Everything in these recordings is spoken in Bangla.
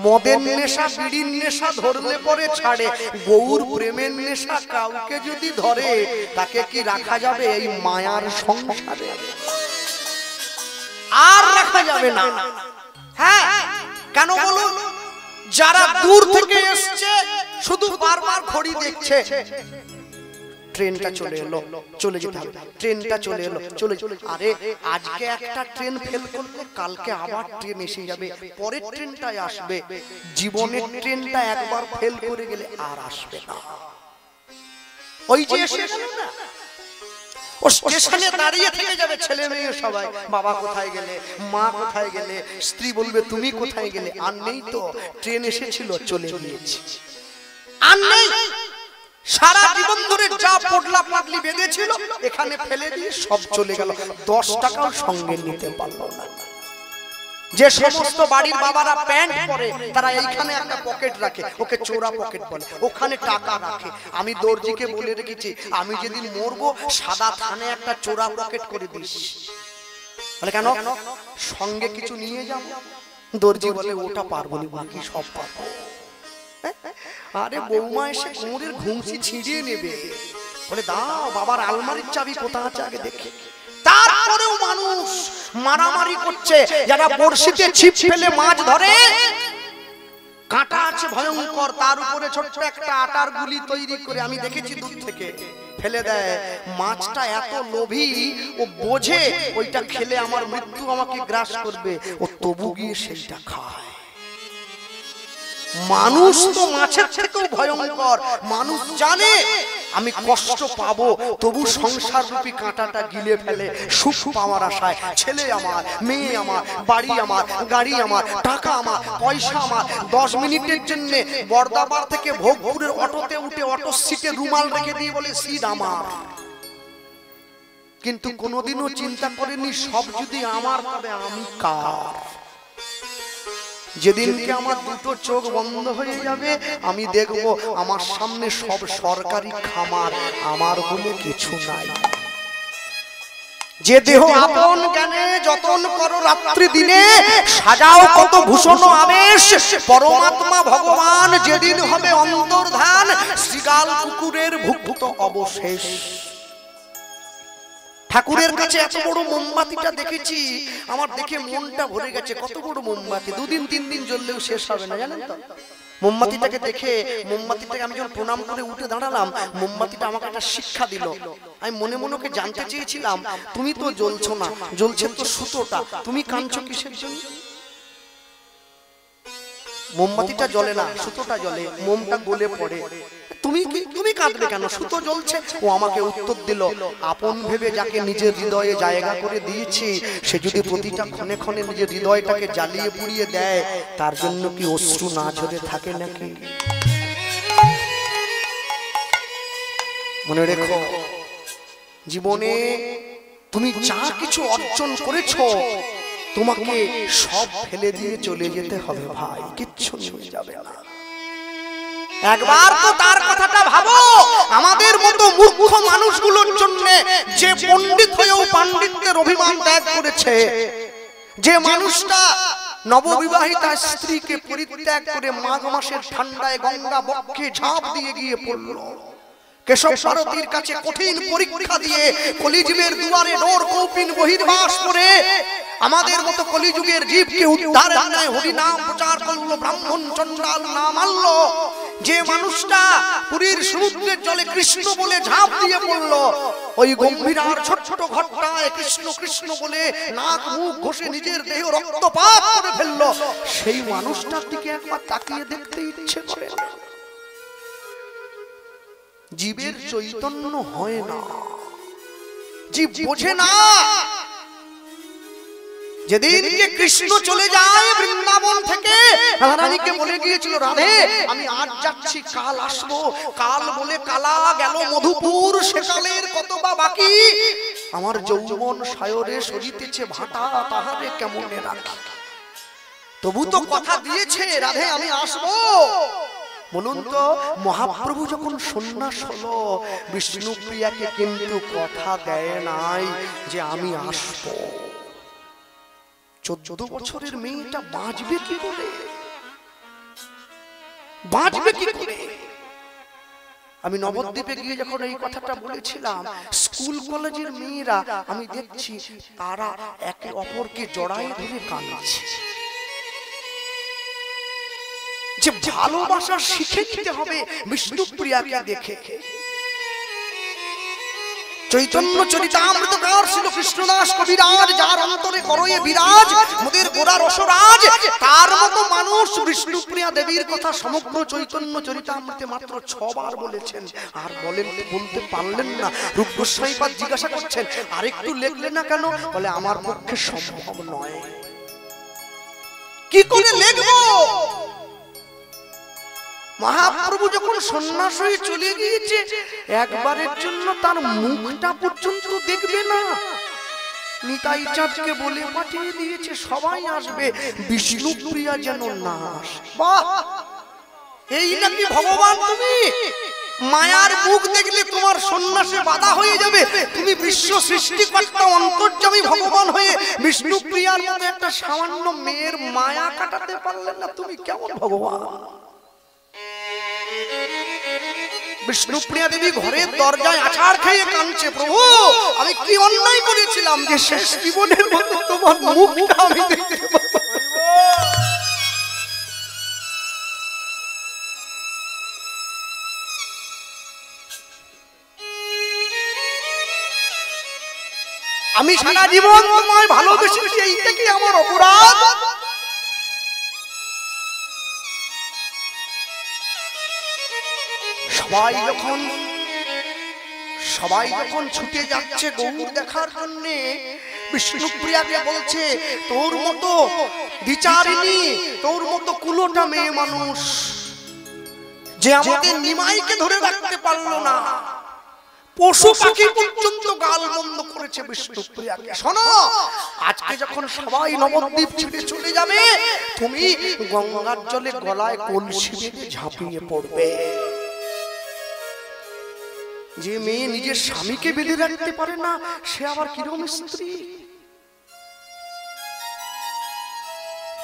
মদের নেশা বিড়ির নেশা ধরলে পরে ছাড়ে, গৌর প্রেমের নেশা কাউকে যদি ধরে তাকে কি রাখা যাবে এই মায়ার সংসারে? আর রাখা যাবে না। হ্যাঁ, কেন বলুন? যারা দূর থেকে এসছে শুধু বারবার ঘড়ি দেখছে, ট্রেনটা চলে এলো, চলে যেতে হবে, ট্রেনটা চলে এলো, চলে। আরে আজকে একটা ট্রেন ফেল করলে কালকে আবার ট্রেন এসে যাবে, পরের ট্রেনটাই আসবে। জীবনের ট্রেনটা একবার ফেল করে গেলে আর আসবে না। ওই যে এসে গেল না, ও স্টেশনে দাঁড়িয়ে থেকে যাবে ছেলে মেয়ে সবাই, বাবা কোথায় গেলে, মা কোথায় গেলে, স্ত্রী বলবে তুমি কোথায় গেলে। আর নেই তো, ট্রেন এসেছিল চলে গিয়েছে, আর নেই। সারা জীবন ধরে যা পটলা পাটলি বেঁধেছিল এখানে ফেলে দিয়ে সব চলে গেল, 10 টাকাও সঙ্গে নিতে পারলো না। যে সমস্ত বাড়ির বাবারা প্যান্ট পরে তারা এইখানে একটা পকেট রাখে, ওকে চোরা পকেট বলে, ওখানে টাকা রাখে। আমি দর্জিকে বলে রেখেছি, আমি যেদিন মরবো সাদা থানে একটা চোরা পকেট করে দিস। বলে কেন? সঙ্গে কিছু নিয়ে যাবো। দর্জি বলে ওটা পারবো না, বাকি সব পারবো। আরে বৌমা এসে কোমরের ঘুমছি ছিঁড়িয়ে নেবে, বলে দাও বাবার আলমারির চাবি কোথায় আছে আগে দেখে। তারপরেও মানুষ মারামারি করছে। যারা বড়শিতে ছিপ ফেলে মাছ ধরে, কাঁটা আছে ভয়ঙ্কর, তার উপরে ছোট্ট একটা আটার গুলি তৈরি করে আমি দেখেছি দূর থেকে ফেলে দেয়। মাছটা এত লোভী, ও বোঝে ওইটা খেলে আমার মৃত্যু আমাকে গ্রাস করবে, ও তবু গিয়ে সেইটা খায়। মানুষ তো মাছের থেকেও ভয়ঙ্কর। মানুষ জানে আমি কষ্ট পাবো, তবু সংসার রূপী কাঁটাটা গিলে ফেলে সুখ পাওয়ার আশায়। ছেলে আমার, মেয়ে আমার, বাড়ি আমার, গাড়ি আমার, টাকা আমার, পয়সা আমার। 10 মিনিটের জন্য বর্দাবার থেকে ভোগপুরের অটোতে উঠে অটো সিটে রুমাল রেখে দিয়ে বলে সিট আমার। কিন্তু কোনোদিনও চিন্তা করেনি সব যদি আমার তবে আমি কার। যেদিনকে আমার দুটো চোখ বন্ধ হয়ে যাবে আমি দেখবো আমার সামনে সব সরকারি খামার, আমার বলে কিছু নাই। যে দেহ আপন জ্ঞানে যতন করো রাত্রি দিনে, সাজাও কত ভূষণ আবেশ, পরমাত্মা ভগবান যেদিন হবে অন্তর্ধান, শ্রীগাল কুকুরের ভুক্ত অবশেষ। ঠাকুরের কাছে এত বড় মোমবাতিটা দেখেছি, আমার দেখে মনটা ভরে গেছে। কত বড় মোমবাতি, 2 দিন 3 দিন জ্বললেও শেষ হবে না, জানেন তো। মোমবাতিটাকে দেখে, মোমবাতিটাকে আমি যখন প্রণাম করে উঠে দাঁড়ালাম, মোমবাতিটা আমাকে একটা শিক্ষা দিল। আমি মনে মনে ওকে জানতে চেয়েছিলাম, তুমি তো জ্বলছো না, জ্বলছে তো সুতোটা, তুমি কাঁদছো কিসের জন্য? মোমবাতিটা জ্বলে না, সুতোটা জ্বলে, মোমটা গলে পড়ে। তুমি কাঁদবে কেন? সুতো জ্বলছে। ও আমাকে উত্তর দিল, আপন ভেবে যাকে নিজের হৃদয়ে জায়গা করে দিয়েছি, সে যদি প্রতিটা ক্ষণে ক্ষণে নিজের হৃদয়টাকে জ্বালিয়ে পুড়িয়ে দেয়, তার জন্য কি অশ্রু না ঝরে থাকে নাকি? মনে রেখো, জীবনে তুমি যা কিছু অর্জন করেছো, তোমাকে সব ফেলে দিয়ে চলে যেতে হবে ভাই, কিচ্ছু নিয়ে যাবে না। একবার তো তার কথাটা ভাবো, আমাদের মতো মূর্খ মানুষগুলোর জন্য যে পণ্ডিত হয়েও পাণ্ডিত্যের অভিমান ত্যাগ করেছে, যে মানুষটা নববিবাহিতা স্ত্রীকে পরিত্যাগ করে মাঘ মাসের ঠান্ডায় গঙ্গা বক্ষে ঝাঁপ দিয়ে গিয়ে পড়ল, কেশব ভারতীর কাছে কঠিন পরীক্ষা দিয়ে কলিযুগের দুয়ারে ডোর কৌপিন বহির্বাস করে আমাদের মতো কলিযুগের জীবকে উদ্ধারের ন্যায় হরি নাম প্রচার করলো, ব্রাহ্মণ চন্ডাল নাম আনলো, যে মানুষটা পুরীর সমুদ্রের জলে কৃষ্ণ বলে ঝাঁপ দিয়ে পড়ল, ওই গম্ভীরার ছোট ছোট ঘটনায় কৃষ্ণ কৃষ্ণ বলে নাক মুখ ঘষে নিজের দেহ রক্তপাত করে ফেললো, সেই মানুষটার দিকে একবার তাকিয়ে দেখতে ইচ্ছে করে না। জীবের চৈতন্য হয় না, জীব বোঝে না। যেদিনকে কৃষ্ণ চলে যায় বৃন্দাবন থেকে, রাধারানীকে বলে গিয়েছিল, রাধে আমি আজ যাচ্ছি, কাল আসবো। কাল বলে কালা গেল মধুপুর, সেকালের কত বা বাকি, আমার যৌবন সায়রে সরিতেছে ভাটা, তাহারে কেমনে রাখি। তবু তো কথা দিয়েছে, রাধে আমি আসবো। বলুন তো, মহাপ্রভু যখন সন্ন্যাস হলো, বিষ্ণুপ্রিয়াকে কিন্তু কথা দেয় নাই যে আমি আসবো। 14 বছরের মেয়েটা বাঁচবে কি করে? বাঁচবে কি করে? আমি নবদ্বীপে গিয়ে যখন এই কথাটা বলেছিলাম, স্কুল কলেজের মেয়েরা আমি দেখছি তারা একে অপরকে জড়ায় ধরে কাঁদছে। যে ভালোবাসা শিখে নিতে হবে বিষ্ণুপ্রিয়াকে দেখে। চৈতন্য চরিতামৃত কার ছিল কৃষ্ণদাস কবিরাজ, যার অন্তরে করয়ে বিরাজ মোদের গোড়া রসরাজ, তার মতো মানুষ বিষ্ণুপ্রিয়া দেবীর কথা সমগ্র চৈতন্য চরিতামৃতে মাত্র 6 বার বলেছেন। আর বলতে পারলেন না। রূপ গোস্বামী পাদ জিজ্ঞাসা করছেন, আরেকটু লেখলে না কেন? বলে আমার পক্ষে সম্ভব নয়। কি করে লিখবো? মহাপ্রভু যখন সন্ন্যাস হয়ে চলে গিয়েছে, একবারের জন্য তার মুখটা পর্যন্ত দেখবে না। নিতাই চাঁদকে বলে পাঠিয়ে দিয়েছে সবাই আসবে, বিষ্ণুপ্রিয়া যেন না আসে। বাহ, এই নাকি ভগবান? তুমি মায়ার মুখ দেখলে তোমার সন্ন্যাসে বাধা হয়ে যাবে। তুমি বিশ্ব সৃষ্টিকর্তা অন্তর্যামী ভগবান হয়ে বিষ্ণুপ্রিয়ার মতো একটা সামান্য মেয়ের মায়া কাটাতে পারলে না। তুমি কেমন ভগবান? বিষ্ণুপ্রিয়া দেবী ঘরের দরজায় আছাড় খেয়ে কাঁদছে, প্রভু আমি কি অন্যায় করেছিলাম যে শেষ জীবনের মতো তোমার মুখটা আমি দেখতে পাবো? আমি সারা জীবন তোমায় ভালোবেসেছি, এইটা কি আমার অপরাধ? সবাই যখন ছুটে যাচ্ছে গৌর দেখার জন্য, বিষ্ণুপ্রিয়াকে বলছে তোর মতো বিচারিণী, তোর মতো কুলোটা মেয়ে মানুষ যে আমাদের নিমাইকে ধরে রাখতে পারলো না, পশু পাখি পর্যন্ত গাল বন্ধ করেছে বিষ্ণুপ্রিয়াকে। শোনো, আজকে যখন সবাই নবদ্বীপ ছেড়ে চলে যাবে, তুমি গঙ্গার জলে গলায় কলসি বেঁধে ঝাঁপিয়ে পড়বে। যে মেয়ে নিজের স্বামীকে বেঁধে রাখতে পারে না, সে আবার কিরকম স্ত্রী?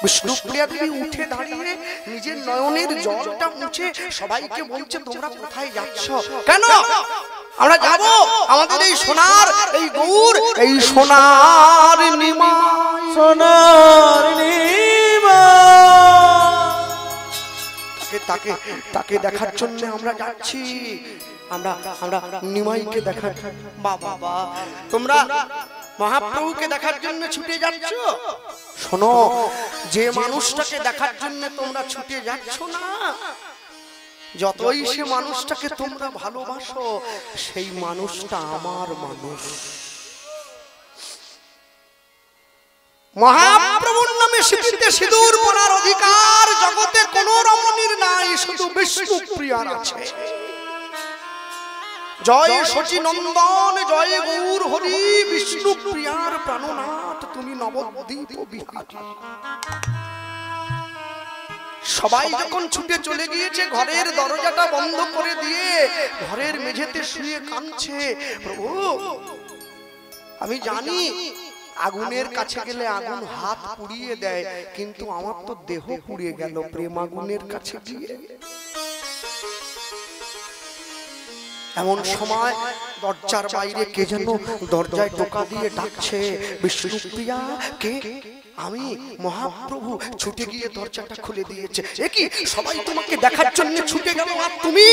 বিষ্ণুপ্রিয়া দেবী উঠে দাঁড়িয়ে নিজের নয়নের জলটা মুছে সবাইকে বলছে, তোমরা কোথায় যাচ্ছ? কেন? আমরা যাব আমাদের এই সোনার, এই গৌর, এই সোনার নিমাই, সোনার নিমাই তাকে দেখার জন্য আমরা যাচ্ছি। আমরা নিমাইকে দেখার। বাবা, তোমরা মহাপ্রভুকে দেখার জন্য ছুটে যাচ্ছ? শোনো, যে মানুষটাকে দেখার জন্য তোমরা ছুটে যাচ্ছ না, যতই সে মানুষটাকে তোমরা ভালোবাসো, সেই মানুষটা আমার মানুষ। মহাপ্রভুর নামে সিঁথিতে সিঁদুর পরার অধিকার জগতে কোন রমণীর নাই, শুধু বিষ্ণুপ্রিয়ার আছে। জয় শচী নন্দন, জয় গৌর হরি, বিষ্ণুপ্রিয়ার প্রাণনাথ তুমি নবদ্বীপ বিহারী। সবাই যখন ছুটে চলে গিয়েছে, ঘরের দরজাটা বন্ধ করে দিয়ে ঘরের মেঝেতে শুয়ে কাঁদছে, প্রভু আমি জানি আগুনের কাছে গেলে আগুন হাত পুড়িয়ে দেয়, কিন্তু আমার তো দেহ পুড়িয়ে গেল প্রেম আগুনের কাছে গিয়ে। এমন সময় দরজার বাইরে কে যেন দরজায় টোকা দিয়ে ডাকছে, বিষ্ণুপ্রিয়া কে? আমি মহাপ্রভু। ছুটে গিয়ে দরজাটা খুলে দিয়েছে। এ কি, সবাই তোমাকে দেখার জন্য ছুটে গেল, আর তুমি?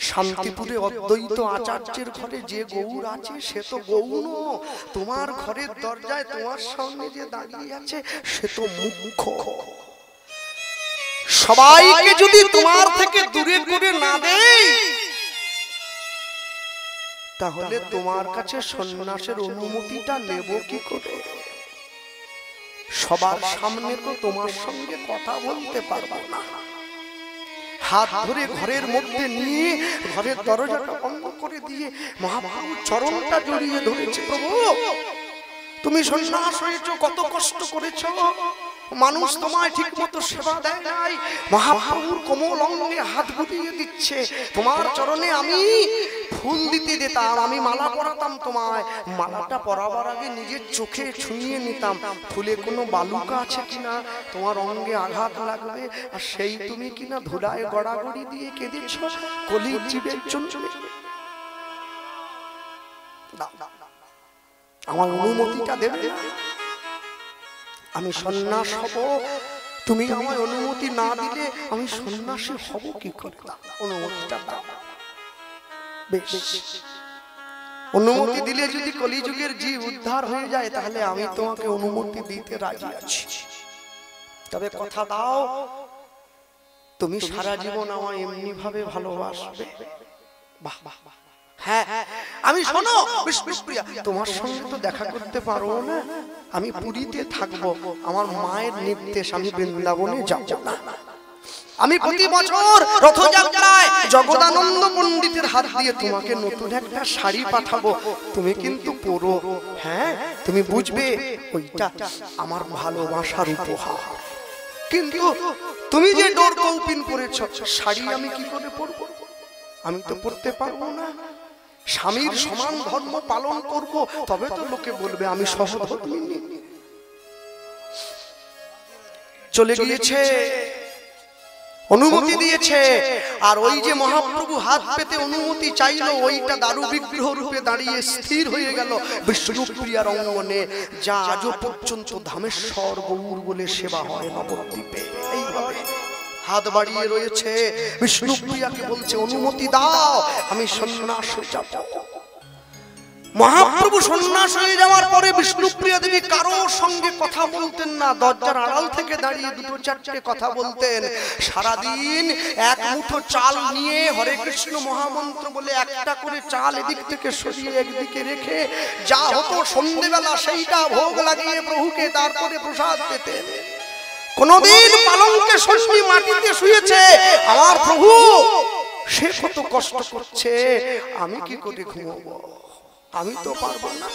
শান্তিপুরে অদ্বৈত আচার্যের ঘরে যে গৌর আছে, সে তো গৌণ। তোমার ঘরের দরজায় তোমার সামনে যে দাঁড়িয়ে আছে, সে তো মুখ্য। সবাইকে যদি তোমার থেকে দূরে করে না দেই, তাহলে তোমার কাছে সন্ন্যাসের অনুমতিটা নেব কি করে? সবার সামনে তো তোমার সঙ্গে কথা বলতে পারবো না। হাত ধরে ঘরের মধ্যে নিয়ে ঘরের দরজাটা বন্ধ করে দিয়ে মহাপ্রভুর চরণটা জড়িয়ে ধরেছে। প্রভু তুমি সন্ন্যাস হয়েছো, কত কষ্ট করেছো, মানুষ তোমায় ঠিক মতো সেবা দেয় নাই, মহাপ্রভুর কোমল অঙ্গে হাত বুলিয়ে দিচ্ছে। তোমার চরণে আমি ফুল দিতে দিতাম, আমি মালা পরাতাম তোমায়, মালাটা পরাবার আগে নিজের চোখে ছুঁয়ে নিতাম ফুলে কোনো বালুকা আছে কিনা, তোমার অঙ্গে আঘাত লাগবে, আর সেই তুমি কিনা ধুলায় গড়াগড়ি দিয়ে কেঁদেছ কলির জীবের জন্য। আমার অনুমতিটা দেবে না? আমি সন্ন্যাস হব, তুমি আমায় অনুমতি না দিলে আমি সন্ন্যাসী হব কি করে? অনুমতিটা দাও। বেশ, অনুমতি দিলে যদি কলিযুগের জীব উদ্ধার হয়ে যায় তাহলে আমি তোমাকে অনুমতি দিতে রাজি আছি। তবে কথা দাও, তুমি সারা জীবন আমায় এমনি ভাবে ভালোবাসবে? বাহ বাহ বাহ। হ্যাঁ, আমি শোনো বিষ্ণুপ্রিয়া, তোমার সঙ্গে তো দেখা করতে পারবো না, আমি পুরীতে থাকবো, আমার মায়ের নির্দেশ আমি বৃন্দাবনে যাব না। আমি প্রতি বছর রথযাত্রায় জগদানন্দ পণ্ডিতের হাত দিয়ে তোমাকে নতুন একটা শাড়ি পাঠাবো, তুমি কিন্তু পরো। হ্যাঁ, তুমি বুঝবে ওইটা আমার ভালোবাসার উপহার। কিন্তু তুমি যে ডোর কৌপিন পরেছ, শাড়ি আমি কি করে পরবো? আমি তো পরতে পারবো না। স্বামীর সমান ধর্ম পালন করব, তবে তো লোকে বলবে আমি সহধর্মিণী। চলে গিয়েছে, অনুমতি দিয়েছে, আর ওই যে মহাপ্রভু হাত পেতে অনুমতি চাইলো, ওইটা দারু বিগ্রহ রূপে দাঁড়িয়ে স্থির হয়ে গেল বিষ্ণুপ্রিয়ার অঙ্গনে, যা আজও পর্যন্ত ধামেশ্বর গৌর বলে সেবা হয় নবদ্বীপে। এইভাবে হাত বাড়িয়ে রয়েছে, বিষ্ণুপ্রিয়াকে বলছে অনুমতি দাও, আমি সন্ন্যাস হয়ে যাব। মহাপ্রভু সন্ন্যাস হয়ে যাওয়ার পরে বিষ্ণুপ্রিয়া দেবী কারোর সঙ্গে কথা বলতেন না, দরজার আড়াল থেকে দাঁড়িয়ে দুটো চারটে কথা বলতেন। সারাদিন এক মুঠো চাল নিয়ে হরে কৃষ্ণ মহামন্ত্র বলে একটা করে চাল এদিক থেকে সরিয়ে একদিকে রেখে যা হতো সন্ধ্যেবেলা সেইটা ভোগ লাগিয়ে প্রভুকে তারপরে প্রসাদ পেতেন। কোনদিন পালঙ্কে শশী মাটিতে শুয়েছে আমার প্রভু, সে কত কষ্ট করছে, আমি কি করে ঘুমাবো? আমি তো পারবো না।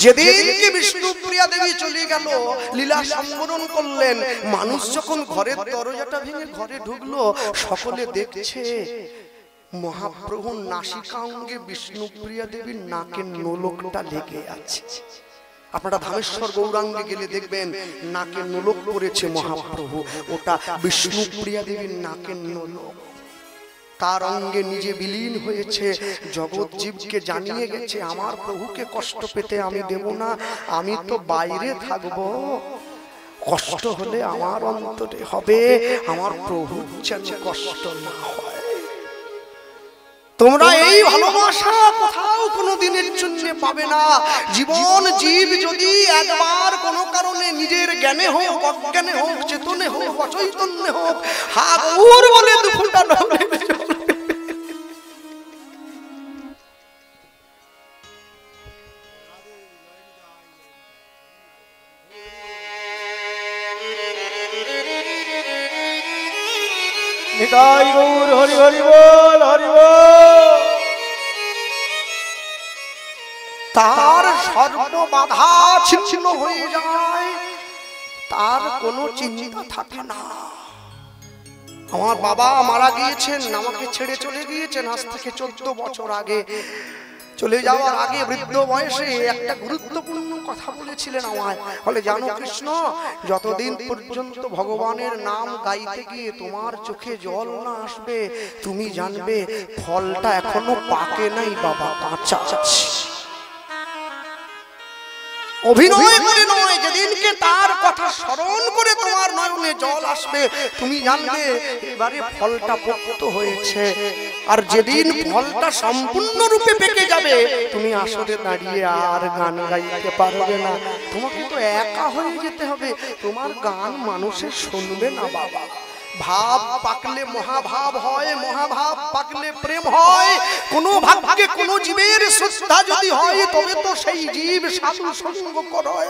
যেদিনকে বিষ্ণুপ্রিয়া দেবী চলে গেল, লীলা সম্বরণ করলেন, মানুষ যখন ঘরের দরজাটা ভেঙে ঘরে ঢুকলো, সকলে দেখছে মহাপ্রভুর নাসিকা অঙ্গে বিষ্ণুপ্রিয়া দেবীর নাকের নোলকটা লেগে আছে। আপনারা ধামেশ্বর গৌরাঙ্গে গেলে দেখবেন নাকের নোলক পড়েছে মহাপ্রভু, ওটা বিষ্ণুপ্রিয়া দেবীর নাকের নোলক। তার অঙ্গে নিজে বিলীন হয়েছে, জগৎ জীবকে জানিয়ে গেছে আমার প্রভুকে কষ্ট পেতে আমি দেব না, আমি তো বাইরে থাকবো, কষ্ট হলে আমার অন্তরে হবে, আমার প্রভু যেন কষ্ট না হয়। তোমরা এই ভালোবাসা কোথাও কোনো দিনের জন্য পাবে না। জীবন জীব যদি একবার কোনো কারণে নিজের জ্ঞানে হোক, অজ্ঞানে হোক, চেতনে হোক, অচৈতন্যে হোক, হাগুর বলে দুঃখটা নড়ে নিতাই গৌর হরি হরি বল, হরি বল। তার সর্ব বাধা ছিন্ন হয়ে যায়, তার কোনো চিন্তা থাকে না। আমার বাবা মারা গিয়েছেন, আমাকে ছেড়ে চলে গিয়েছেন আজ থেকে 14 বছর আগে। চলে যাওয়ার আগে বৃদ্ধ বয়সে একটা গুরুত্বপূর্ণ কথা বলেছিলেন আমায়, বলে জানো কৃষ্ণ, যতদিন পর্যন্ত ভগবানের নাম গাইতে গিয়ে তোমার চোখে জল না আসবে, তুমি জানবে ফলটা এখনো পাকে নাই বাবা, কাঁচা আছে। অভিনয় করে নয়, যেদিনকে তার কথা স্মরণ করে তোমার নয়নে জল আসবে, তুমি জানবে এবারে ফলটা পোক্ত হয়েছে। আর যেদিন ফলটা সম্পূর্ণরূপে পেকে যাবে, তুমি আসরে দাঁড়িয়ে আর গান গাইতে পারবে না, তোমাকে তো একা হয়ে যেতে হবে, তোমার গান মানুষের শুনবে না বাবা। ভাব পাকলে মহাভাব হয়, মহাভাব পাকলে প্রেম হয়। কোন ভাগ্যে কোন জীবের শ্রদ্ধা যদি হয় তবে তো সেই জীব সাধু সঙ্গ করে।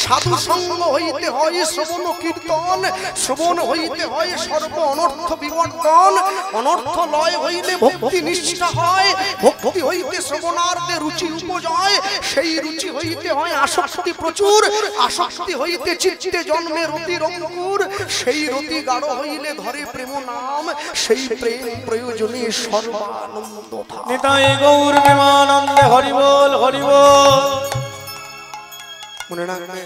সাধু সঙ্গ হইতে হয় শ্রবণ কীর্তন, শ্রবণ হইতে হয় সর্ব অনর্থ বিবর্তন, অনর্থ লয় হইলে ভক্তি নিষ্ঠা হয়, ভক্তি হইতে শ্রবণার্থে রুচি উপজয়, সেই রুচি হইতে হয় আসক্তি প্রচুর, আসক্তি হইতে চিত্তে জন্মে রতির অঙ্কুর, সেই রতি গাঢ় হইলে ধরে প্রেম নাম, সেই প্রেম প্রয়োজনে সর্বানন্দ ধাম। নিতাই গৌর প্রেমানন্দে হরি বল হরি বল। মনে রাখবে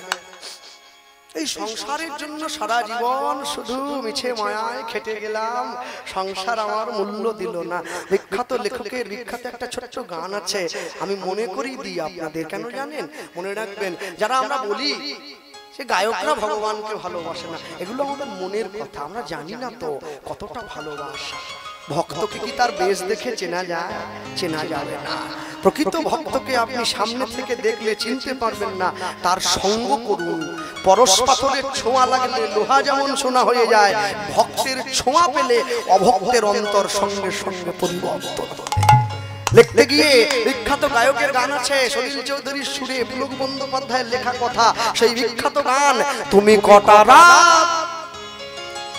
এই সংসারের জন্য সারা জীবন শুধু মিছে মায়ায় খেটে গেলাম, সংসার আমার মূল্য দিল না। বিখ্যাত লেখকের বিখ্যাত একটা ছোট্ট গান আছে, আমি মনে করি দিই আপনাদের, কেন জানেন? মনে রাখবেন, যারা আমরা বলি সে গায়করা ভগবানকে ভালোবাসে না, এগুলো আমাদের মনের কথা, আমরা জানি না তো কতটা ভালোবাসা। ভক্তকে কি তার বেশ দেখে চেনা যায়? চেনা যাবে না। প্রকৃত ভক্তকে আপনি সামনে থেকে দেখলে চিনতে পারবেন না, তার সঙ্গ করুন। পরশ পাথরের ছোঁয়া লাগলে লোহা যেমন সোনা হয়ে যায়, ভক্তের ছোঁয়া পেলে অভক্তের অন্তর সঙ্গে সঙ্গে পরিবর্তন। লিখতে গিয়ে বিখ্যাত গায়কের গান আছে, সলিল চৌধুরীর সুরে পুলক বন্দ্যোপাধ্যায়ের লেখা কথা, সেই বিখ্যাত গান, তুমি কটা রাত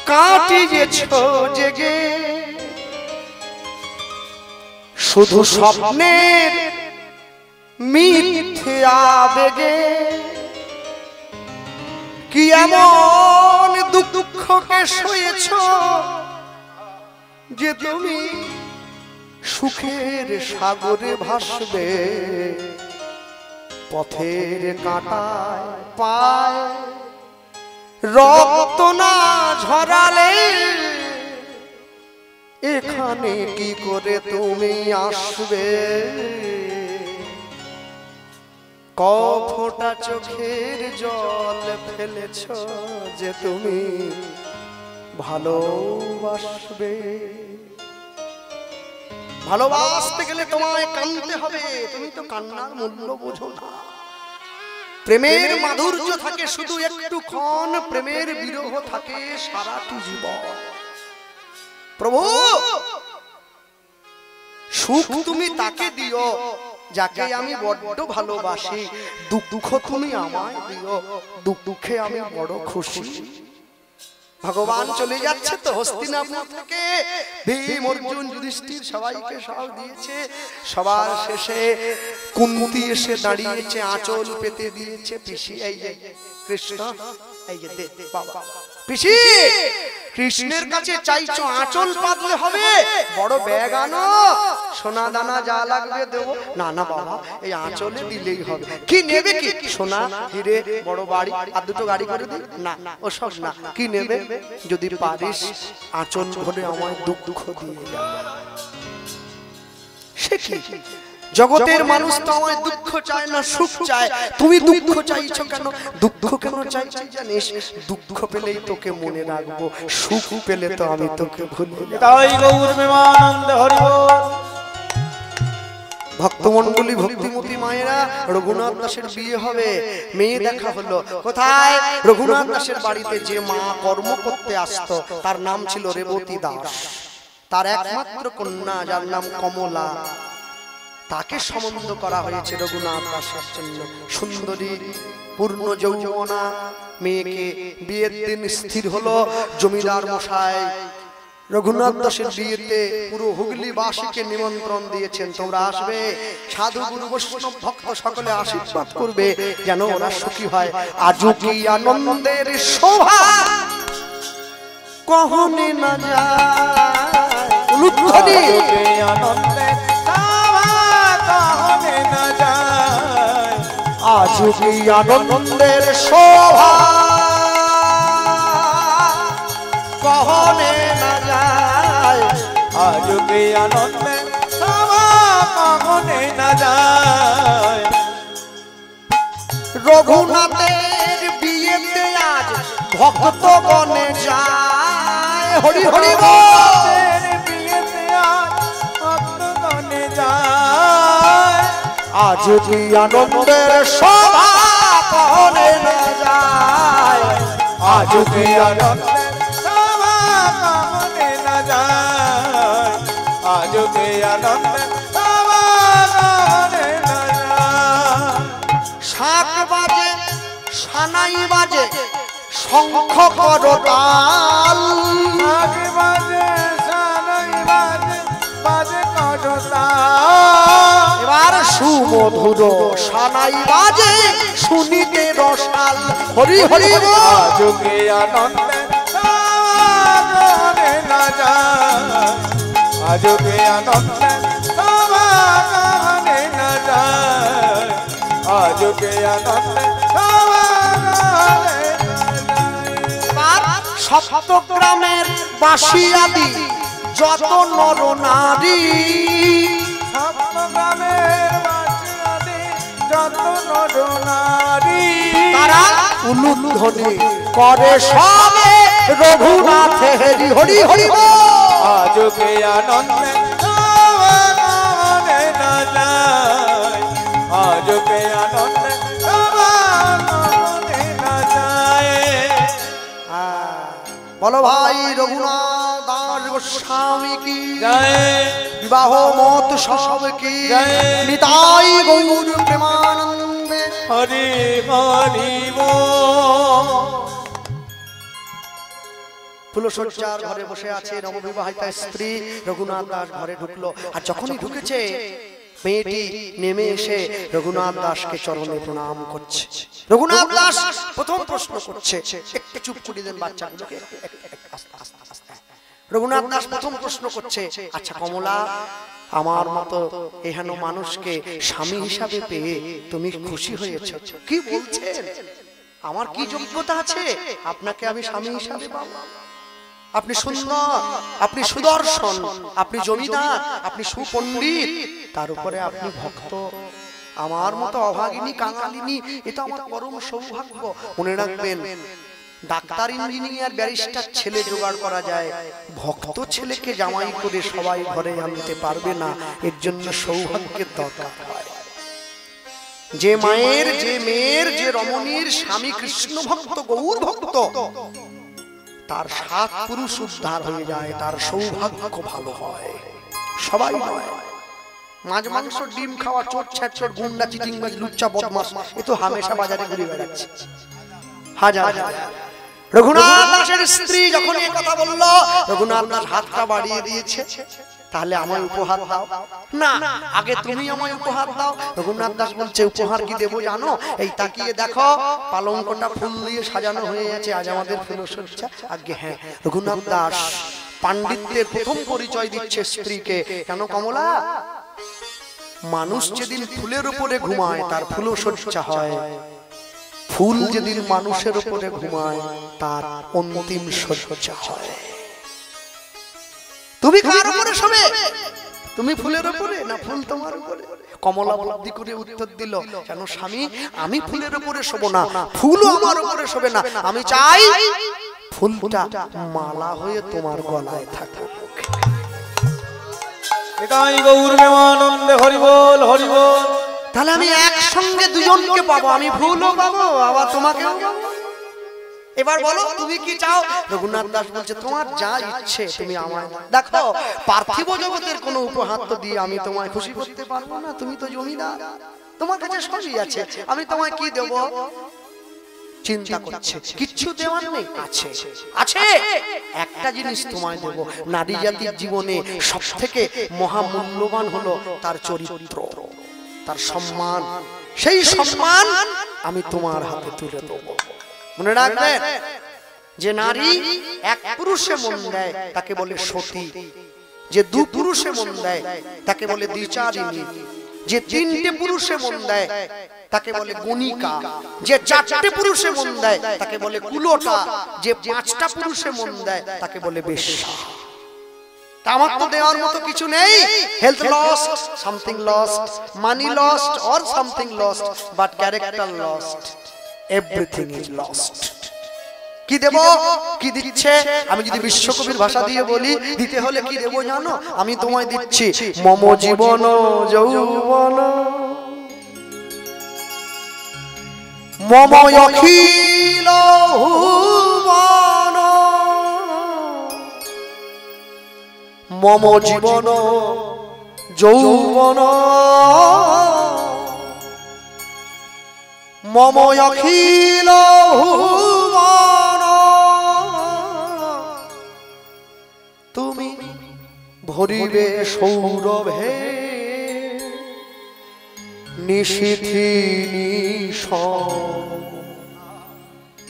কাটিয়েছ জেগে, শুধু স্বপ্নের মিথ্যে আবেগে, কি এমন দুঃখকে সয়েছ যে তুমি সুখের সাগরে ভাসবে, পথের কাঁটায় পায় রক্ত না ঝরালে এখানে কি করে তুমি আসবে, কফোঁটা চোখের জল ফেলেছ যে তুমি ভালোবাসবে। ভালোবাসতে গেলে তোমায় কাঁদতে হবে, তুমি তো কান্নার মূল্য বোঝো না। প্রেমের মাধুর্য থাকে শুধু একটুক্ষণ, প্রেমের বিরহ থাকে সারাটি জীবন। প্রভু সুখ তুমি তাকে দিও যাকে আমি বড্ড ভালোবাসি, দুঃখ তুমি আমায় দিও দুঃখে আমি বড় খুশি। ভগবান চলে যাচ্ছে তো হস্তিনাপুর থেকে, ভীম অর্জুন যুধিষ্ঠির সবাইকে সব দিয়েছে, সবার শেষে কুন্তি এসে দাঁড়িয়েছে, আঁচল পেতে দিয়েছে। পিসি এই যে কৃষ্ণ, এই যে দে বাবা পিসি, কৃষ্ণের কাছে চাইছো আঁচল পাতলে হবে, বড় ব্যাগ আনো, সোনা দানা যা লাগবে দেবো। না না বাবা, এই আঁচলে দিলেই হবে। কি নেবে? কি সোনা হিরে, বড় বাড়ি আর দুটো গাড়ি করে দিই? না ওসব না, কি নেবে? যদি পারিস আঁচল ভরে আমায় দুঃখ দিয়ে যাবে। সে কি জগতের মানুষ তো আমায় দুঃখ চায় না, সুখ চায়। তুমি দুঃখ চাইছো কেন? দুঃখ কেন চাইছি জানিস? দুঃখ পেলেই তোকে মনে রাখবো, সুখ পেলে তো আমি তোকে ভুলে যাব। তাই গৌর প্রেমানন্দে হরি বল। ভক্তমণ্ডলী, ভক্তিমতী মায়েরা, রঘুনাথ দাসের বিয়ে হবে, মেয়ে দেখা হলো। কোথায়? রঘুনাথ দাসের বাড়িতে যে মা কর্ম করতে আসতো তার নাম ছিল রেবতী দাস। তার একমাত্র কন্যা যার নাম কমলা, তাকে সম্বন্ধ করা হয়েছে রঘুনাথ দাসের জন্য। সুন্দরী পূর্ণ যৌবনা মেয়েকে বিয়ের দিন স্থির হলো। জমিদার মশাই রঘুনাথ দাসের বিয়েতে পুরো হুগলিবাসীকে নিমন্ত্রণ দিয়েছেন, তোমরা আসবে, সাধু গুরু বৈষ্ণব ভক্ত সকলে আশীর্বাদ করবে যেন ওরা সুখী হয়। আজও কি আনন্দের শোভা কহনে না যায়, উলুধ্বনি আনন্দের আজ কি আনন্দের শোভা কহনে না যায়, আজ কি আনন্দের শোভা কহনে না যায়। রঘুনাথের বিয়েতে আজ ভক্তগণে যায়, হরি হরি বল। বিয়েতে আজ ভক্তগণে যায়, আজ কি আনন্দের শোভা কহনে না যায়, আজ কি আনন্দের শোভা শঙ্খ করতাল বাজে বাজে সানাই বাজে বাজে করতাল এবার সুমধুর সানাই বাজে শুনিতে রসাল হরি হরি বল। আজকে আনন্দে সবাগনে না যায় আজকে আনন্দে সবাগনে না যায় আজকে আনন্দে সবাগনে না যায় সপ্তগ্রামের বাসী আদি যত নর নারী সপ্তগ্রামের বাসী যত নর নারী তারা উলুধ্বনি করে সবে রঘুনাথে হরি হরি হরি বল। আজকে আনন্দে সবাগনে না যায় আজকে আনন্দে সবাগনে না যায় বলো ভাই রঘুনাথ দাস গোস্বামী কি জয় বিবাহ মত সব কি জয়। নিতাই গৌর প্রেমানন্দে হরি হরি বল। ফুলশয্যার ঘরে বসে আছে নববিবাহিতা স্ত্রী রঘুনাথ দাস ঘরে ঢুকলো আর যখনই ঢুকেছে মেয়েটি নেমে এসে রঘুনাথ দাসকে চরণে প্রণাম করছে। রঘুনাথ দাস প্রথম প্রশ্ন করছে, একটু চুপ করে দেন বাচ্চাগুলোকে, আস্তে আস্তে আস্তে। রঘুনাথ দাস প্রথম প্রশ্ন করছে, আচ্ছা কমলা, আমার মতো এহেন মানুষকে স্বামী হিসাবে পেয়ে তুমি খুশি হয়েছো? কি বলছেন? আমার কি যোগ্যতা আছে আপনাকে আমি স্বামী হিসাবে পাবো? আপনি সুন্দর, আপনি সুদর্শন, আপনি জমিদার, আপনি সুপণ্ডিত, তার উপরে আপনি ভক্ত। আমার মতো অভাগিনী কাঙালিনী, এটা আমার পরম সৌভাগ্য। মনে রাখবেন, ডাক্তার, ইঞ্জিনিয়ার, ব্যারিস্টার ছেলে জোগাড় করা যায়, ভক্ত ছেলেকে জামাই করে সবাই ঘরে আনতে পারবে না। এর জন্য সৌভাগ্যের দরকার হয়। যে মায়ের, যে মেয়ের, যে রমণীর স্বামী কৃষ্ণ ভক্ত, গৌর ভক্ত, তার 7 পুরুষ উদ্ধার হয়ে যায়, তার সৌভাগ্য ভালো হয়। সবাই হয় মাছ মাংস ডিম খাওয়া চোর ছ্যাচর গুন্ডা চিটিংবাজ লুচ্চা বদমাশ, এ তো হামেশা বাজারে ঘুরে বেড়াচ্ছে হাজার হাজার। রঘুনাথ দাসের স্ত্রী যখন এই কথা বলল, রঘুনাথ দাস হাতটা বাড়িয়ে দিয়েছে, তাহলে আমায় উপহার দাও। না, আগে তুমি আমায় উপহার দাও। রঘুনাথ দাস বলছে, উপহার কি দেবো জানো? এই তাকিয়ে দেখো, পালঙ্কটা ফুল দিয়ে সাজানো হয়ে আছে, আজ আমাদের ফুলসজ্জা। আগে হ্যাঁ। রঘুনাথ দাস পাণ্ডিত্যের প্রথম পরিচয় দিচ্ছে স্ত্রীকে। কেন কমলা? মানুষ যেদিন ফুলের উপরে ঘুমায় তার ফুলসজ্জা হয়, ফুল যেদিন মানুষের উপরে ঘুমায় তার অন্তিম সজ্জা হয়। তুমি কার উপরে শোবে? তুমি ফুলের উপরে না ফুল তোমার উপরে? কমলা বুদ্ধি করে উত্তর দিল, কেন স্বামী, আমি ফুলের উপরে শোবো না, ফুলও আমার উপরে শোবে না, আমি চাই ফুলটা মালা হয়ে তোমার গলায় থাকুক। নিতাই গৌর প্রেমানন্দে হরি বল হরি বল। তাহলে আমি একসঙ্গে দুজনকে পাবো, আমি ফুলও পাবো আবার তোমাকে। এবার বলো তুমি কি চাও? রঘুনাথ দাস বলছে, তোমার যা ইচ্ছে তুমি আমায় দেখো। পার্থিব জগতের কোনো উপহার তো দিয়ে আমি তোমায় খুশি করতে পারবো না, তুমি তো জমিদার, তোমার কাছে সবই আছে, আমি তোমায় কি দেব? চিন্তা করছে, কিচ্ছু দেওয়ার নেই? আছে, আছে, একটা জিনিস তোমায় দেব। নারী জাতির জীবনে সবথেকে মহামূল্যবান হলো তার চরিত্র, তার সম্মান। সেই সম্মান আমি তোমার হাতে তুলে দেব। মনে রাখবেন, যে নারী এক পুরুষে মন দেয় তাকে বলে সতী, যে 2 পুরুষে মন দেয় তাকে বলে দ্বিচারিণী, যে 3টে পুরুষে মন দেয় তাকে বলে গণিকা, যে 4টে পুরুষে মন দেয় তাকে বলে কুলোটা, যে 5টা পুরুষে মন দেয় তাকে বলে বেশ্যা। আমার তো দেওয়ার মতো কিছু নেই। Health lost, something lost, money lost or something lost, but character lost, everything is lost. কি দেব? কি দিচ্ছে? আমি যদি বিশ্বকবির ভাষা দিয়ে বলি, দিতে হলে কি দেব জানো? আমি তোমায় দিচ্ছি মম জীবন যৌবন, মম অখিল ভুবন, মম জীবন যৌবন, মম অখিল ভুবন, ভরিবে সৌরভে নিশীথি নিশন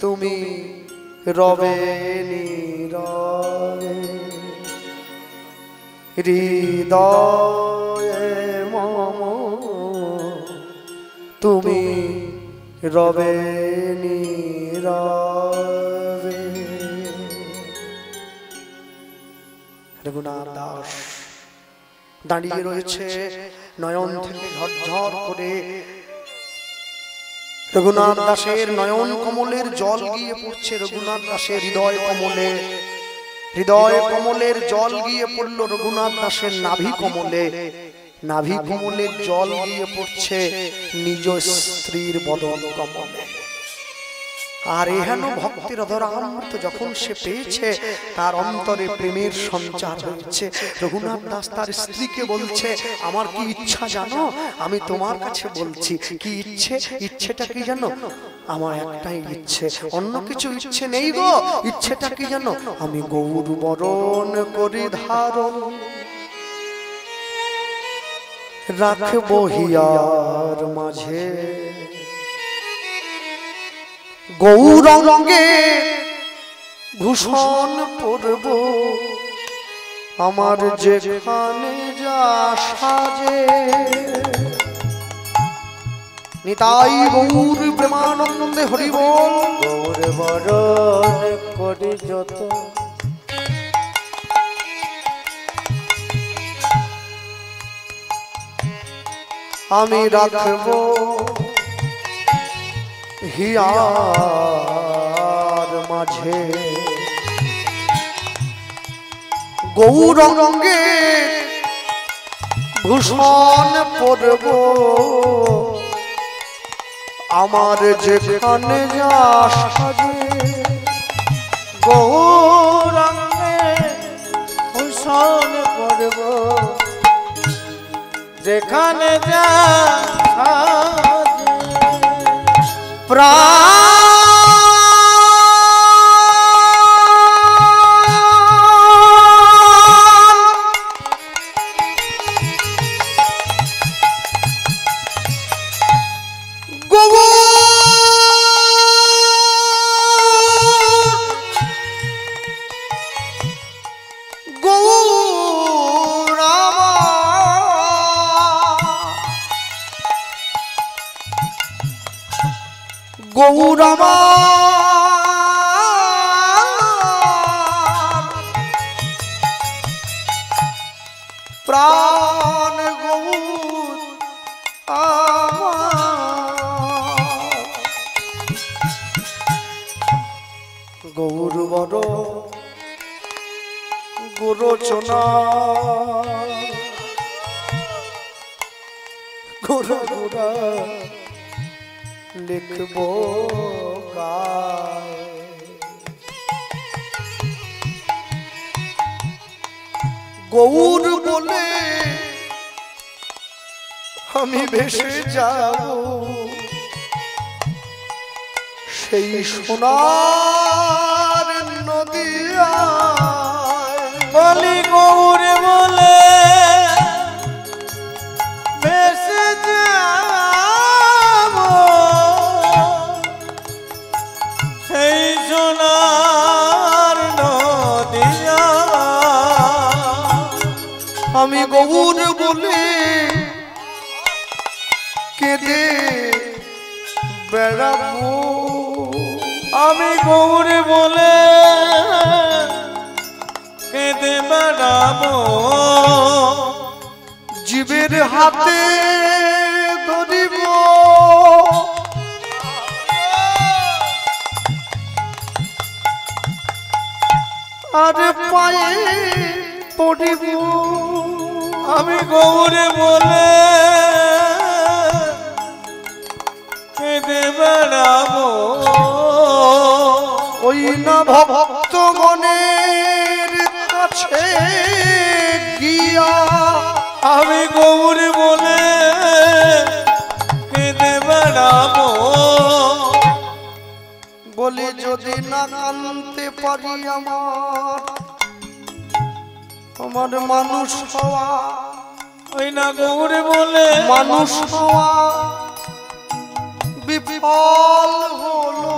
তুমি রবে নীরবে হৃদয়ে মম তুমি রবে নীরবে। রঘুনাথ দাস দাঁড়িয়ে রয়েছে, নয়ন থেকে ঝরঝর করে রঘুনাথ দাসের নয়ন কমলের জল গিয়ে পড়ছে। রঘুনাথ দাসের হৃদয় কমলের জল গিয়ে পড়ল রঘুনাথ দাসের নাভি কমলে। নাভি কমলের জল গিয়ে পড়ছে নিজ স্ত্রীর বদন কমলে। আর এহেন ভক্তের অধরামৃত যখন সে পেয়েছে, তার অন্তরে প্রেমের সঞ্চার হয়েছে। রঘুনাথ দাস তার স্ত্রীকে বলছে, আমার কি ইচ্ছা জানো? আমি তোমার কাছে বলছি, কি ইচ্ছে? ইচ্ছেটা কি জানো? আমার একটাই ইচ্ছে, অন্য কিছু ইচ্ছে নেই গো। ইচ্ছেটা কি জানো? আমি গৌর বরণ করি ধারণ, রাখবো হিয়ার মাঝে গৌরঙ্গে ভূষণ পরব, আমার যেখানে যা সাজে। নিতাই গৌর প্রেমানন্দে হরি বল। গৌর বরণ করি যত আমি রাখবো হিয়ার মাঝে গৌরঙ্গে ভূষণ পরব, আমার যেখানে যা সাজে। গৌরঙ্গে ভূষণ পরব, যেখানে যা প্রাণ গৌর প্রাণ গৌর গৌর বড় গোরচনা গোরা গোরা লিখবো গায়। গৌর বলে আমি ভেসে যাব সেই সোনার নদিয়ায়। বলি গৌর বলে ভেসে যাব সেই সোনার নদিয়া। আমি গৌর বলে কেঁদে বেড়াবো, আমি গৌর বলে কেঁদে বেড়াবো। জীবের হাতে ধরিব আর পায়ে পড়িব। আমি গৌর বলে কেঁদে বেড়াবো। ওই না ভক্তগণের কাছে গিয়া আমি গৌর বলে কেঁদে বেড়াবো। বলি যদি না কানতে পারি আমার আমার মানুষ হওয়া ওই না গৌরে বলে মানুষ হওয়া বিফল হলো,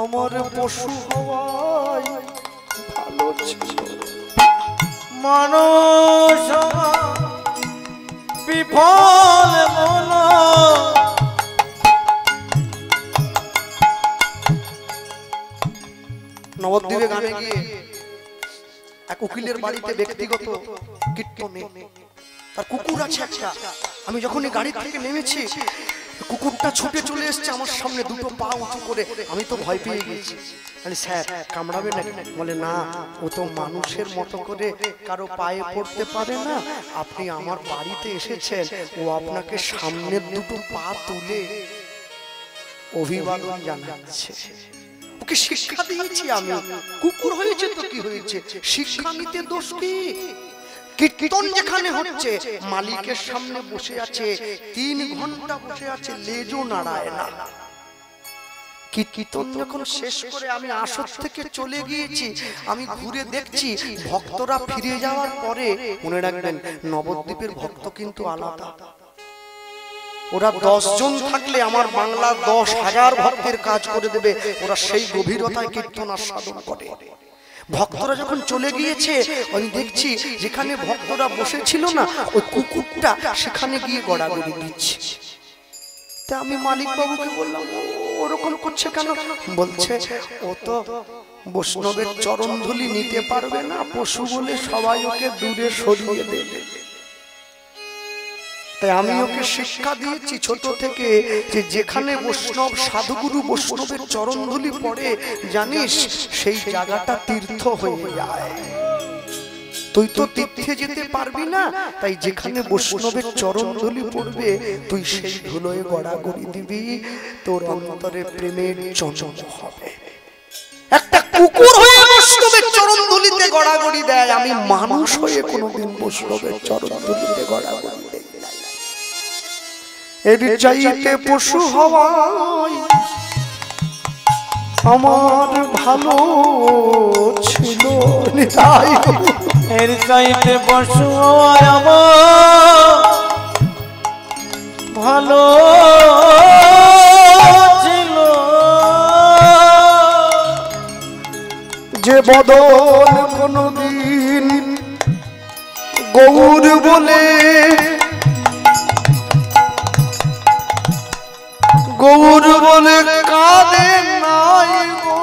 আমার পশু হওয়াই ভালো ছিল। মানুষ বিফল হলো, নবদ্বীপে গানে গিয়ে এক উকিলের বাড়িতে ব্যক্তিগত কীর্তনে তার কুকুর আছে একটা। আমি যখন এই গাড়ি থেকে নেমেছি, কুকুরটা ছুটে চলে এসছে আমার সামনে, দুটো পা উঁচু করে। আমি তো ভয় পেয়ে গেছি। স্যার কামড়াবে না? বলে না, ও তো মানুষের মতো করে কারো পায়ে পড়তে পারে না, আপনি আমার বাড়িতে এসেছেন, ও আপনাকে সামনের দুটো পা তুলে অভিবাদন জানাচ্ছে। ওকে শিক্ষা দিয়েছি আমি। কুকুর হয়েছে তো কি হয়েছে, শিক্ষা নিতে দোষ কি? কীর্তন যেখানে হচ্ছে, মালিকের সামনে বসে আছে, 3 ঘন্টা বসে আছে, লেজও নাড়ায় না। কীর্তন যখন শেষ করে আমি আসর থেকে চলে গিয়েছি, আমি ঘুরে দেখছি ভক্তরা ফিরে যাওয়ার পরে, মনে রাখবেন নবদ্বীপের ভক্ত কিন্তু আলাদা। ওরা 10 জন থাকলে আমার বাংলা 10,000 ভক্তের কাজ করে দেবে। ওরা সেই গভীরতায় কীর্তন আর সাধন করে। ভক্তরা যখন চলে গিয়েছে, আমি দেখছি যেখানে ভক্তরা বসেছিল না, ওই কুকুরটা সেখানে গিয়ে গড়াগড়ি দিচ্ছে। তা আমি মালিক বাবুকে বললাম, ওরকম করছে কেন? বলছে ও তো বৈষ্ণবের চরণধুলি নিতে পারবে না, পশু বলে সবাই ওকে দূরে সরিয়ে দেবে। তাই আমি ওকে শিক্ষা দিয়েছি ছোট থেকে, যে যেখানে বৈষ্ণব সাধুগুরু বৈষ্ণবের চরণধুলি পড়ে, জানিস সেই জায়গাটা তীর্থ হয়ে যায়। তুই তো তীর্থে যেতে পারবি না, তাই যেখানে বৈষ্ণবের চরণধুলি পড়বে, তুই সেই ধুলোয় গড়াগড়ি দিবি, তোর অন্তরে প্রেমের জন্ম হবে। একটা কুকুর হয়ে বৈষ্ণবের চরণধুলিতে গড়াগড়ি দেয়, আমি মানুষ হয়ে কোনোদিন বৈষ্ণবের চরণধুলিতে গড়াগড়ি দেই না। এর চাইতে পশু হওয়াই আমার ভালো ছিল। নিতাই এর চাইতে পশু আমার ভালো ছিল, যে বদল কোনদিন গৌর বলে, গৌর বলে কাঁদে নাই গো।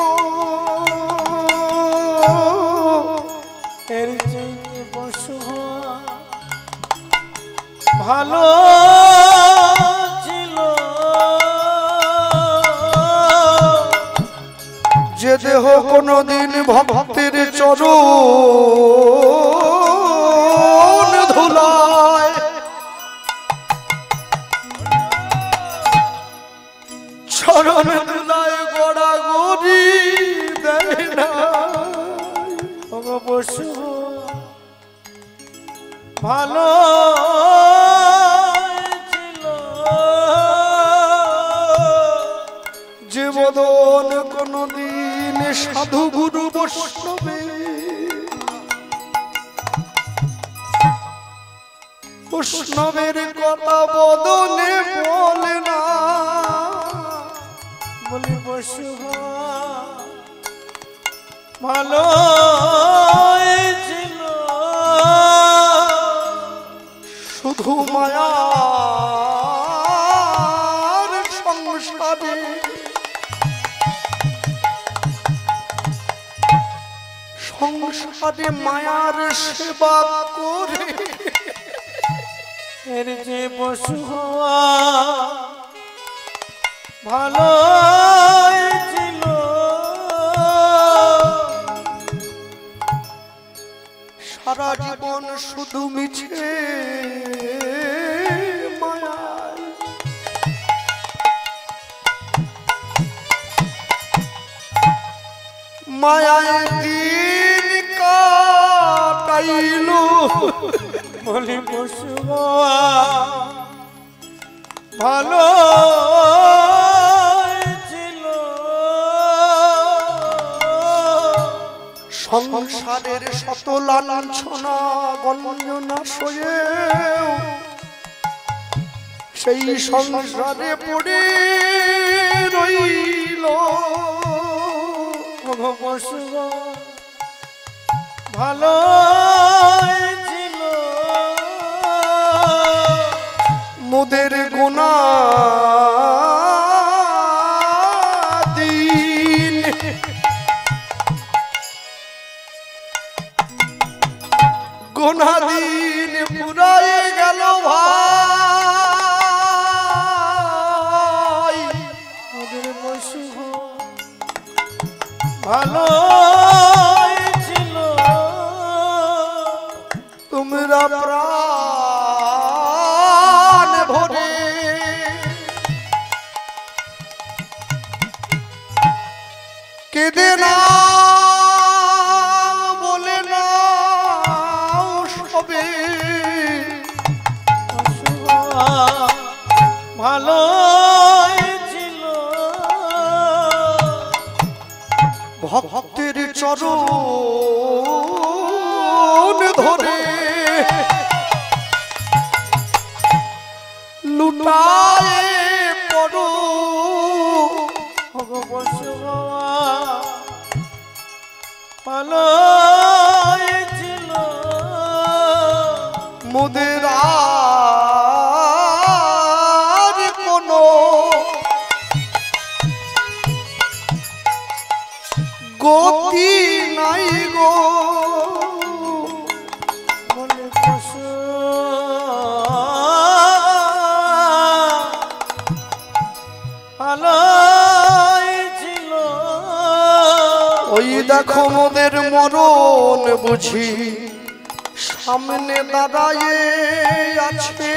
এর চাইতে পশু ভালো ছিল, যে দেহ কোনদিন ভক্তের চরণ ধুলায়, চরণ ধুলায় গড়াগড়ি দেয় না। পশু ভালো ছিল, যে বদন কোনদিন সাধু গুরু বৈষ্ণবে, বৈষ্ণবের কথা বদনে বলে না। বলি পশু ভালো ছিল, শুধু মায়ার সংসারে, সংসারে মায়ার সেবা করে, এর যে পশু ভালো ছিল, সারা জীবন শুধু মিছে মায়ার, মায়ায় দিন কাটাইল। বলি পশু ভালো ছিল, সংসারের শত লাঞ্ছনা গঞ্জনা সয়েও সেই সংসারে পড়ে রইল ভালো ছিল মোদের গোনা দিন গোনা দিন পুরাই গেল ভাই মোদের পশু ভালো ছিল তোমরা প্রাণ ভরে কেঁদে না বলে না সবে ভালো ছিল ভক্তের চরণ ধরে লুটায়ে পড়ো ভালো ছিল মোদের আর কোনো গতি নাই গো মনে পশু ভালো ছিল ওই দেখো মোদের মরণ বুঝি সামনে দাঁড়ায়ে আছে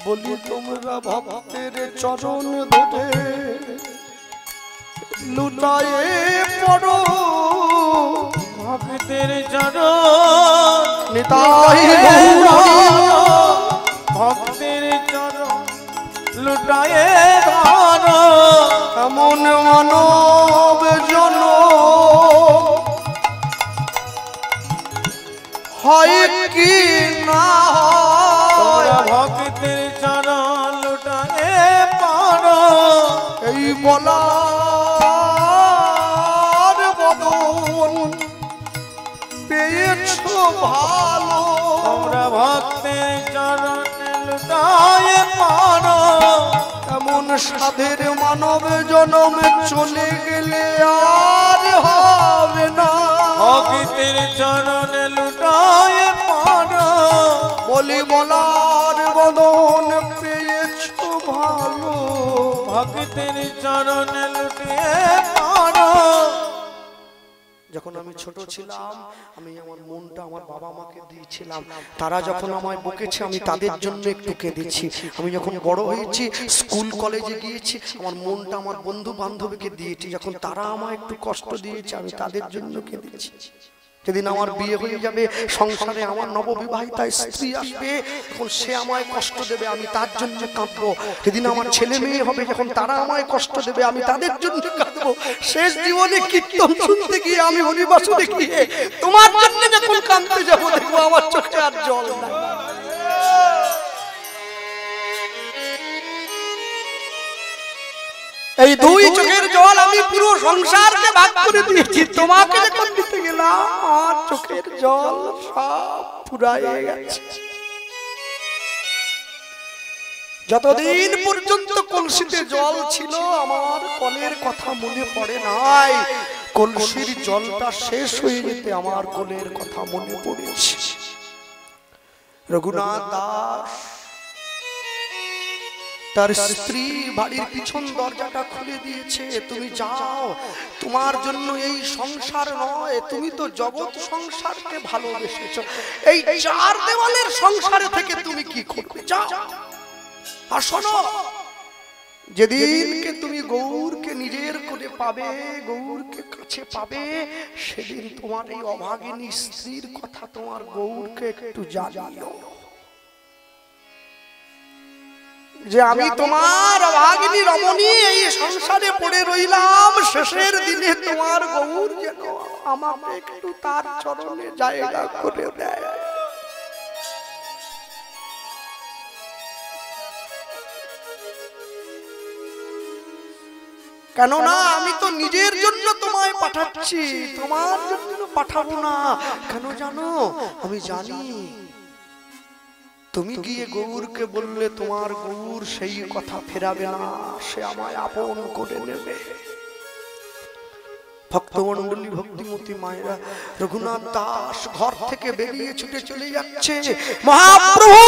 বলি তোমরা ভক্তের চরণ ধরে লুটায়ে পড়ো ভক্তের চরণ নিতাই ভক্তের চরণ লুটায়ে ধরো এমন মানব জন হয় কি না হয় ভক্তের চরণ লুটায়ে পারো এই বলার বদন পেয়েছো ভালো তোমরা ভক্তের চরণ লুটায়ে পারো এমন সাধের মানব জনমে চলে গেলে আর হবে না ভক্তের চরণ লুটায়ে পারো বলি বলার বদন পেয়েছো ভালো ভক্তের চরণ লুটিয়ে পারো যখন আমি ছোট ছিলাম আমি আমার মনটা আমার বাবা মাকে দিয়েছিলাম তারা যখন আমায় বকেছে আমি তাদের জন্য একটু কেঁদেছি আমি যখন বড় হয়েছি স্কুল কলেজে গিয়েছি আমার মনটা আমার বন্ধু বান্ধবীকে দিয়েছি যখন তারা আমায় একটু কষ্ট দিয়েছে আমি তাদের জন্য কেঁদেছি যেদিন আমার বিয়ে হয়ে যাবে সংসারে আমার নববিবাহিতা স্ত্রী আসবে তখন সে আমায় কষ্ট দেবে আমি তার জন্য কাঁদবো যেদিন আমার ছেলে মেয়ে হবে যখন তারা আমায় কষ্ট দেবে আমি তাদের জন্য কাঁদবো শেষ জীবনে কীর্তন শুনতে গিয়ে আমি হরিবাসনে গিয়ে তোমার জন্য যখন কাঁদতে যাবো দেখবো আমার চোখে আর জল নাই এই দুই চোখের জল আমি পুরো সংসারকে ভাগ করে দিয়েছি তোমাকে যখন দিতে গেলাম আমার চোখের জল সব ফুরায়ে গেছে যতদিন পর্যন্ত কলসিতে জল ছিল আমার কলের কথা মনে পড়ে নাই কলসির জলটা শেষ হয়ে যেতে আমার কলের কথা মনে পড়েছে রঘুনাথ দাস তার স্ত্রী বাড়ির পিছন দরজাটা খুলে দিয়েছে তুমি যাও তোমার জন্য এই সংসার নয় তুমি তো জগৎ সংসারকে ভালোবেসেছো এই চার দেওয়ালের সংসারে থেকে তুমি কি করবে যাও আর শোনো যেদিনকে তুমি গৌরকে নিজের করে পাবে গৌরকে কাছে পাবে সেদিন তোমার এই অভাগিনী স্ত্রীর কথা তোমার গৌরকে একটু জানিও যে আমি তোমার ভাগিনী রমণী এই সংসারে পড়ে রইলাম, শেষের দিনে তোমার গৌর যেন আমাকে একটু তার চরণে জায়গা করে দেয়। কেননা আমি তো নিজের জন্য তোমায় পাঠাচ্ছি, তোমার জন্য পাঠাবো না। কেন জানো? আমি জানি তুমি গিয়ে গৌরকে বললে তোমার গৌর সেই কথা ফেরাবে না, সে আমায় আপন করে নেবে। ভক্তমণ্ডলী, ভক্তিমতী মায়েরা, রঘুনাথ দাস ঘর থেকে বেরিয়ে ছুটে চলে যাচ্ছে। মহাপ্রভু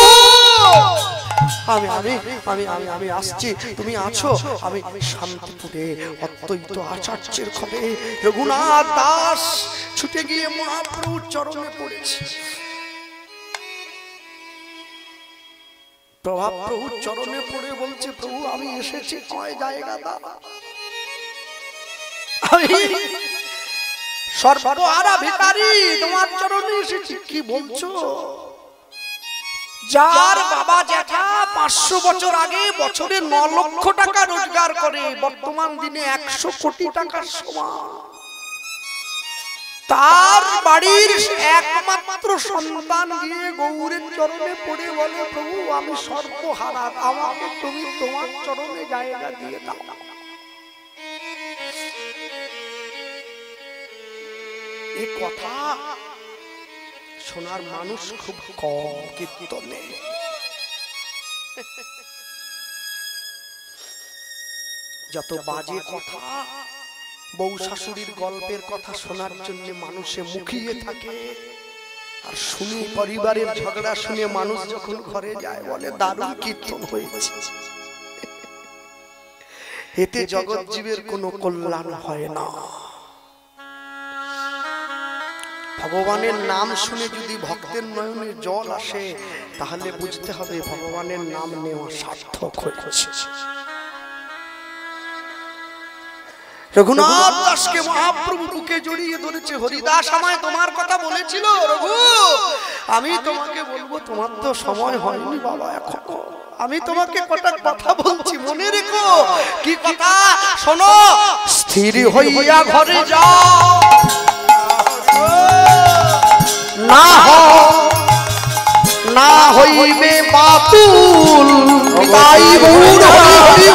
আমি আমি আমি আমি আমি আসছি, তুমি আছো? আমি শান্তিপুরে অদ্বৈত আচার্যের ঘরে। রঘুনাথ দাস ছুটে গিয়ে মহাপ্রভুর চরণে পড়েছে। প্রভুর চরণে পড়ে বলছে, প্রভু আমি এসেছি, কয় জায়গা দাও। আমি সর্বহারা ভিখারি, তোমার চরণে এসেছি। কি বলছো? যার বাবা জ্যাঠা 500 বছর আগে বছরে 9 লক্ষ টাকা রোজগার করে, বর্তমান দিনে 100 কোটি টাকার সমান, তার বাড়ির একমাত্র সন্তান গিয়ে গৌরের চরণে পড়ে বলে, প্রভু আমি সর্বহারা, আমাকে তুমি তোমার চরণে জায়গা দিয়ে দাও। এই কথা শোনার মানুষ খুব কম কীর্তনে। যত বাজে কথা, বউ শাশুড়ির গল্পের কথা শোনার জন্য মানুষে মুখিয়ে থাকে, আর শুনি পরিবারের ঝগড়া শুনে মানুষ যখন ঘরে যায় বলে দারুণ কীর্তন হয়েছে। এতে জগৎ জীবের কোনো কল্যাণ হয় না। ভগবানের নাম শুনে যদি ভক্তের নয়নে জল আসে, তাহলে বুঝতে হবে ভগবানের নাম নেওয়া সার্থক হয়েছে। রঘুনাথ দাসকে মহাপ্রভু বুকে জড়িয়ে ধরেছে। হরিদাস আমায় তোমার কথা বলেছিল রঘু, আমি তোমাকে বলবো, তোমার তো সময় হয়নি বাবা এখনো। আমি তোমাকে কটা কথা বলছি, মনে রেখো। কি কথা? শোনো। স্থির হইয়া ঘরে যাও, না হইবে বাতুল। তাই গৌর হরি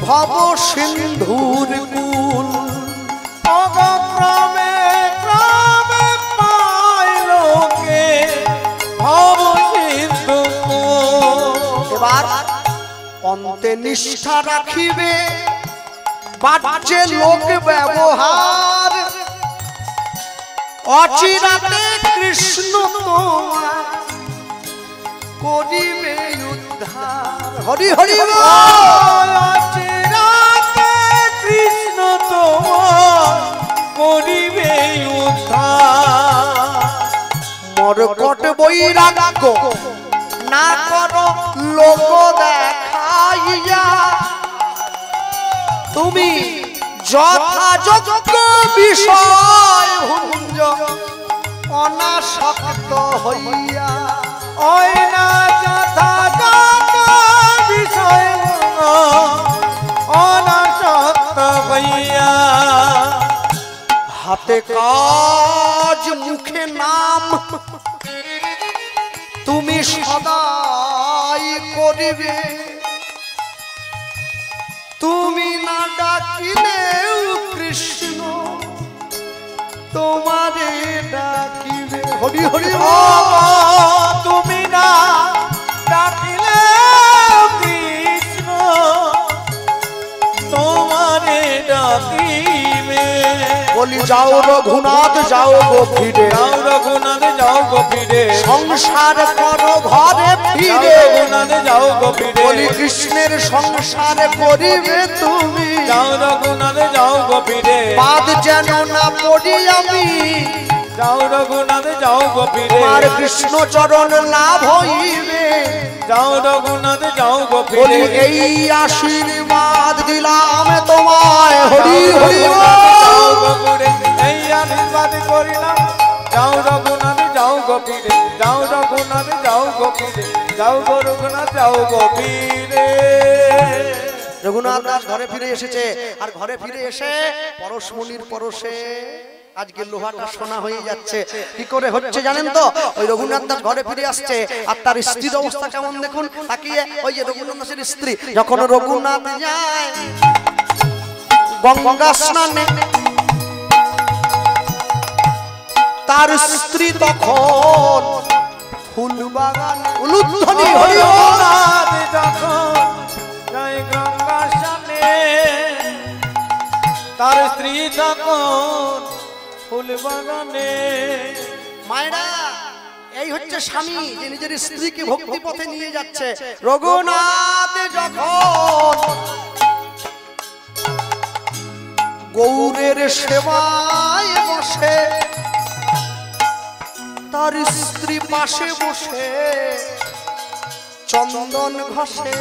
ভব সিন্ধুর কুল। ক্রমে ক্রমে পাইল কে ভব সিন্ধু। এবার অন্তে নিষ্ঠা রাখিবে, বাজে লোক ব্যবহার, অচিরাতে কৃষ্ণ তোমার করিবে উদ্ধার। হরি হরি অচিরাতে কৃষ্ণ তোমার করিবে উদ্ধার। মরকট বৈরাগ্য না করো লোক দেখাইয়া, তুমি যথাযোগ্য বিষয় ভুঞ্জ অনাসক্ত হইয়া। ওই না যথাযোগ্য বিষয় অনাসক্ত হইয়া। হাতে কাজ মুখে নাম তুমি সদাই করিবে, তুমি না ডাকিলেও কৃষ্ণ তোমারে ডাকিবে। হরি হরি তুমি না ডাকিলে কৃষ্ণ তোমারে ডাকিবে। বলি যাও রঘুনাথ যাও গো ফিরে, যাও রঘুনাথ যাও গো ফিরে। ফিরে সংসার করো ঘরে ফিরে রঘুনাথে যাও গো ফিরে বলি কৃষ্ণের সংসার করিবে তুমি যাও রঘুনাথে যাও গো ফিরে বাদ যেন না পড়ি আমি যাও রঘুনাথে যাও গো ফিরে আর কৃষ্ণ চরণ লাভ হইবে যাও রঘুনাথে যাও গো বলি ফিরে এই আশীর্বাদ দিলাম তোমায় হরি হরি যাও গো ফিরে এই আশীর্বাদ করিলাম যাও রঘুনাথে যাও গো ফিরে যাও রঘুনাথে যাও গো ফিরে যাও গো রঘুনাথ যাও গো ফিরে রঘুনাথ দাস ঘরে ফিরে এসেছে আর ঘরে ফিরে এসে পরশমণির পরশে আজকে লোহাটা সোনা হয়ে যাচ্ছে কি করে হচ্ছে জানেন তো ওই রঘুনাথ দাস ঘরে ফিরে আসছে আর তার স্ত্রীর অবস্থা কেমন দেখুন তাকিয়ে ওই যে রঘুনাথ দাসের স্ত্রী যখন রঘুনাথ যায় গঙ্গা স্নানে তার স্ত্রী তখন ফুল বাগানে উলুধ্বনি হরি রঘুনাথ যখন জয় গঙ্গা স্নানে তার স্ত্রী তখন ফুল বাগানে মায়েরা এই হচ্ছে স্বামী যে নিজের স্ত্রীকে ভক্তি পথে নিয়ে যাচ্ছে রঘুনাথ যখন গৌরের সেবায় বসে তার স্ত্রী পাশে বসে চন্দন ঘষে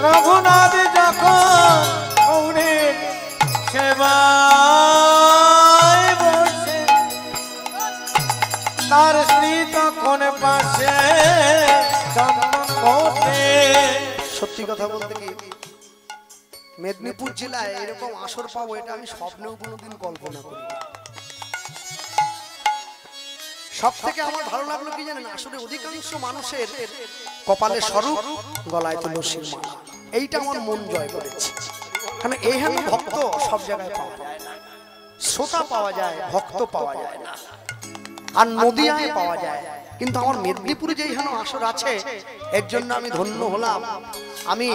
রঘুনাথ যখন গৌরের সেবায় বসে তার স্ত্রী তখন পাশে চন্দন ঘষে সত্যি কথা বলতে কি মেদিনীপুর জেলায় এরকম আসর পাবো এটা আমি স্বপ্নেও কোনোদিন কল্পনা করি সব থেকে আমার ভালো লাগলো কি জানেন আসলে অধিকাংশ মানুষের কপালে স্বরূপ গলায় তুলসীর মালা এইটা আমার মন জয় করেছে কারণ এইখানে ভক্ত সব জায়গায় পাওয়া যায় না শ্রোতা পাওয়া যায় ভক্ত পাওয়া যায় না আর নদিয়ায় পাওয়া যায় কিন্তু আমার মেদিনীপুরে যে এইখানে আসর আছে এর জন্য আমি ধন্য হলাম আমি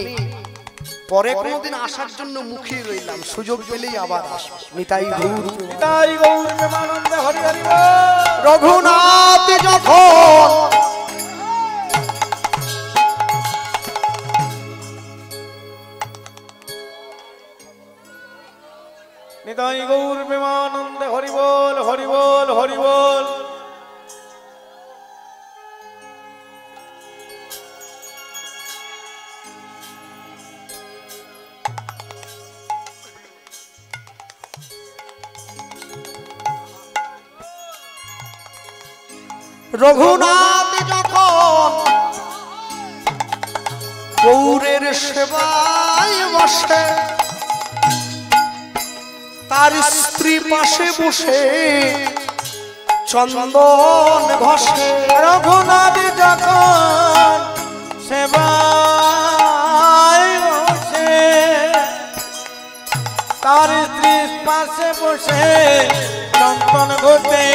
পরে কোনোদিন আসার জন্য মুখিয়ে রইলাম সুযোগ পেলেই আবার আসবো নিতাই গৌর তাই গৌর প্রেমানন্দে হরি হরি বল। রঘুনাথ যখন নিতাই গৌর প্রেমানন্দে হরি বল হরি বল হরি বল। রঘুনাথ যখন গৌরের সেবায় বসে তার স্ত্রী পাশে বসে চন্দন ঘষে রঘুনাথ যখন সেবায় বসে তার স্ত্রী পাশে বসে চন্দন ঘটে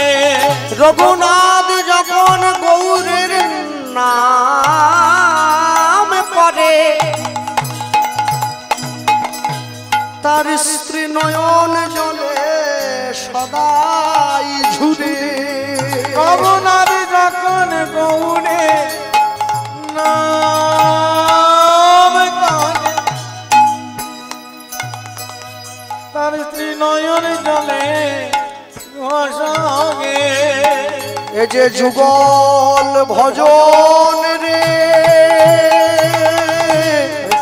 রঘুনাথ যখন গৌরের নাম করে তার স্ত্রী নয়ন জলে সদাই ঝুরে রঘুনাথ যখন গৌরে নাম করে তার স্ত্রী নয়ন জলে ঘষে এ যে যুগল ভজন রে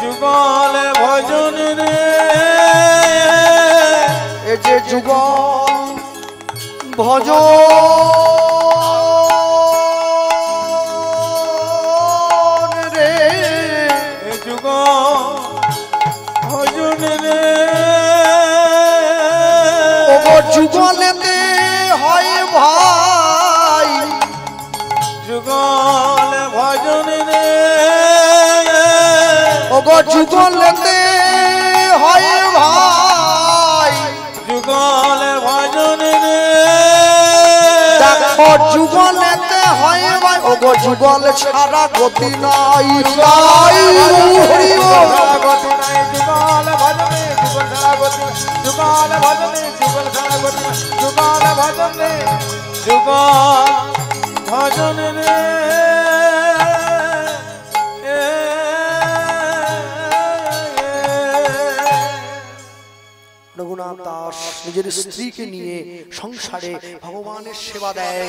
যুগল ভজন রে এ যে যুগল ভজন রে যুগ ভজন রে ও যুগলেতে হয় ভাই যুগল ভজন রে ও যুগলেতে হয় ভাই যুগল ভজন রে দেখো যুগলেতে হয় ভাই ও যুগল ছাড়া গতি নাই নাই হরি বল। গতি নাই যুগল ভজনে যুগল ছাড়া গতি যুগল ভজনে যুগল ছাড়া গতি যুগল ভজনে যুগল ভজন নিজের স্ত্রীকে নিয়ে সংসারে ভগবানের সেবা দেয়।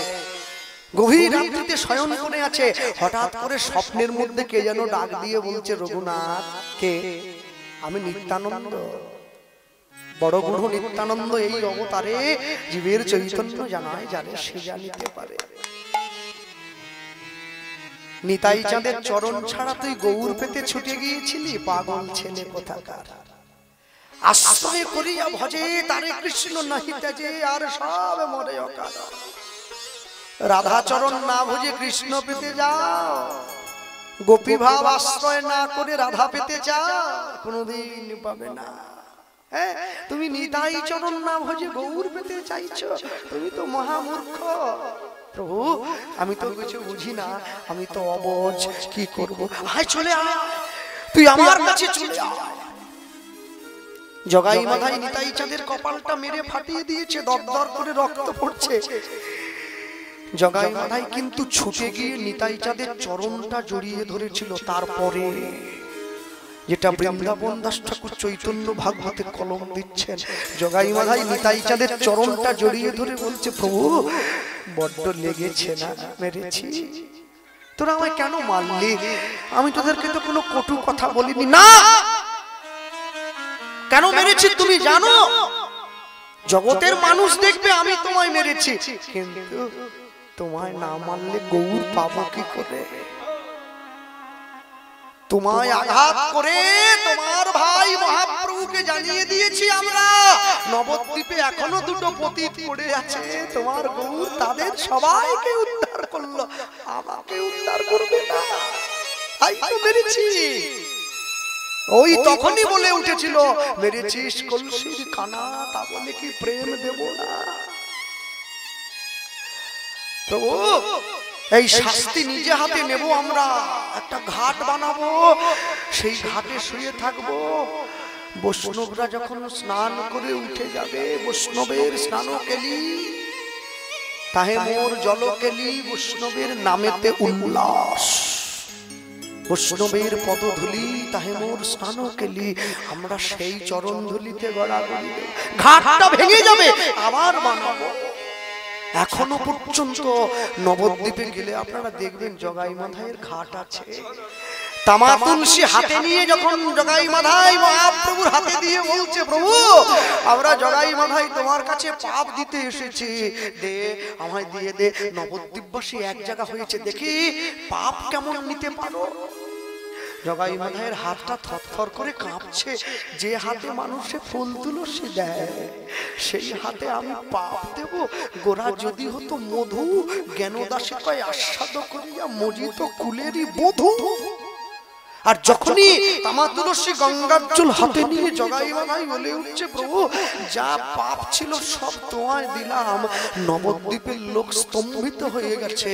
গভীর রাত্রিতে শয়ন করে আছে, হঠাৎ করে স্বপ্নের মধ্যে কে যেন ডাক দিয়ে বলছে, রঘুনাথ কে? আমি নিত্যানন্দ, বড় বুড়ো নিত্যানন্দ। এই অবতারে জীবের চৈতন্য জানায়, জানে সে জানিতে পারে। নিতাই চাঁদের চরণ ছাড়া তুই গৌর পেতে ছুটে গিয়েছিলি, পাগল ছেলে কোথাকার। আশ্রয় করিয়া ভজে তারে কৃষ্ণ নাহি তেজে, আর সব মরে অকাল। রাধা চরণ না ভজে কৃষ্ণ পেতে যাও, গোপী ভাব আশ্রয় না করে রাধা পেতে চাও, কোনদিন পাবে না। হ্যাঁ, তুমি নিতাই চরণ না ভজে গৌর পেতে চাইছো, তুমি তো মহামূর্খ। প্রভু আমি তো কিছু বুঝি না, আমি তো অবুঝ, কি করব? আয় চলে আয়, তুই আমার কাছে চলে আয়। জগাই মাথায় নিতাই চাঁদের কপালটা মেরে ফাটিয়ে দিয়েছে, দরদর করে রক্ত পড়ছে। জগাই মাথায় কিন্তু ছুটে গিয়ে নিতাই চাঁদের চরণটা জড়িয়ে ধরেছিল। তারপরে যেটা বৃন্দাবন দাস ঠাকুর চৈতন্য ভাগবতে কলম দিচ্ছেন, জগাই মাথায় নিতাই চাঁদের চরণটা জড়িয়ে ধরে বলছে, প্রভু বড্ড লেগেছে না, মেরেছি। তোরা আমায় কেন মারলি? আমি তোদেরকে তো কোনো কটু কথা বলিনি। না, কেন মেরেছি তুমি জানো? জগতের মানুষ দেখবে আমি তোমায় মেরেছি, কিন্তু তোমায় না মারলে গৌর পাবো কি করে? তোমায় আঘাত করে তোমার ভাই মহাপ্রভুকে জানিয়ে দিয়েছি আমরা, নবদ্বীপে এখনো দুটো পতিত পড়ে আছে, তোমার গৌর তাদের সবাইকে উদ্ধার করলো, আমাকে উদ্ধার করবে না, তাই তো মেরেছি। ওই তখনই বলে উঠেছিল, মেরেছিস কলসির কানা, তা বলে কি প্রেম দেব না? প্রভু এই শাস্তি নিজে হাতে নেব আমরা, একটা ঘাট বানাবো, সেই ঘাটে শুয়ে থাকবো। বৈষ্ণবরা যখন স্নান করে উঠে যাবে, বৈষ্ণবের স্নান কেলি তাহে মোর জল কেলি, বৈষ্ণবের নামেতে উল্লাস, বৈষ্ণবের পদধূলি তাহে মোর স্নান কেলি। আমরা সেই চরণ ধুলিতে গড়াগড়ি দেব, ঘাটটা ভেঙে যাবে, আবার বানাবো। এখনো পর্যন্ত নবদ্বীপে গেলে আপনারা দেখবেন জগাই মাথায়ের ঘাট আছে। তামা তুলসী হাতে নিয়ে যখন জগাই মাথায় মহাপ্রভুর হাতে দিয়ে বলছে, প্রভু আমরা জগাই মাথায় তোমার কাছে পাপ দিতে এসেছি, দে আমায় দিয়ে দে। নবদ্বীপবাসী এক জায়গা হয়েছে, দেখি পাপ কেমন নিতে পারো। জগাই মাথায়ের হাতটা থরথর করে কাঁপছে, যে হাতে মানুষে ফুল তুলসী দেয় সেই হাতে আমি পাপ দেব? গোরা যদি হতো মধু, জ্ঞানদাসে কয় আস্বাদ করিয়া মজিত কুলেরই বধূ। আর যখনই তামা তুলসী গঙ্গার জল হাতে নিয়ে জগাই মাথায় বলে উঠছে, প্রভু যা পাপ ছিল সব তোমায় দিলাম। নবদ্বীপের লোক স্তম্ভিত হয়ে গেছে,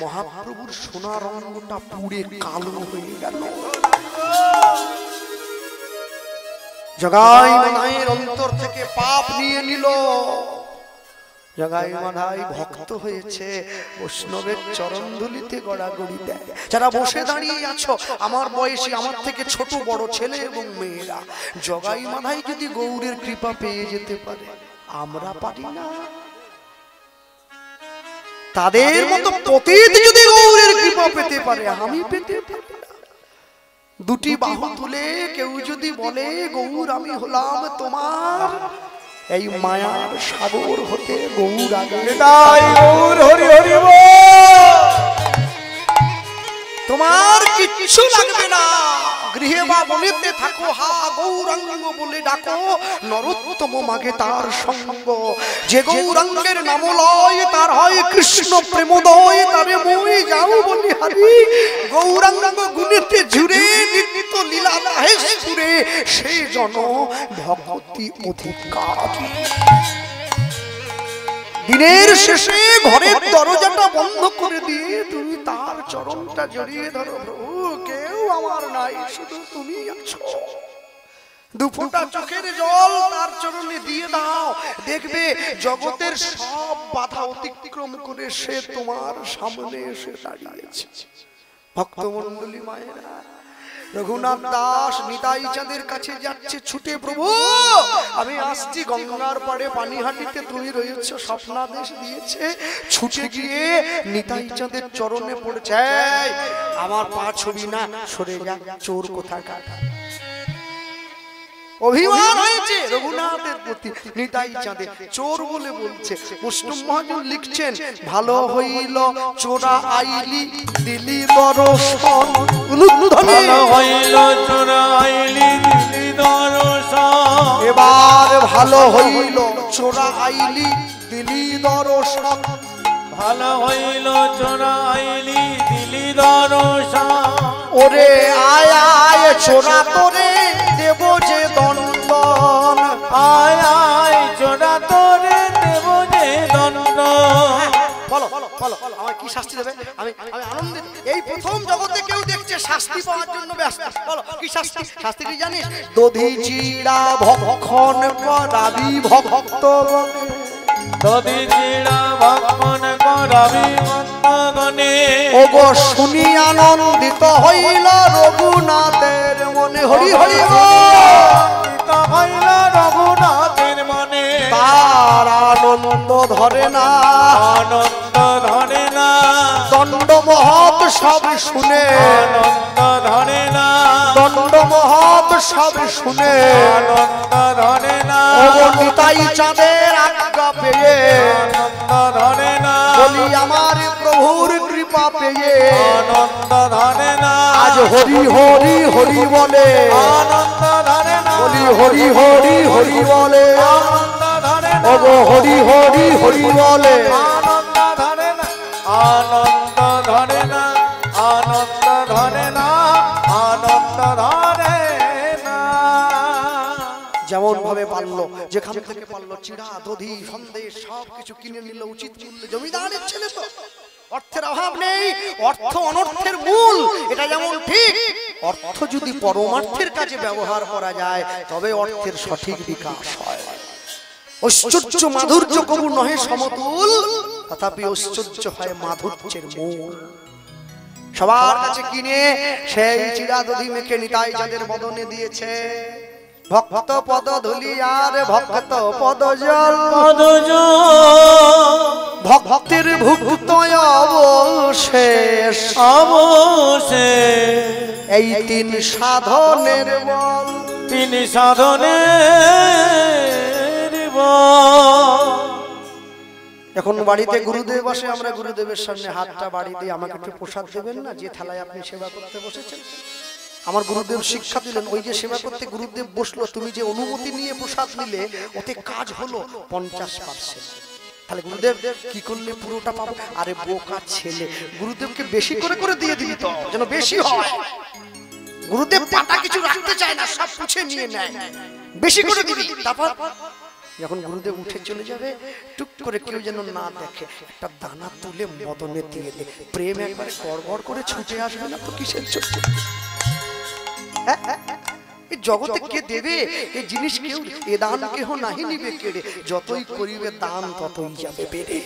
মহাপ্রভুর সোনার অঙ্গটা পুড়ে কালো হয়ে গেল। জগাই মাথায়ের অন্তর থেকে পাপ নিয়ে নিল। জগাই মাথায় ভক্ত হয়েছে, বৈষ্ণবের চরণ ধুলিতে গড়াগড়ি দেয়। যারা বসে দাঁড়িয়ে আছো, আমার বয়সী, আমার থেকে ছোট বড় ছেলে এবং মেয়েরা, জগাই মাথায় যদি গৌরের কৃপা পেয়ে যেতে পারে, আমরা পারি না? তাদের মতো পতিত যদি গৌরের কৃপা পেতে পারে, আমি পেতে পারি না? দুটি বাহু তুলে কেউ যদি বলে, গৌর আমি হলাম তোমার, এই মায়ার সাগর হতে গৌর আগে গৌর হরি হরি বল। তোমার কিচ্ছু লাগবে না, গৃহে বা বনেতে থাকো, হা গৌরাঙ্গ বলে ডাকো, নরোত্তম মাগে তার সঙ্গ। যে গৌরাঙ্গের নাম লয় তার হয় কৃষ্ণ প্রেমোদয়, তারে মই যাও বলি হারি। গৌরাঙ্গ গুণেতে জুড়ে নিত্য লীলা লাহে সুরে, সে জন ভক্তি অধিকারী। দিনের শেষে ঘরের দরজাটা বন্ধ করে দিয়ে তুমি তার চরণটা জড়িয়ে ধরো, প্রভু কেউ আমার নাই, শুধু তুমি আছো। দুফোঁটা চোখের জল তার চরণে দিয়ে দাও, দেখবে জগতের সব বাধা অতিক্রম করে সে তোমার সামনে এসে দাঁড়িয়েছে। ভক্তমণ্ডলী মায়েরা, রঘুনাথ দাস নিতাই চাঁদের কাছে যাচ্ছে ছুটে, প্রভু আমি আসছি গঙ্গার পাড়ে পানিহাটিতে, তুমি রয়েছো, স্বপ্নাদেশ দিয়েছে। ছুটে গিয়ে নিতাই চাঁদের চরণে পড়েছে, এই, আমার পা ছবি না, সরে যা, চোর কোথাকার। অভিমান হয়েছে রঘুনাথের প্রতি নিতাই চাঁদে, চোর বলে বলছে। মুসলিম মহাজন লিখছেন, ভালো হইল চোরা আইলি দিলি দর্শন, ভালো হইল চোরা আইলি দিলি দর্শন। এবার ভালো হইল চোরা আইলি দিলি দর্শন, ভালো হইল চোরা আইলি দিলি দর্শন। ওরে আয় আয় চোরা তোরে দেব যে দণ্ডন, আয় আয় চোরা তোরে দেব যে দণ্ড। বলো বলো বলো আমার কি শাস্তি দেবে? আমি আমি আনন্দিত। এই প্রথম জগতে কেউ দেখছে শাস্তি পাওয়ার জন্য ব্যস্ত। বলো কি শাস্তি? শাস্তি কি জানিস? দধি চিড়া ভক্ষণ করাবি ভক্ত বনে, দধি চিড়া ভক্ষণ করাবি ভক্তগণে। ওগো শুনি আনন্দিত হইল রঘুনাথের মনে, হরি হরি আনন্দিত হইল রঘুনাথের মনে। তার আনন্দ ধরে না, আনন্দ ধরে না, দণ্ড মহৎ সব শুনে, আনন্দ ধরে না, দণ্ড মহৎ সব শুনে, আনন্দ ধরে না, ওগো নিতাই চাঁদের আজ্ঞা পেয়ে, আনন্দ ধরে না, বলি আমার প্রভুর কৃপা পেয়ে, আনন্দ ধরে না, আজ হরি হরি হরি বলে, আনন্দ ধরে না, বলি হরি হরি হরি বলে, আনন্দ ধরে না, ওগো হরি হরি হরি বলে, আনন্দ ধরে না, আনন্দ ধরে না, আনন্দ ধরে না, আনন্দ ধরে না। যেমন ভাবে পারলো, যেখান থেকে পারলো চিড়া দধি সন্দেশ সবকিছু কিনে নিল উচিত মূল্যে। জমিদারের ছেলে তো, অর্থের অভাব নেই, অর্থ অনর্থের মূল, এটা যেমন ঠিক। অর্থ যদি পরমার্থের কাজে ব্যবহার করা যায় তবে অর্থের সঠিক বিকাশ হয়। ঐশ্বর্য মাধুর্য কবু নহে সমতুল, তথাপি ঐশ্বর্য হয় মাধুর্যের মূল। সবার কাছে কিনে সেই চিড়া দধি মেখে নিতাই চাঁদের বদনে দিয়েছে। ভক্ত পদ ধুলি আর ভক্ত পদ জল, ভক্তের ভুক্ত অবশেষ, অবশেষ এই তিন সাধনের বল, তিন সাধনের বল। এখন বাড়িতে গুরুদেব আসে, আমরা গুরুদেবের সামনে হাতটা বাড়ি দিয়ে আমাকে একটু প্রসাদ দেবেন না, যে থালায় আপনি সেবা করতে বসেছেন। আমার গুরুদেব শিক্ষা দিলেন, ওই যে সেবা করতে গুরুদেব বসলো, তুমি যে অনুমতি নিয়ে প্রসাদ নিলে ওতে কাজ হলো 50%। তাহলে গুরুদেব কি করলে পুরোটা পাবো? আরে বোকা ছেলে, গুরুদেবকে বেশি করে করে দিয়ে দিবি তো, যেন বেশি হয়। গুরুদেব পাতা কিছু রাখতে চায় না, সব পুছে নিয়ে নেয়, বেশি করে দিবি। তারপর যখন গুরুদেব উঠে চলে যাবে, টুক করে কেউ যেন না দেখে, একটা দানা তুলে মদনে দিয়ে দে, প্রেম একবারে গড়গড় করে ছুটে আসবে না তো কিসের জন্য? এই জগতে কে দেবে এই জিনিস? কেউ এ দান কেহ নাহি নিবে কেড়ে, যতই করিবে দান ততই যাবে বেড়ে।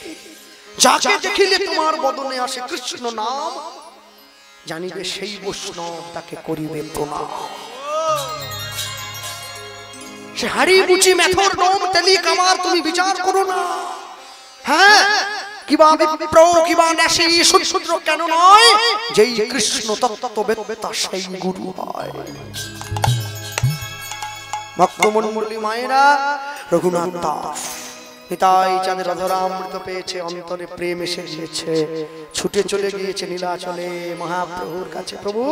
যাকে দেখিলে তোমার বদনে আসে কৃষ্ণ নাম, জানিবে সেই বৈষ্ণব তাকে করিবে প্রণাম। সে হাড়ি বুচি মেথর ডোম তেলি কামার তুমি বিচার করো না। হ্যাঁ, কিবা বিপ্র কিবা নাসি শুদ্ধ কেন নয়, যেই কৃষ্ণ তত্ত্ববেত্তা সেই গুরু হয়। ভক্তমণ্ডলী মায়েরা, রঘুনাথ দাস নিতাই চাঁদের অধরামৃত পেয়েছে, অন্তরে প্রেম এসে গিয়েছে, ছুটে চলে গিয়েছে নীলাচলে মহাপ্রভুর কাছে। প্রভু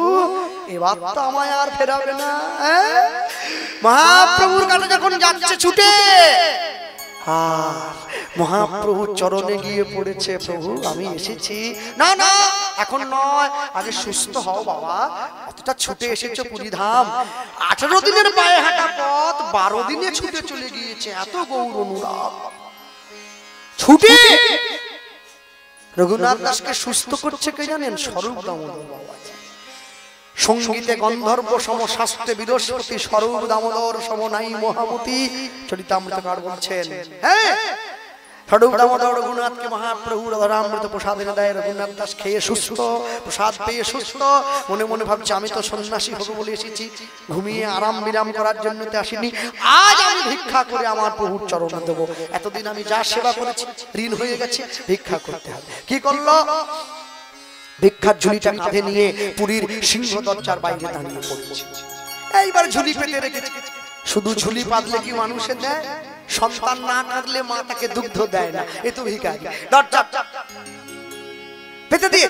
এবার তো আমায় আর ফেরাবে না। মহাপ্রভুর কাছে যখন যাচ্ছে ছুটে, আর মহাপ্রভুর চরণে গিয়ে পড়েছে, প্রভু আমি এসেছি। না না এখন নয়, আগে সুস্থ হও বাবা, অতটা ছুটে এসেছো পুরীধাম। 18 দিনের পায়ে হাঁটা পথ 12 দিনে ছুটে চলে গিয়েছে, এত গৌর অনুরাগ। ছুটে রঘুনাথ দাসকে সুস্থ করছে কে জানেন? স্বরূপ দামোদর বাবা। সঙ্গীতে গন্ধর্ব সম, শাস্ত্রে বৃহস্পতি, স্বরূপ দামোদর সম নাই মহামতি। চরিতামৃতকার বলছেন, হ্যাঁ স্বরূপ দামোদর রঘুনাথকে মহাপ্রভু রাধামৃত প্রসাদ এনে দেয়। রঘুনাথ দাস খেয়ে সুস্থ, প্রসাদ পেয়ে সুস্থ। মনে মনে ভাবছে আমি তো সন্ন্যাসী হবো বলে এসেছি, ঘুমিয়ে আরাম বিরাম করার জন্য তো আসিনি। আজ আমি ভিক্ষা করে আমার প্রভুর চরণ দেবো। এতদিন আমি যা সেবা করেছি ঋণ হয়ে গেছে, ভিক্ষা করতে হবে। কি করলো? ভিক্ষার ঝুলিটা কাঁধে নিয়ে পুরীর সিংহ দরজার বাইরে দাঁড়িয়ে পড়েছে। এইবার ঝুলি পেতে রেখেছে। শুধু ঝুলি পাতলে কি মানুষের দেয়? সন্তান না কাঁদলে মা তাকে দুগ্ধ দেয় না। এ তো ভিখারি। দরজা পেতে দিয়ে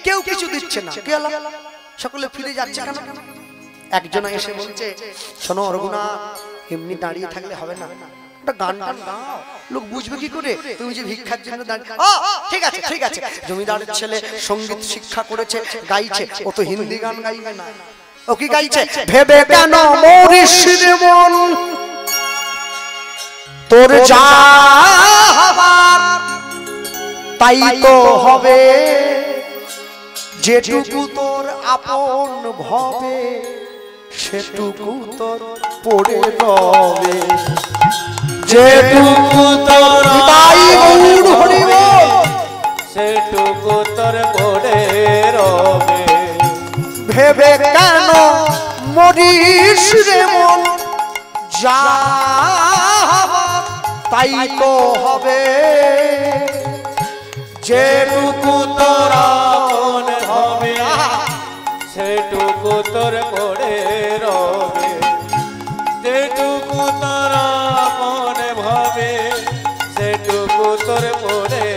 কেউ কিছু দিচ্ছে না। কে হলো? সকলে ফিরে যাচ্ছে কেন? একজন এসে বলছে, শোনো রঘুনাথ, এমনি দাঁড়িয়ে থাকলে হবে না, একটা গান গান গাও। লোক বুঝবে কি করে তুমি যে ভিক্ষার জন্য দাঁড়িয়ে? ও ঠিক আছে ঠিক আছে। জমিদারের ছেলে সঙ্গীত শিক্ষা করেছে, গাইছে। ও তো হিন্দি গান গাইবে না। ও কি গাইছে? ভেবে কেন মরিস রে মন, তোর যা হবার তাই তো হবে, যেটুকু তোর আপন ভবে সেটুকু তোর পড়ে রবে। যেটুকু তোর তাই গৌর হরি বল, সেটুকু তোর পড়ে রবে। ভেবে কেন মরিস রে মন, যা হবার তাই তো হবে, যেটুকু তোর আপন হবে সেটুকু তোর পড়ে রবে। যেটুকু তোর আপন ভাবে সেটুকু তোর পড়ে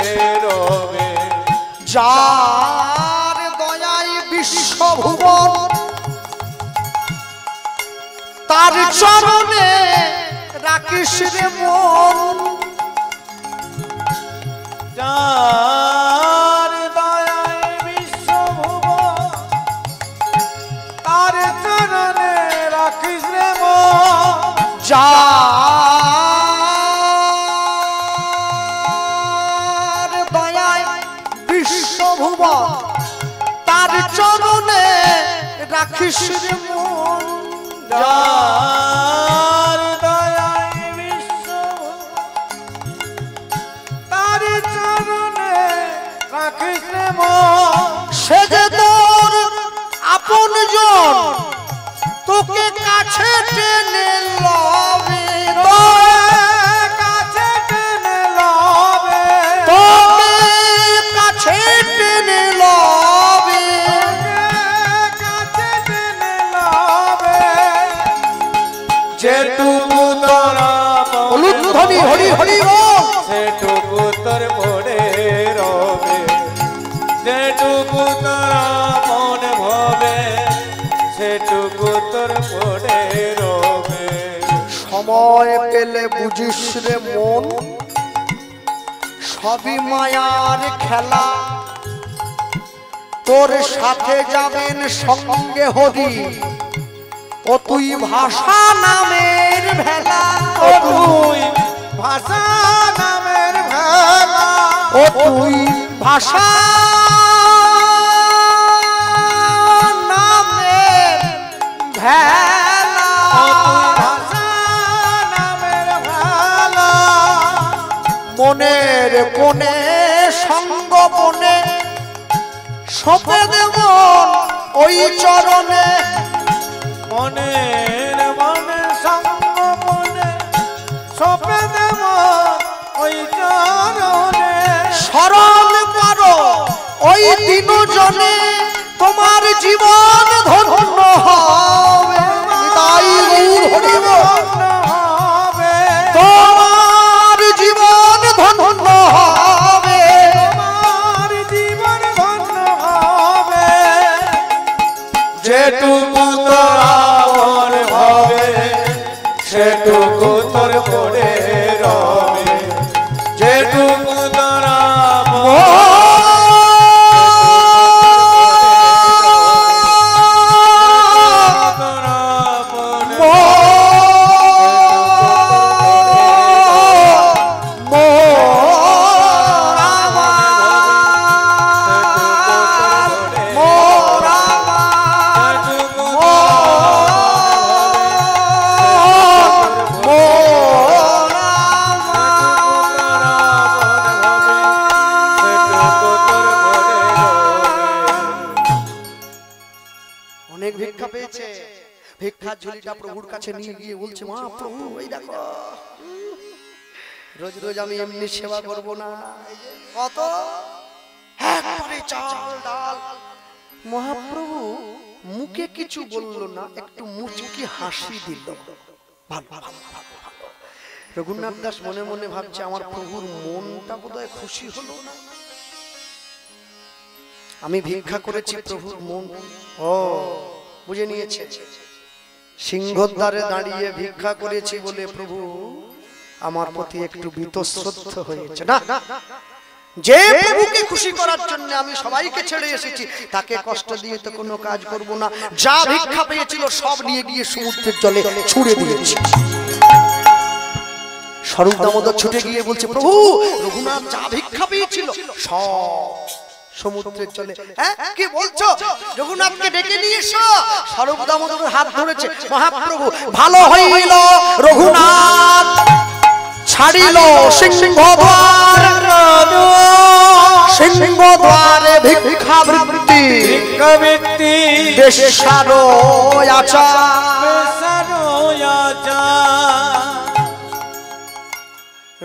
রবে। যার দয়ায় বিশ্বভুবন, তার চরণে রাখিস রে মন। যার দয়ায় বিশ্বভুবন, তার চরণে রাখিস রে মন। যার দয়ায় বিশ্বভুবন, তার চরণে রাখিস রে মন। যার দয়ায় বিশ্বভুবন, তার চরণে রাখিস রে মন। সে যে তোর আপন জন, তোকে কাছে টেনে লবে, কাছে টেনে লবে, তোকে কাছে টেনে লবে। কাছে টেনে লবে। যেটুকু তোর আপন উলুধ্বনি হরি হরি বল, সেটুকু তোর পড়ে রবে। যেটুকু তোর আপন ভাবে সেটুকু তোর পড়ে রবে। সময় পেলে বুঝিস রে মন, সবই মায়ার খেলা। তোর সাথে যাবেন সঙ্গে হরি, ও তুই ভাষা নামের ভেলা। ও তুই ভাষা নামের ভেলা, ও তুই ভাষা নামের ভেলা। ও তুই ভাষা নামের ভেলা। মনের কোণে সঙ্গ বনে সপে দেব ওই চরণে। মনের মনে সঙ্গ মনে সপে দেব ওই চরণে। স্মরণ করো ওই দিন জনে, তোমার জীবন ধন্য হবে। তাই গৌর হরি বল, হবে তোমার জীবন ধন্য হবে। তোমার জীবন ধন্য হবে। যেটুকু তোর আপন ভাবে সেটুকু তোর পড়ে রবে। যেটুকু তোর আপন অনেক ভিক্ষা পেয়েছে। ভিক্ষার ঝুলিটা প্রভুর কাছে নিয়ে গিয়ে বলছে, মা প্রভু এই দেখো, রোজ রোজ আমি এমনি সেবা করব না, কত একবারে চাল ডাল। মহাপ্রভু মুখে কিছু বলল না, একটু মুচকি হাসি দিল। ভালো ভালো ভালো ভালো। রঘুনাথ দাস মনে মনে ভাবছে, আমার প্রভুর মনটা বোধহয় খুশি হলো না, আমি ভিক্ষা করেছি প্রভুর মন ও বুঝে নিয়েছে। সিংহদ্বারে দাঁড়িয়ে ভিক্ষা করেছি বলে প্রভু আমার প্রতি একটু বীতশ্রদ্ধ হয়েছে। না, যে প্রভুকে খুশি করার জন্য আমি সবাইকে ছেড়ে এসেছি, তাকে কষ্ট দিয়ে তো কোনো কাজ করব না। যা ভিক্ষা পেয়েছিল সব নিয়ে গিয়ে সমুদ্রের জলে ছুঁড়ে দিয়েছি। স্বরূপ দামোদর ছুটে গিয়ে বলছে, প্রভু রঘুনাথ যা ভিক্ষা পেয়েছিল সব সমুদ্রের জলে। হ্যাঁ কি বলছো? রঘুনাথকে ডেকে নিয়ে এসো। স্বরূপ দামোদরের হাত ধরেছে। মহাপ্রভু, ভালো হইল রঘুনাথ ছাড়িল সিংহদ্বারে ভিক্ষাবৃত্তি বেশ্যারো আচার।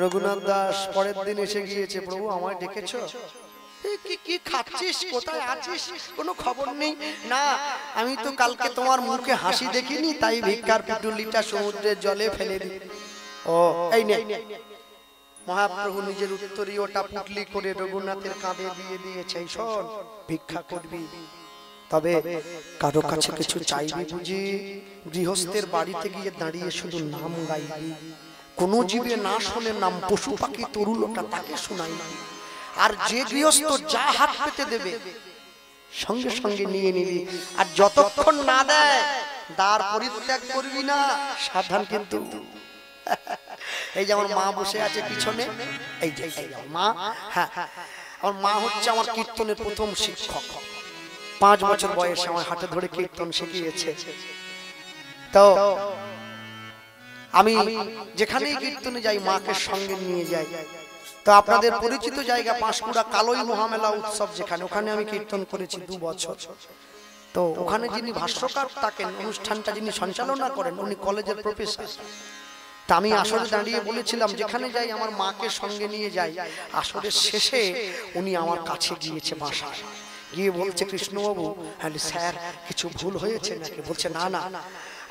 রঘুনাথ দাস পরের দিন এসে গিয়েছে, প্রভু আমায় ডেকেছো? কি খাচ্ছিস, কোথায় আছিস, কোনো খবর নেই? না, আমি তো কালকে তোমার মুখে হাসি দেখিনি, তাই ভিক্ষার পুটুলিটা সমুদ্রের জলে ফেলে দিই। ও এই নে। মহাপ্রভু নিজের উত্তরীয়টা পুটলি করে রঘুনাথের কাঁধে দিয়ে দিয়েছে। শোন, ভিক্ষা করবি, তবে কারো কাছে কিছু চাইবি বুঝি? গৃহস্থের বাড়িতে গিয়ে দাঁড়িয়ে শুধু নাম গাইবি। কোন জীবে না শোনে নাম, পশু পাখি তরুলতা তাকে শোনাই না। আর যে গৃহস্থ যা হাত পেতে দেবে সঙ্গে সঙ্গে নিয়ে নিবি। আর যতক্ষণ না দেয় দ্বার পরিত্যাগ করবি না, সাবধান কিন্তু। এই যে আমার মা বসে আছে পিছনে, এই যে মা, হ্যাঁ আমার মা হচ্ছে আমার কীর্তনের প্রথম শিক্ষক। 5 বছর বয়সে আমার হাতে ধরে কীর্তন শিখিয়েছে। তো আমি যেখানেই কীর্তনে যাই মাকে সঙ্গে নিয়ে যাই। তো আপনাদের পরিচিত জায়গা পাঁশকুড়া কালোই মহামেলা উৎসব, যেখানে ওখানে আমি কীর্তন করেছি 2 বছর। তো ওখানে যিনি ভাষ্যকার থাকেন, অনুষ্ঠানটা যিনি সঞ্চালনা করেন, উনি কলেজের প্রফেসর। তা আমি আসরে দাঁড়িয়ে বলেছিলাম, যেখানে যাই আমার মাকে সঙ্গে নিয়ে যাই। আসরের শেষে উনি আমার কাছে গিয়েছে বাসায়, গিয়ে বলছে, কৃষ্ণবাবু হ্যাঁ স্যার কিছু ভুল হয়েছে নাকি? বলছে না না,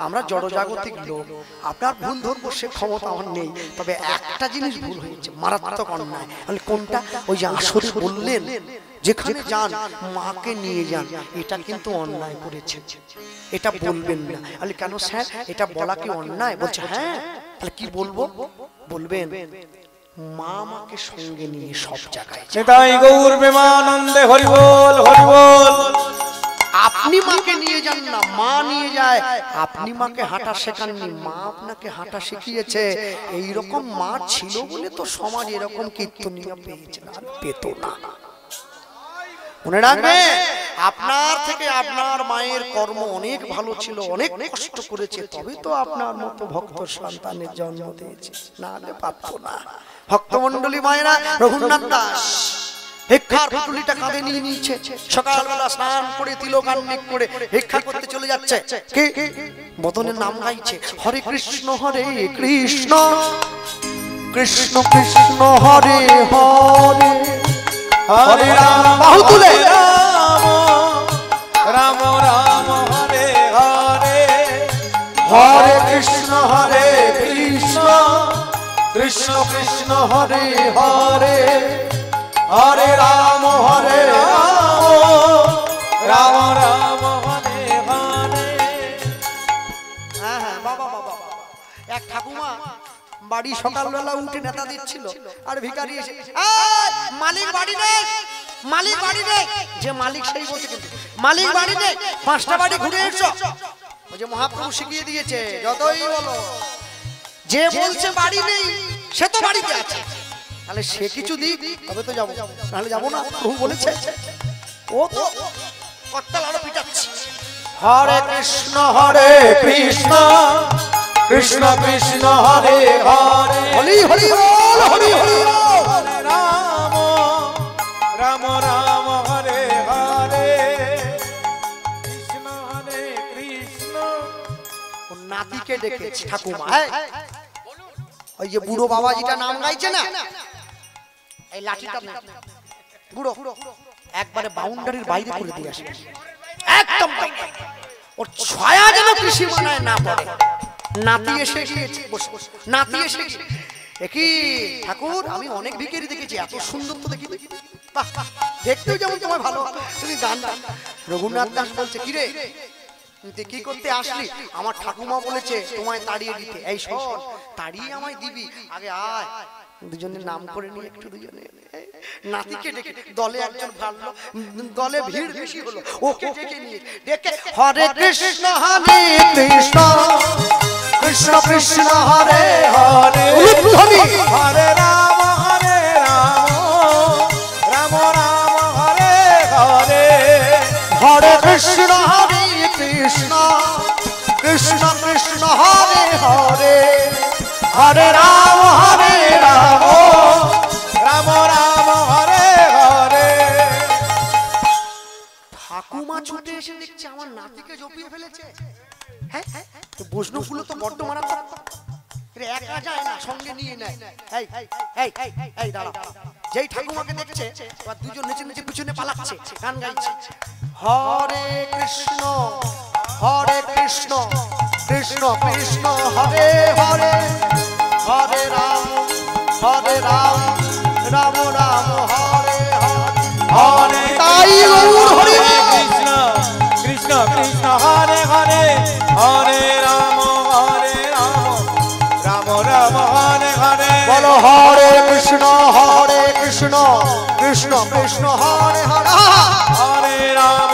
আমরা জড়জাগতিক লোক, আপনার ভুল ধরবো সে ক্ষমতা আমার নেই, তবে একটা জিনিস ভুল হয়েছে, মারাত্মক অন্যায়। তাহলে কোনটা? ওই যে আসরে বললেন যেখানে যান মাকে নিয়ে যান, এটা কিন্তু অন্যায় করেছে, এটা বলবেন না। তাহলে কেন স্যার, এটা বলা কি অন্যায়? বলছে হ্যাঁ। তাহলে কি বলবো? বলবেন মা মাকে সঙ্গে নিয়ে সব জায়গায়। সেটাই গৌর প্রেমানন্দে হরি বল হরি বল। আপনি মাকে নিয়ে যান না, মা নিয়ে যায়। আপনি মাকে হাঁটা শেখাননি, মা আপনাকে হাঁটা শিখিয়েছে। এইরকম মা ছিল বলে তো সমাজ এরকম কীর্তনীয় পেয়েছে, না পেত না। মনে রাখবে, আপনার থেকে আপনার মায়ের কর্ম অনেক ভালো ছিল, অনেক কষ্ট করেছে, তবে তো আপনার মতো ভক্ত সন্তানের জন্ম দিয়েছে, না হলে পারত না। ভক্তমণ্ডলী মায়েরা, রঘুনাথ দাস ভিক্ষার পুটুলিটা কাঁধে নিয়ে নিয়েছে। সকালবেলা স্নান করে তিলকান্নিক করে ভিক্ষা করতে চলে যাচ্ছে। কে? বদনের নাম গাইছে, হরে কৃষ্ণ হরে কৃষ্ণ কৃষ্ণ কৃষ্ণ হরে হরে হরে রাম। বাহু তুলে রাম রাম হরে হরে হরে কৃষ্ণ হরে কৃষ্ণ কৃষ্ণ কৃষ্ণ হরে হরে হরে রাম হরে রাম রাম রাম হরে হরে। হ্যাঁ হ্যাঁ, বাবা বাবা, এক ঠাকুমা বাড়ি সকালবেলা উঠে নেতা দিচ্ছিল, আর ভিখারি এসে, মালিক বাড়ি নেই, মালিক বাড়ি নেই। যে মালিক সেই বলছে, কিন্তু মালিক বাড়ি নেই, 5টা বাড়ি ঘুরে এসো। ওই যে মহাপ্রভু শিখিয়ে দিয়েছে, যতই বলো যে বলছে বাড়ি নেই সে তো বাড়িতে আছে, তাহলে সে কিছু দিক তবে তো যাবো, নাহলে যাবো না। প্রভু বলেছে, ও তো কর্তাল আরো পিটাচ্ছে। হরে কৃষ্ণ কৃষ্ণ কৃষ্ণ হরে হরে হরি হরি বল হরি হরি বল। রাম রাম রাম হরে হরে কৃষ্ণ হরে নাতিকে ডেকেছে ঠাকুমা। ওই যে বুড়ো বাবাজিটা নাম গাইছে না, এই লাঠিটা বুড়ো একবারে বাউন্ডারির বাইরে করে দিয়ে আসবে, একদম ওর ছায়া যেন কৃষি মানায় না পড়ে। নাতি এসে গিয়েছে, নাতি এসে কি ঠাকুর আমি অনেক ভিখারি দেখেছি, এত সুন্দর তো দেখি, দেখতেও যেমন তোমার ভালো, তুমি গান। রঘুনাথ দাস বলছে কিরে তুই কি করতে আসলি? আমার ঠাকুমা বলেছে তোমায় তাড়িয়ে দিতে। এই শোন, তাড়িয়ে আমায় দিবি, আগে আয় দুজনের নাম করে নিয়ে একটু দুজনে। নাতিকে ডেকে দলে একজন ভালো, দলে ভিড় বেশি হলো, ওকে ডেকে নিয়ে ডেকে হরে কৃষ্ণ হরে কৃষ্ণ কৃষ্ণ কৃষ্ণ হরে হরে হরে রাম রাম রাম হরে হরে হরে কৃষ্ণ হরে কৃষ্ণ কৃষ্ণ কৃষ্ণ হরে হরে হরে রাম রাম রাম হরে হরে। ঠাকুমা ছুটে এসে দেখছে আমার নাতিকে জপিয়ে ফেলেছে। হ্যাঁ তো বৈষ্ণবগুলো তো বড্ড মারাত্মক, একা যায় না, সঙ্গে নিয়ে নেয়। এই দাঁড়া, যেই ঠাকুমাকে দেখছে দুজন নিচে নিচে পিছনে পালাচ্ছে, গান গাইছে হরে কৃষ্ণ কৃষ্ণ কৃষ্ণ হরে হরে হরে রাম রাম রাম হরে হরে তাই হরে কৃষ্ণ কৃষ্ণ কৃষ্ণ হরে হরে হরে রাম রাম রাম হরে হরে। বলো হরে কৃষ্ণ কৃষ্ণ কৃষ্ণ হরে হরে হরে রাম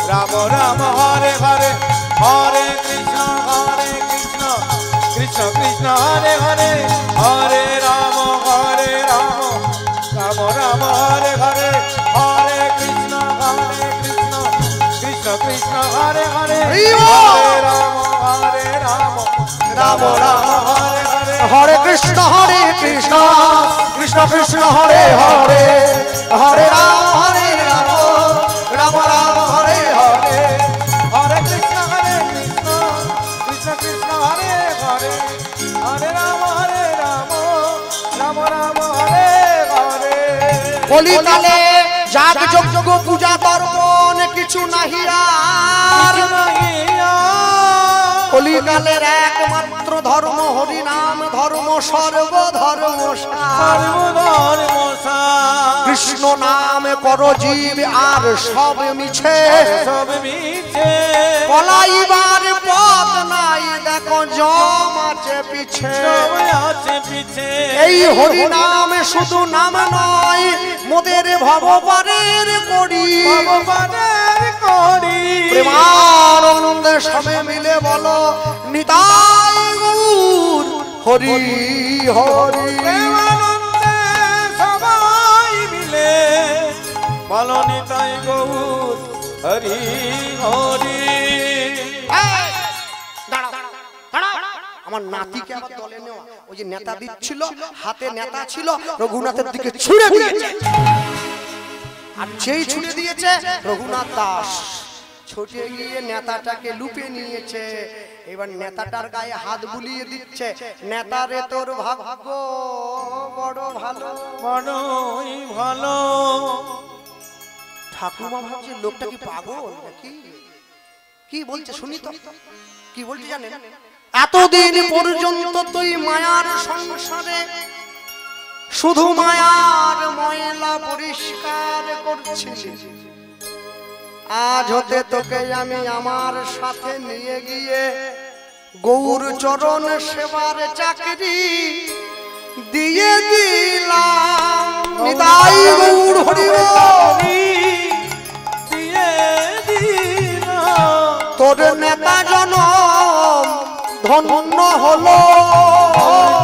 রাম রাম হরে হরে হরে কৃষ্ণ কৃষ্ণ কৃষ্ণ হরে হরে হরে রাম রাম রাম হরে হরে হরে কৃষ্ণ কৃষ্ণ কৃষ্ণ হরে হরে হরে রাম রাম রাম হরে হরে হরে কৃষ্ণ কৃষ্ণ কৃষ্ণ হরে হরে হরে রাম রাম রাম হরে হরে হরে কৃষ্ণ কৃষ্ণ কৃষ্ণ হরে হরে হরে রাম রাম রাম হরে হরে। কলিকালে যাগ যজ্ঞ পূজা দর্পণ কিছু নাহি আর, কলিকালের একমাত্র ধর্ম হরি নাম ধর্ম সর্বধর্ম কৃষ্ণ নাম কর জীব আর সব মিছে পলাইবার পথ নাই দেখো জম আছে পিছে। এই হরি নাম শুধু নাম নয় মোদের ভবপারের করি, প্রেমানন্দে সবে মিলে বলো নিতাই গৌর হরি হরি। প্রেমানন্দে সবাই মিলে বলো নিতাই গৌর হরি হরি। আমার নাতিকে আবার দলে নেওয়া, ওই যে নেতা দিচ্ছিল, হাতে নেতা ছিল, রঘুনাথের দিকে ছুঁড়ে দিয়েছে। আর যেই ছুঁড়ে দিয়েছে রঘুনাথ দাস ছুটে গিয়ে নেতাটাকে লুপে নিয়েছে। এবার নেতাটার গায়ে হাত বুলিয়ে দিচ্ছে, নেতারে তোর ভাগ্য বড় ভালো বড়ই ভালো। ঠাকুমা ভাবছে লোকটা কি পাগল নাকি, কি বলছে শুনি তো। কি বলছে জানেন? এতদিন পর্যন্ত তুই মায়ার সংসারে শুধু মায়ার ময়লা পরিষ্কার করছিস, আজ হতে তোকে আমি আমার সাথে নিয়ে গিয়ে গৌর চরণ সেবার চাকরি দিয়ে দিলাম। নিতাই গৌর হরি দিয়ে দিলাম। তোর নেতা জনম ধন্য হলো,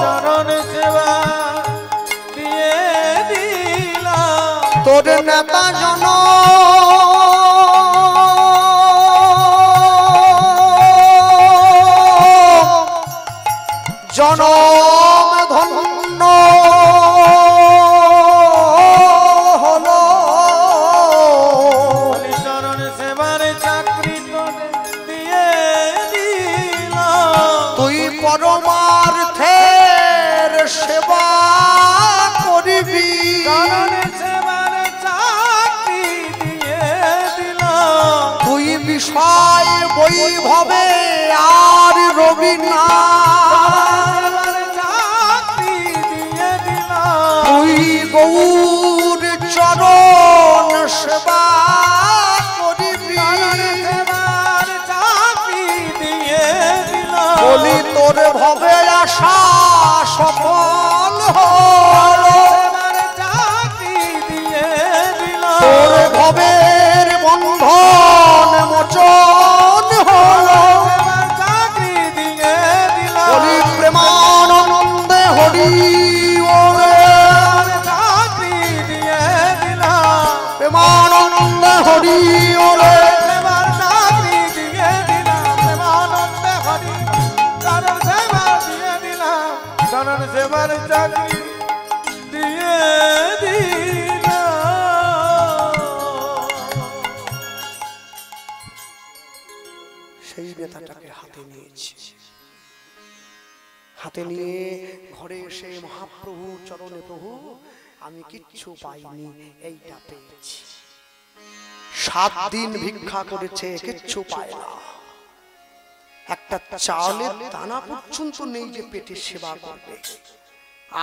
চরণ সেবা দিয়ে দিলাম। তোর নেতা জনম জনম ধন্য হলো। চরণ সেবার চাকরি দিয়ে বৈভবে আর রবি না, ওই গৌর চরণ সেবা করিবি, বলি তোর ভবে আশা সফল হল, তোর ভবের বন্ধন মোচন হল, বলি প্রেমানন্দে হরি প্রেমানন্দে হরি ওরে, চরণ সেবার চাকরি দিয়ে সেই বেতাটাকে হাতে নিয়েছি, হাতে নিয়ে ঘরে এসে মহাপ্রভু চরণে, প্রভু আমি কিচ্ছু পাইনি, এইটা পেয়েছি। 7 দিন ভিক্ষা করেছে, কিচ্ছু পায় না, একটা চালের দানা পর্যন্ত নেই যে পেটে সেবা করবে।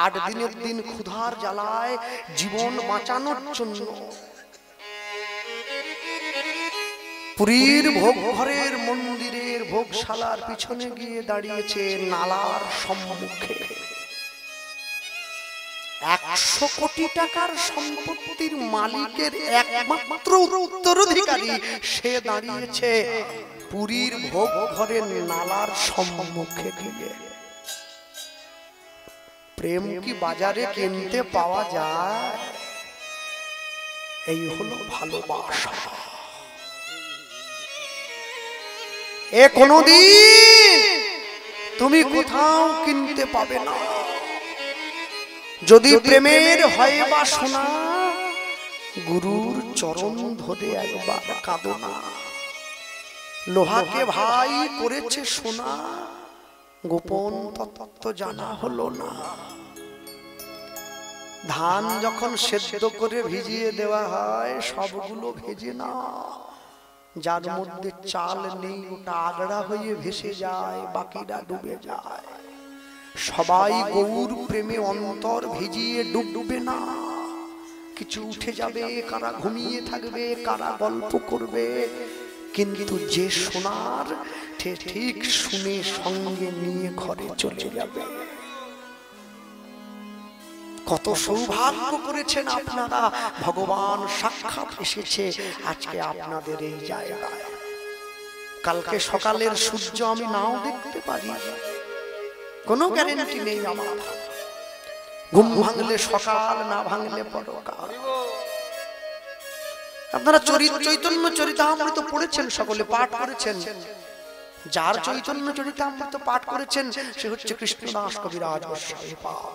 8 দিনের দিন ক্ষুধার জ্বালায় জীবন বাঁচানোর জন্য পুরীর ভোগ ঘরের মন্দিরের ভোগশালার পিছনে গিয়ে দাঁড়িয়েছে নালার সম্মুখে। 100 কোটি টাকার সম্পত্তির মালিকের একমাত্র উত্তরাধিকারী সে দাঁড়িয়েছে পুরীর ভোগ ঘরের নালার সম্মুখে গিয়ে। প্রেম কি বাজারে কিনতে পাওয়া যায়? এই হলো ভালোবাসা। এ কোনদিন তুমি কোথাও কিনতে পাবে না। যদি প্রেমের হয় বাসনা, গুরুর চরণ ধরে একবার কাঁদো না। লোহাকে ভাই করেছে সোনা, গোপন তত্ত্ব জানা হলো না। ধান যখন সেদ্ধ করে ভিজিয়ে দেওয়া হয়, সবগুলো ভেজে না, যার মধ্যে চাল নেই ওটা আগড়া হয়ে ভেসে যায়, বাকিরা ডুবে যায়। সবাই গৌর প্রেমে অন্তর ভিজিয়ে ডুববে না, কিছু উঠে যাবে, কারা ঘুমিয়ে থাকবে, কারা গল্প করবে, কিন্তু যে শোনার ঠিক শুনে সঙ্গে নিয়ে ঘরে চলে যাবে। কত সৌভাগ্য করেছেন আপনারা, ভগবান সাক্ষাৎ এসেছে আজকে আপনাদের এই জায়গায়। কালকে সকালের সূর্য আমি নাও দেখতে পারি, কোনো গ্যারান্টি নেই আমার। ঘুম ভাঙলে সকাল, না ভাঙলে পরকাল। আপনারা চৈতন্য চরিতামৃত পড়েছেন, সকলে পাঠ করেছেন। যার চৈতন্য চরিতামৃত পাঠ করেছেন সে হচ্ছে কৃষ্ণদাস কবিরাজ গোস্বামী পাদ।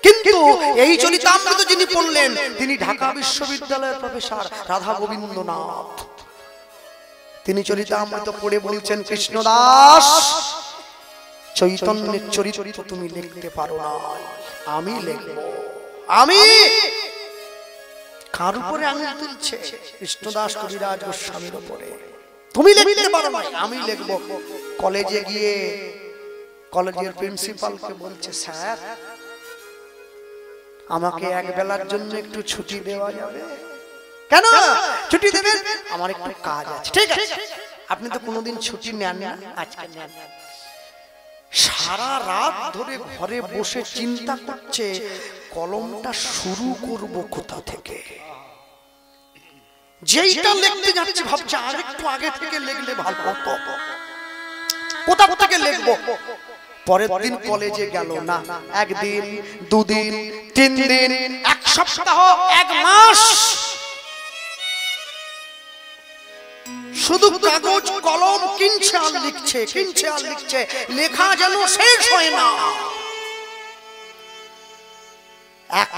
কিন্তু এই চরিতামৃত যিনি পড়লেন তিনি ঢাকা বিশ্ববিদ্যালয়ের প্রফেসর রাধা গোবিন্দনাথ। তিনি চরিতামৃত পড়ে বলছেন, কৃষ্ণদাস চৈতন্যের চরিত্র তুমি লিখতে পারো না, আমি লিখব। আমি কার উপরে আঙুল তুলছে? কৃষ্ণদাস কবিরাজ গোস্বামীর উপরে। তুমি লিখতে পারো না, আমি লিখব। কলেজে গিয়ে কলেজের প্রিন্সিপালকে বলছে, স্যার আমাকে এক বেলার জন্য একটু ছুটি দেওয়া যাবে? কেন ছুটি দেবেন? আমার একটু কাজ আছে। ঠিক আছে, আপনি তো কোনোদিন ছুটি নেন না, আজকে নেন। সারা রাত ধরে ঘরে বসে চিন্তা করছে কলমটা শুরু করব কোথা থেকে। যেইটা লিখতে যাচ্ছে ভাবছে আর একটু আগে থেকে লিখলে ভালো হতো, কোথা থেকে লিখবো। পরের দিন কলেজে গেল না, একদিন, দুদিন, 3 দিন, 1 সপ্তাহ, 1 মাস শুধু কাগজ কলম কিনছে আর লিখছে, কিনছে আর লিখছে, লেখা যেন শেষ হয় না।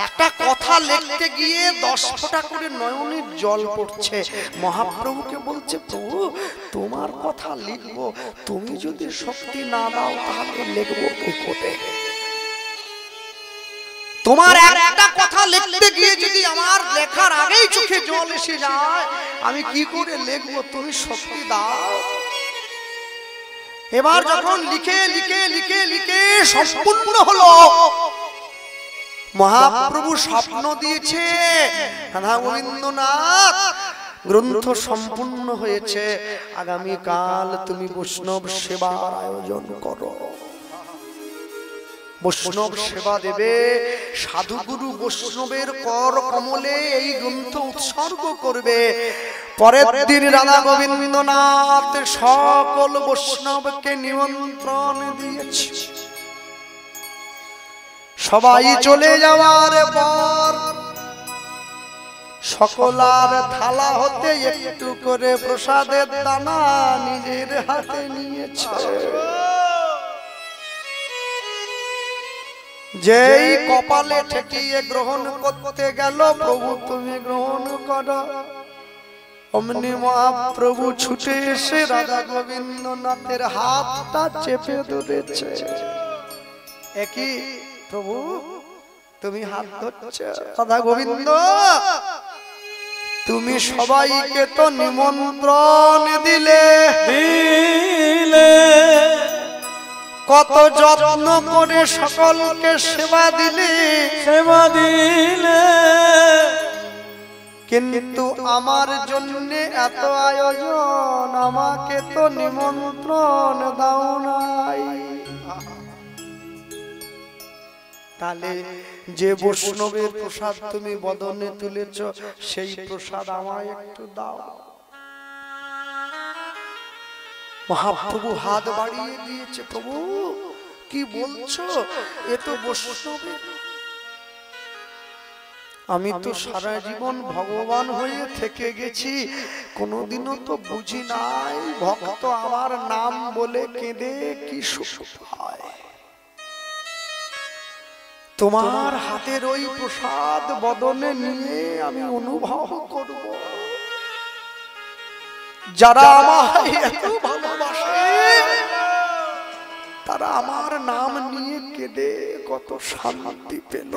একটা কথা লিখতে গিয়ে 10 ফোঁটা করে নয়নের জল পড়ছে। মহাপ্রভুকে বলছে, প্রভু তোমার কথা লিখবো, তুমি যদি শক্তি না দাও তাহলে লিখবো কি করে? তোমার একটা কথা লিখতে গিয়ে যদি আমার লেখার আগেই চোখে জল এসে যায়, আমি কি করে লিখবো? তুমি শক্তি দাও। এবার যখন লিখে লিখে লিখে লিখে সম্পূর্ণ হলো, মহাপ্রভু স্বপ্ন দিয়েছে, রাধা গোবিন্দনাথ গ্রন্থ সম্পূর্ণ হয়েছে, আগামীকাল তুমি বৈষ্ণব সেবার আয়োজন করো, বৈষ্ণব সেবা দেবে, সাধুগুরু বৈষ্ণবের কর কমলে এই গ্রন্থ উৎসর্গ করবে। পরের দিন রাধা গোবিন্দনাথ সকল বৈষ্ণবকে নিমন্ত্রণ দিয়েছে। সবাই চলে যাওয়ার পর সকলার থালা হতে একটু করে প্রসাদের দানা নিজের হাতে নিয়েছে। যেই কপালে ঠেকিয়ে গ্রহণ করতে গেল, প্রভু তুমি গ্রহণ করো, অমনি মহাপ্রভু ছুটে এসে রাধা গোবিন্দনাথের হাতটা চেপে ধরেছে। একই প্রভু তুমি হাত ধরছ, রাধা গোবিন্দ তুমি সবাইকে তো নিমন্ত্রণ দিলে, কত যত্ন করে সকলকে সেবা দিলে, কিন্তু আমার জন্য এত আয়োজন, আমাকে তো নিমন্ত্রণ দাও নাই। তাহলে যে বৈষ্ণবের প্রসাদ তুমি বদনে তুলেছ, সেই প্রসাদ আমায় একটু দাও। মহাপ্রভু হাত বাড়িয়ে দিয়েছে। প্রভু কি বলছো, এ তো বৈষ্ণবের। আমি তো সারা জীবন ভগবান হয়ে থেকে গেছি, কোনোদিনও তো বুঝি নাই ভক্ত আমার নাম বলে কেঁদে কি সুখ পায়। তোমার হাতের ওই প্রসাদ বদনে নিয়ে আমি অনুভব করব, যারা আমায় এত ভালোবাসে তারা আমার নাম নিয়ে কেঁদে কত শান্তি পেল।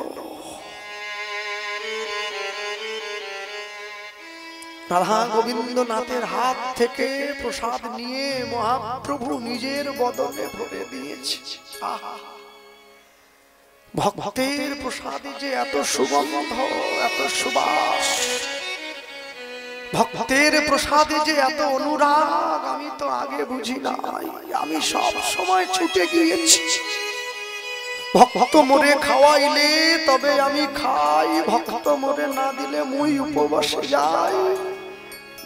রাধা গোবিন্দনাথের হাত থেকে প্রসাদ নিয়ে মহাপ্রভু নিজের বদনে ভরে দিয়েছে। ভক্তের প্রসাদে যে এত সুগন্ধ, এত সুবাস, ভক্তের প্রসাদে যে এত অনুরাগ, আমি তো আগে বুঝি নাই। আমি সব সময় ছুটে গিয়েছি, ভক্ত মোরে খাওয়াইলে তবে আমি খাই, ভক্ত মোরে না দিলে মুই উপবাসে যাই।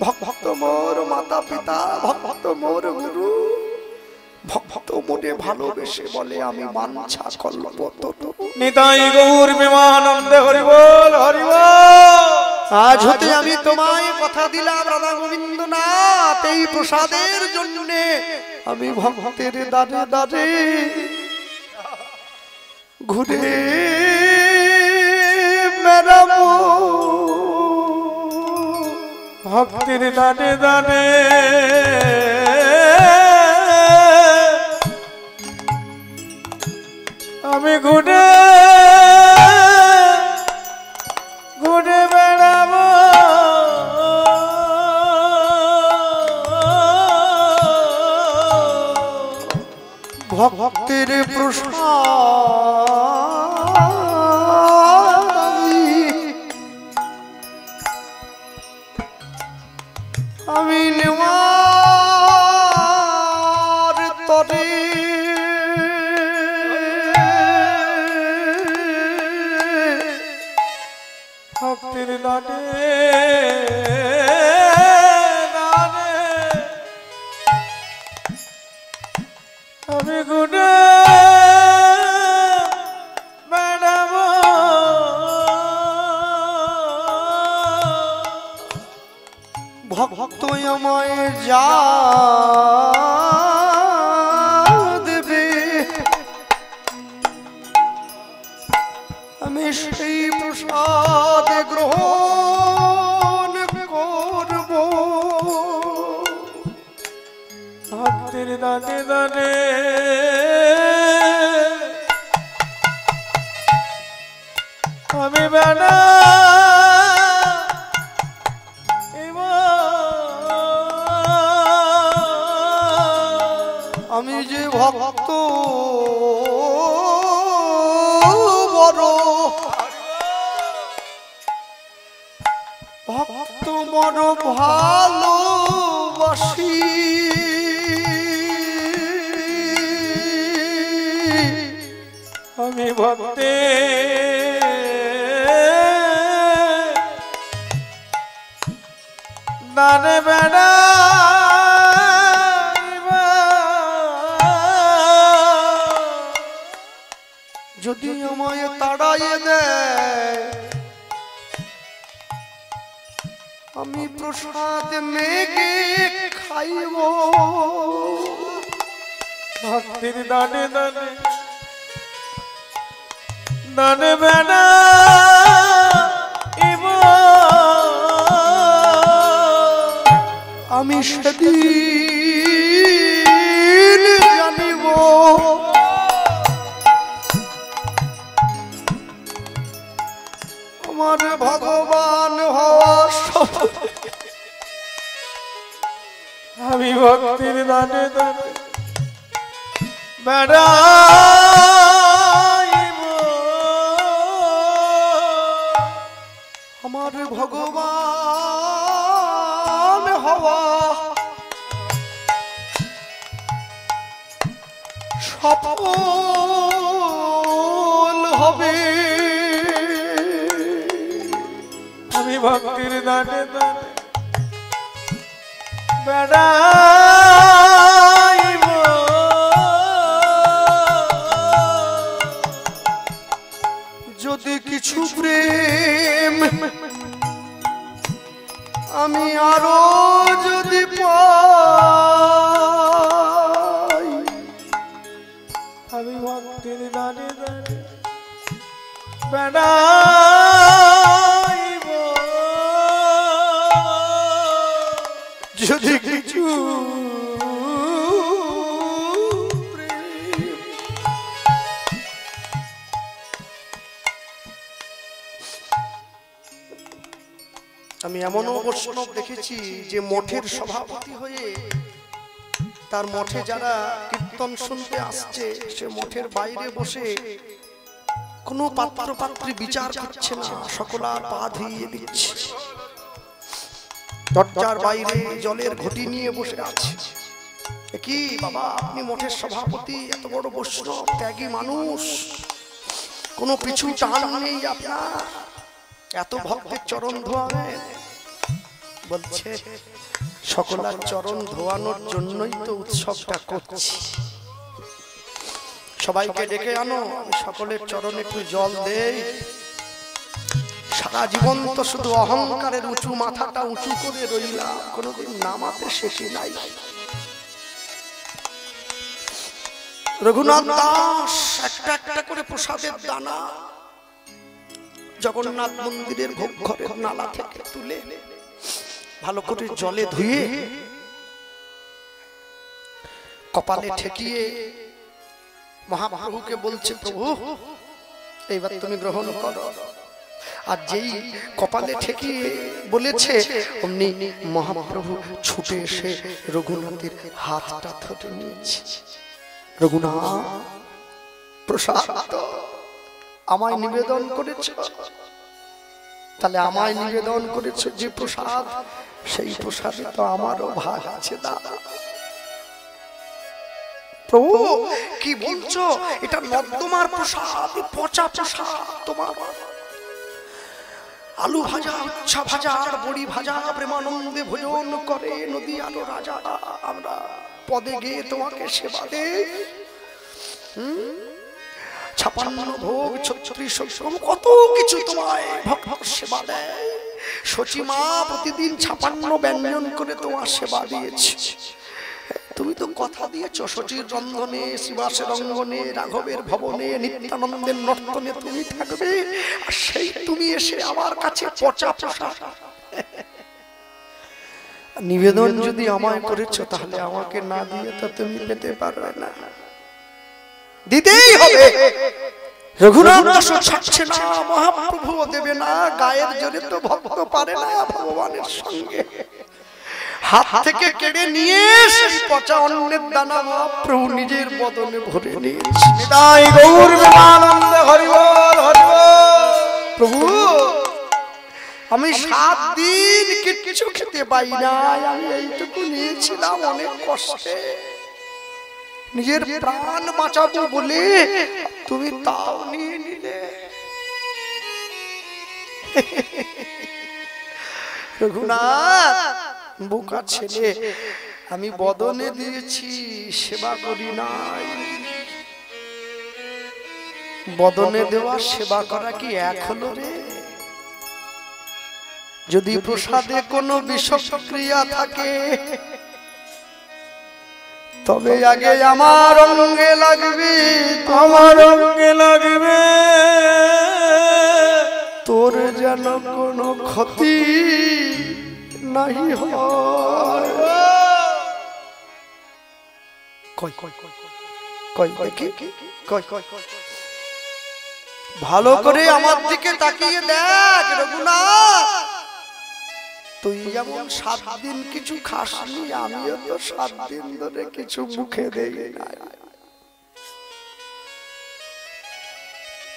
ভক্ত মোর মাতা পিতা, ভক্ত মোর গুরু, ভক্ত মোরে ভালোবেসে বলে আমি বাঞ্ছা কল্পতরু। নিতাই গৌর বিমানন্দে হরি বল, হরি বল। আজ হতে আমি তোমায় কথা দিলাম রাধা গোবিন্দনাথ, এই প্রসাদের জন্য আমি ভক্তের দাঁড়ে দাঁড়ে ঘুরে বেড়াবো, ভক্তের দাঁড়ে দাঁড়ে আমি ঘুরে ঘুরে বেড়াবো। ভক্তের প্রসাদ আমি নেওয়ার তরে ভক্তের দাঁড়ে আমি ঘুরে বেড়াবো। ভক্ত আমায় যা দেবে আমি সেই প্রসাদ গ্রহণ করব। ভক্তের দাঁড়ে দাঁড়ে আমি বেড়া আমি যে ভক্ত বড় ভক্ত বড় ভালোবাসি আমি ভক্তে দানে বেড়া যদি আমায় তাড়াইয়ে দেয় আমি প্রসাদ মেঘে খাইব ভক্তির দানে দানে দানে বেড়া আমি সেদিন জানিব আমার ভগবান আমি ভক্তির দানে দানে বেড়া আমার ভগবান হওয়া সফল হবে আমি ভক্তির দানে দানে বেড়া যদি কিছু প্রেম আমি আরো যদি পাই আমি ভক্তির দানে দানে বেড়া যদি কিছু আমি এমনও বৈষ্ণব দেখেছি যে মঠের সভাপতি হয়ে তার মঠে যারা কীর্তন শুনতে আসছে সে মঠের বাইরে বসে কোনো পাত্র পাত্রী বিচার করছে না, সকলার পা ধুইয়ে দিচ্ছে, দরজার বাইরে জলের ঘটি নিয়ে বসে আছে। কি বাবা, আপনি মঠের সভাপতি, এত বড় বৈষ্ণব ত্যাগী মানুষ, কোনো পিছু টান নেই আপনার, এত ভক্তের চরণ ধোয়াবেন? বলছে সকলার চরণ ধোয়ানোর জন্যই তো উৎসবটা করছি, সবাইকে ডেকে আনো, আমি সকলের চরণে একটু জল দেই। সারা জীবন তো শুধু অহংকারের উঁচু মাথাটা উঁচু করে রইলাম, কোনোদিন নামাতে শেষে নাই। রঘুনাথ দাস একটা একটা করে প্রসাদের দানা জগন্নাথ মন্দিরের ভোগ ঘরের নালা থেকে তুলে ভালো করে জলে ধুয়ে কপালে ঠেকিয়ে মহাপ্রভুকে বলছে, প্রভু এইবার তুমি গ্রহণ করো। আর যেই কপালে ঠেকিয়ে বলেছে অমনি মহাপ্রভু ছুটে এসে রঘুনাথের হাতটা ধরে নিয়েছে। রঘুনাথ, প্রসাদ আমায় নিবেদন করেছ, তাহলে আমায় নিবেদন করেছ যে প্রসাদ, সেই প্রসাদে তো আমারও ভাগ আছে। দাদা প্রভু কি বলছো, এটা নর্দমার প্রসাদ, পচা প্রসাদ তোমার। আলু ভাজা, উচ্ছা ভাজা আর বড়ি ভাজা প্রেমানন্দে ভোজন করে নদী আলো রাজা, আমরা পদে গিয়ে তোমাকে সেবা দেই। 56 ভোগ 36 কত কিছু তোমায় ভক্ত সেবা দেয়। সচিমা প্রতিদিন 56 ব্যঞ্জন করে তোমার সেবা দিয়েছে। তুমি তো কথা দিয়েছ শচীর রন্ধনে, শিবাসের অঙ্গনে, রাঘবের ভবনে, নিত্যানন্দের নর্তনে তুমি থাকবে, আর সেই তুমি এসে আমার কাছে পচা প্রসাদ নিবেদন যদি আমায় করেছ, তাহলে আমাকে না দিয়ে তো তুমি পেতে পারবে না, দিতেই হবে। রঘুনাথ দাস ছাড়ছে না, মহাপ্রভু দেবে না, গায়ের জোরে তো ভক্ত পারে না ভগবানের সঙ্গে। হাত থেকে কেড়ে নিয়ে সেই পচা অন্নের দানা মহাপ্রভু নিজের বদনে ভরে নিয়েছে। নিতাই গৌর প্রেমানন্দে হরি বল হরি বল। প্রভু আমি 7 দিন কিছু খেতে পাই নাই, আমি এইটুকু নিয়েছিলাম অনেক কষ্টে, নিজের প্রাণ বাঁচাবো বলে তুমি তাও নিয়ে নিলে। রঘুনাথ বোকা ছেলে, আমি বদনে দিয়েছি, সেবা করি নাই। বদনে দেওয়া সেবা করা কি এক হলো রে? যদি প্রসাদে কোনো বিষক্রিয়া থাকে তবে আগে আমার অঙ্গে লাগবে, আমার অঙ্গে লাগবে, তোর যেন কোনো ক্ষতি নাহি হয়। ভালো করে আমার দিকে তাকিয়ে দেখ রঘুনাথ, তুই যেমন 7 দিন কিছু খাসনি, আমিও তো 7 দিন ধরে কিছু মুখে দেই নাই।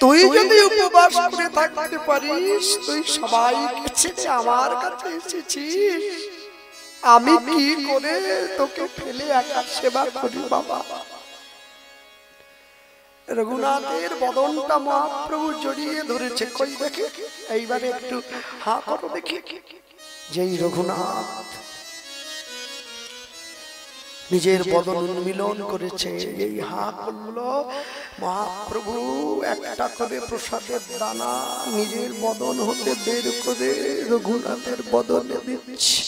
তুই যদি উপবাস করে থাকতে পারিস, তুই সবাইকে ছেড়ে আমার কাছে এসেছিস, আমি কি করে তোকে ফেলে একা সেবা করি বাবা? রঘুনাথের বদনটা মহাপ্রভু জড়িয়ে ধরেছে। কই দেখে, এইবারে একটু হা করো দেখি। যেই রঘুনাথ নিজের বদন উন্মিলন করেছে, এই হা করলো, মহাপ্রভু একটা করে প্রসাদের দানা নিজের বদন হতে বের করে রঘুনাথের বদনে দিচ্ছে।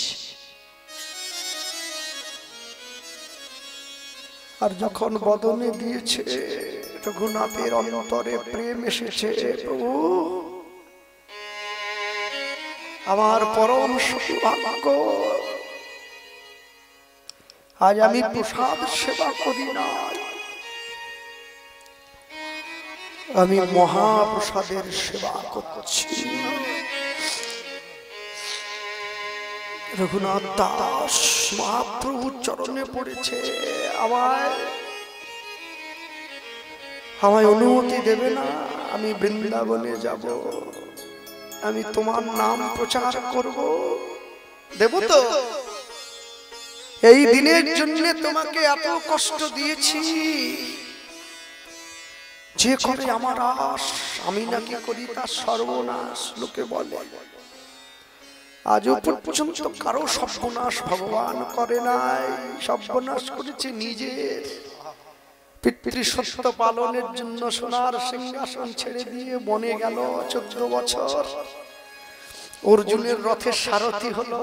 আর যখন বদনে দিয়েছে, রঘুনাথের অন্তরে প্রেম এসেছে। প্রভু আমার পরম সৌভাগ্য, আজ আমি প্রসাদ সেবা করি না, আমি মহাপ্রসাদের সেবা করছি। রঘুনাথ দাস মহাপ্রভুর চরণে পড়েছে, আমায় অনুমতি দেবে না? আমি বৃন্দাবনে যাব, আমি তোমার নাম প্রচার করব, দেব তো? এই দিনের জন্য তোমাকে এত কষ্ট দিয়েছি, যে করে আমার আশ, আমি নাকি করি তার সর্বনাশ। লোকে বলে আজও পর্যন্ত কারো সর্বনাশ ভগবান করে নাই, সর্বনাশ করেছে নিজের। পিতৃসত্য পালনের জন্য সোনার সিংহাসন ছেড়ে দিয়ে বনে গেল 14 বছর, অর্জুনের রথের সারথি হলো।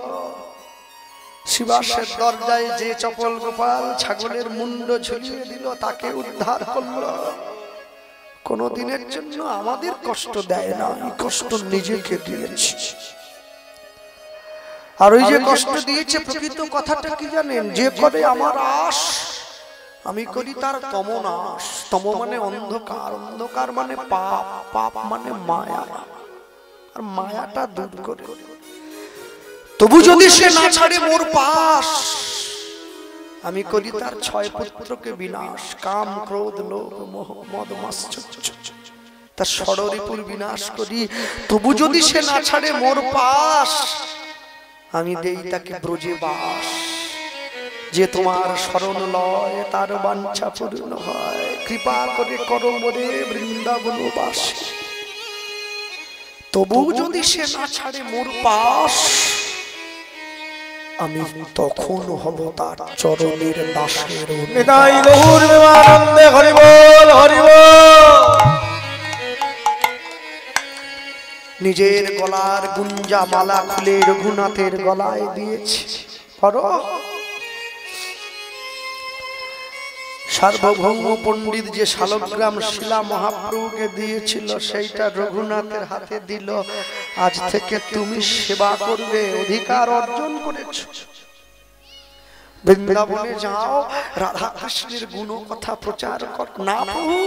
শিবাসের দরজায় যে চপল গোপাল ছাগলের মুন্ড ঝুলিয়ে দিল, তাকে উদ্ধার করলো। কোনদিনের জন্য আমাদের কষ্ট দেয় না, এই কষ্ট নিজেকে দিয়েছি। আর ওই যে কষ্ট দিয়েছে, প্রকৃত কথাটা কি জানেন? যে করে আমার আশ, আমি করি তার তমনাশ। তম মানে অন্ধকার, অন্ধকার মানে পাপ, পাপ মানে মায়া, আর মায়াটা দূর করে। তবু যদি সে না ছাড়ে মোর পাশ, আমি করি তার 6 পুত্রকে বিনাশ। কাম, ক্রোধ, লোভ, মোহ, মদ, মাৎসর্য, তার ষড়রিপুর বিনাশ করি। তবু যদি সে না ছাড়ে মোর পাশ, আমি দেই তাকে ব্রজে বাস। যে তোমার শরণ লয়, তার বাঞ্ছা পূর্ণ হয়। কৃপা করে করো মোরে বৃন্দাবন বাস। তবু যদি সে না ছাড়ে মোর পাশ, আমি তখন হব তার চরণের দাসের। নিতাই গৌর প্রেমানন্দে হরি বল হরি বল। নিজের গলার গুঞ্জা মালা খুলে রঘুনাথের গলায় দিয়েছে। পড়ো, সার্বভৌম পণ্ডিত যে শালগ্রাম শিলা মহাপ্রভুকে দিয়েছিল, সেইটা রঘুনাথের হাতে দিল। আজ থেকে তুমি সেবা করবে, অধিকার অর্জন করেছ। বৃন্দাবনে যাও, রাধা কৃষ্ণের গুণ কথা প্রচার কর। না প্রভু,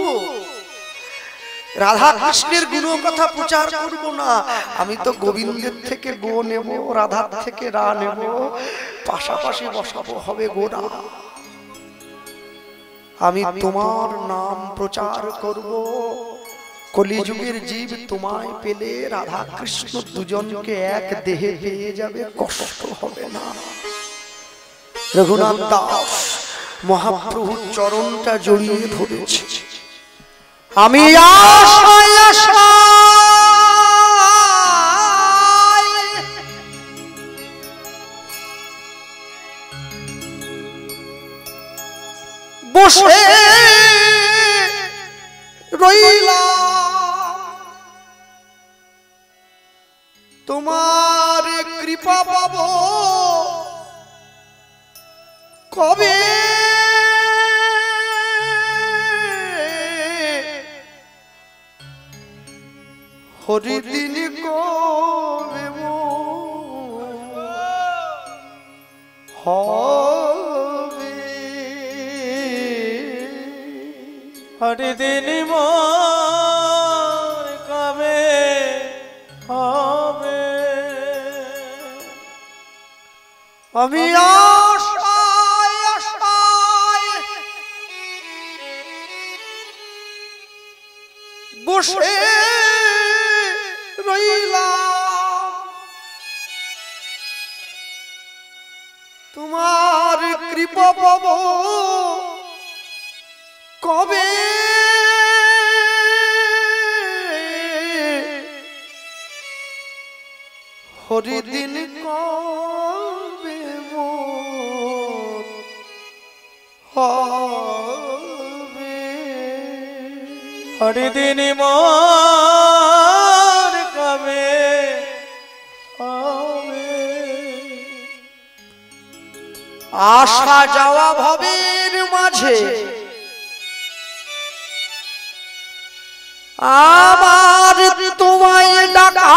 রাধা কৃষ্ণের গুণ কথা প্রচার করব না, আমি তো গোবিন্দের থেকে গো নেব, রাধার থেকে রা নেব, পাশাপাশি বসাবো হবে গোরা। আমি তোমার নাম প্রচার করব, কলিযুগের জীব তোমায় পেলে রাধা কৃষ্ণ দুজনকে এক দেহে পেয়ে যাবে, কষ্ট হবে না। রঘুনাথ দাস মহাপ্রভুর চরণটা জড়িয়ে ধরেছে। আমি আশায় আশায় বসে রইলাম, তোমার কৃপা পাবো কবে, হরিদিন কবে হবে, হরিদিন মোর কবে হবে। আমি আশায় আশায় বসে রইলাম, তোমার কৃপা পাবো কবে, হরিদিন কবে মোর হবে, হরিদিন মোর কবে হবে। আসা যাওয়া ভবের মাঝে আমার তোমায় ডাকা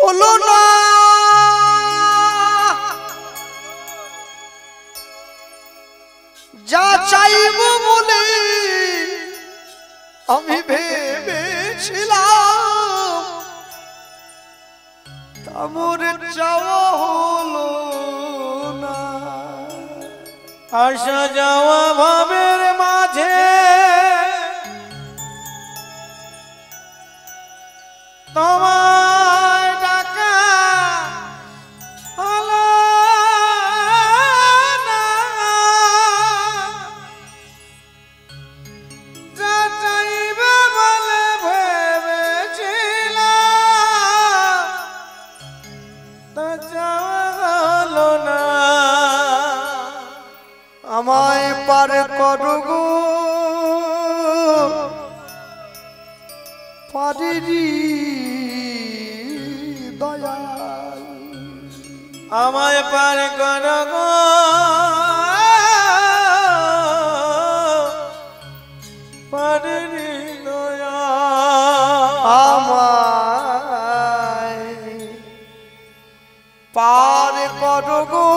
হলো না, যা চাইব বলে আমি ভেবেছিলাম তামর চাওয়া হলো না। আসা যাওয়া ভাবের মাঝে তোমায় ডাকা হলো না, যা চাইবে বলে ভেবেছিলাম তা চাওয়া হলো না। আমায় পার করো গো পারেরি দয়াল, আমায় পার করো গো পারেরি দয়াল, আমায় পার করো গো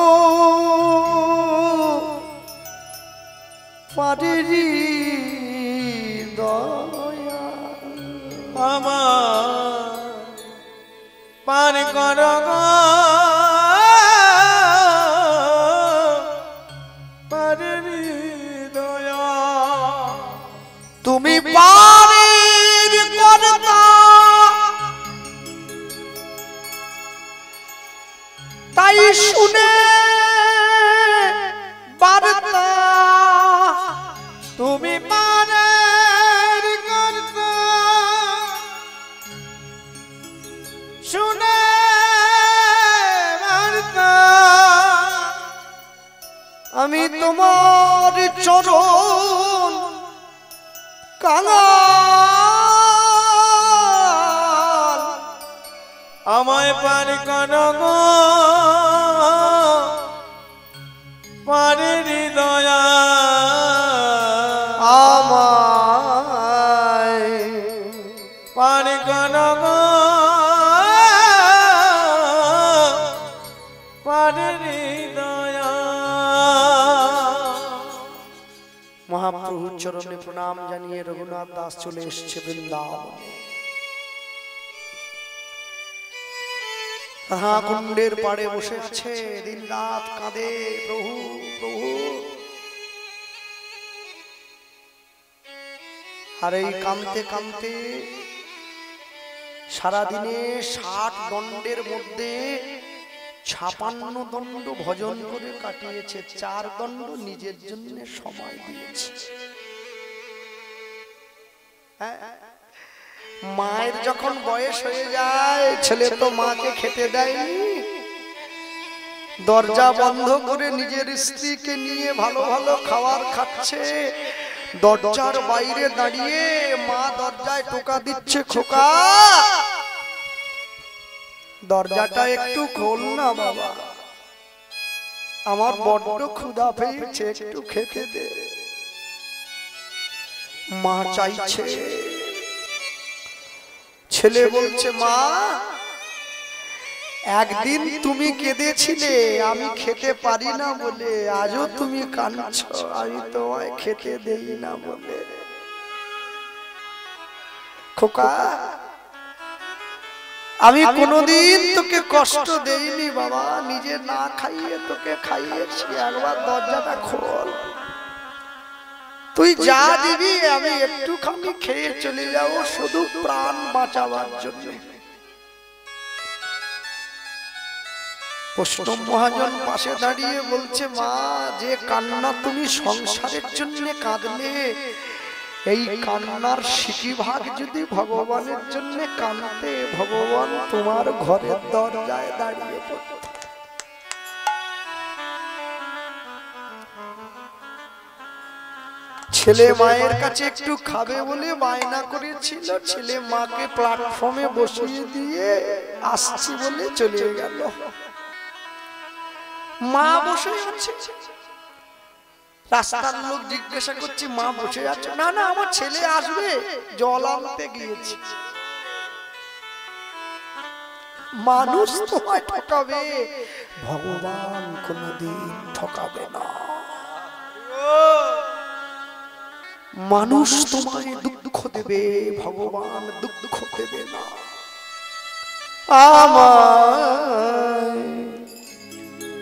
পারেরি দয়াল, আমায় পার করো গো পারেরি দয়াল। তুমি পারের কর্তা তাই শুনে বার্তা, তুমি পারের কর্তা শুনে বার্তা, আমি তোমার চরণ কাঙাল, আমায় পার করো গো পারেরি দয়াল, আমায় পার করো গো পারেরি দয়াল। মহাপ্রভু চরণে প্রণাম জানিয়ে রঘুনাথ দাস চলে এসেছে বৃন্দাবনে। কুণ্ডের পাড়ে বসে আছে, দিন রাত কাঁদে, প্রভু প্রভু। আর এই কাঁদতে কাঁদতে সারাদিনে 60 দণ্ডের মধ্যে 56 দণ্ড ভজন করে কাটিয়েছে, 4 দণ্ড নিজের জন্য সময় দিয়েছে। মায়ের যখন বয়স হয়ে যায়, ছেলে তো মাকে খেতে দেয়নি, দরজা বন্ধ করে নিজের স্ত্রীকে নিয়ে ভালো ভালো খাবার খাচ্ছে। দরজার বাইরে দাঁড়িয়ে মা দরজায় টোকা দিচ্ছে, খোকা দরজাটা একটু খোল না বাবা, আমার বড্ড ক্ষুধা পেয়েছে, একটু খেতে দে। মা চাইছে, ছেলে বলছে মা একদিন তুমি কেঁদেছিলে আমি খেতে পারি না বলে, আজও তুমি কাঁদছো আমি তোমায় খেতে দেই না বলে। খোকা আমি কোনোদিন তোকে কষ্ট দেইনি বাবা, নিজে না খাইয়ে তোকে খাইয়েছি, একবার দরজাটা খোল, তুই যা দিবি আমি একটুখানি খেয়ে চলে যাবো, শুধু প্রাণ বাঁচাবার জন্য। বৈষ্ণব মহাজন পাশে দাঁড়িয়ে বলছে মা যে কান্না তুমি সংসারের জন্য কাঁদলে, এই কান্নার সিকি ভাগ যদি ভগবানের জন্য কাঁদতে, ভগবান তোমার ঘরের দরজায় দাঁড়িয়ে পড়ত। ছেলে মায়ের কাছে একটু খাবে বলে বায়না করেছিল, ছেলে মাকে প্ল্যাটফর্মে বসিয়ে দিয়ে আসছি বলে চলে গেল। মা বসে আছে, রাস্তার লোক জিজ্ঞাসা করছে মা বসে আছে, না না আমার ছেলে আসবে, জল আনতে গিয়েছে। মানুষ তোমায় ঠকাবে, ভগবান কোনদিন ঠকাবে না। মানুষ তোমায় দুঃখ দেবে, ভগবান দুঃখ দেবে না। আমায়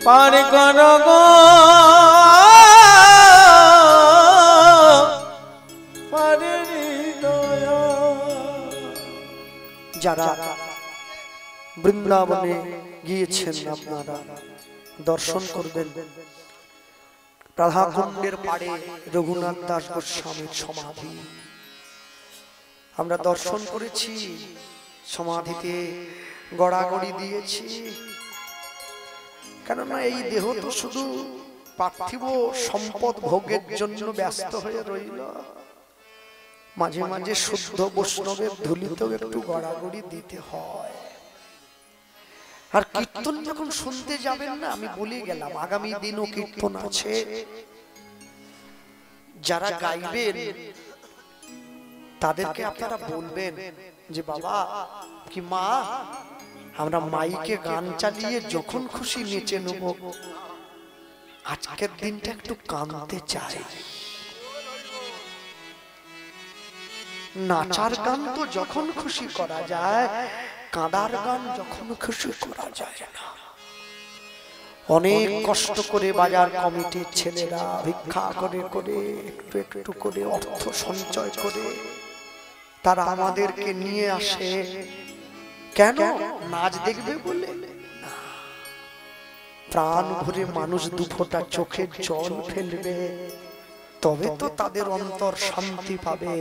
পার করো গো যারা বৃন্দাবনে গিয়েছেন আপনারা দর্শন করবেন। রাধাকুণ্ডের পাড়ে রঘুনাথ দাস গোস্বামীর সমাধি আমরা দর্শন করেছি, সমাধিতে গড়াগড়ি দিয়েছি। কেননা এই দেহ তো শুধু পার্থিব সম্পদ ভোগের জন্য ব্যস্ত হয়ে রইল, মাঝে মাঝে শুদ্ধ বৈষ্ণবের ধুলিতেও একটু গড়াগড়ি দিতে হয়। আর কীর্তন যখন শুনতে যাবেন না, আমি বলে গেলাম আগামী দিনও কীর্তন আছে, যারা গাইবেন তাদেরকে আপনারা বলবেন যে বাবা কি মা আমরা মাইকে গান চালিয়ে যখন খুশি নেচে নেব, আজকের দিনটা একটু কাঁদতে চাই। নাচার গান তো যখন খুশি করা যায়, কাঁদার গান যখন খুশি করা যায় না। অনেক কষ্ট করে বাজার কমিটির ছেলেরা ভিক্ষা করে করে একটু একটু করে অর্থ সঞ্চয় করে তারা আমাদেরকে নিয়ে আসে, কেন নাচ দেখবে বলে না, প্রাণ ভরে মানুষ দুফোঁটা চোখের জল ফেলবে, তবে তো তাদের অন্তর শান্তি পাবে,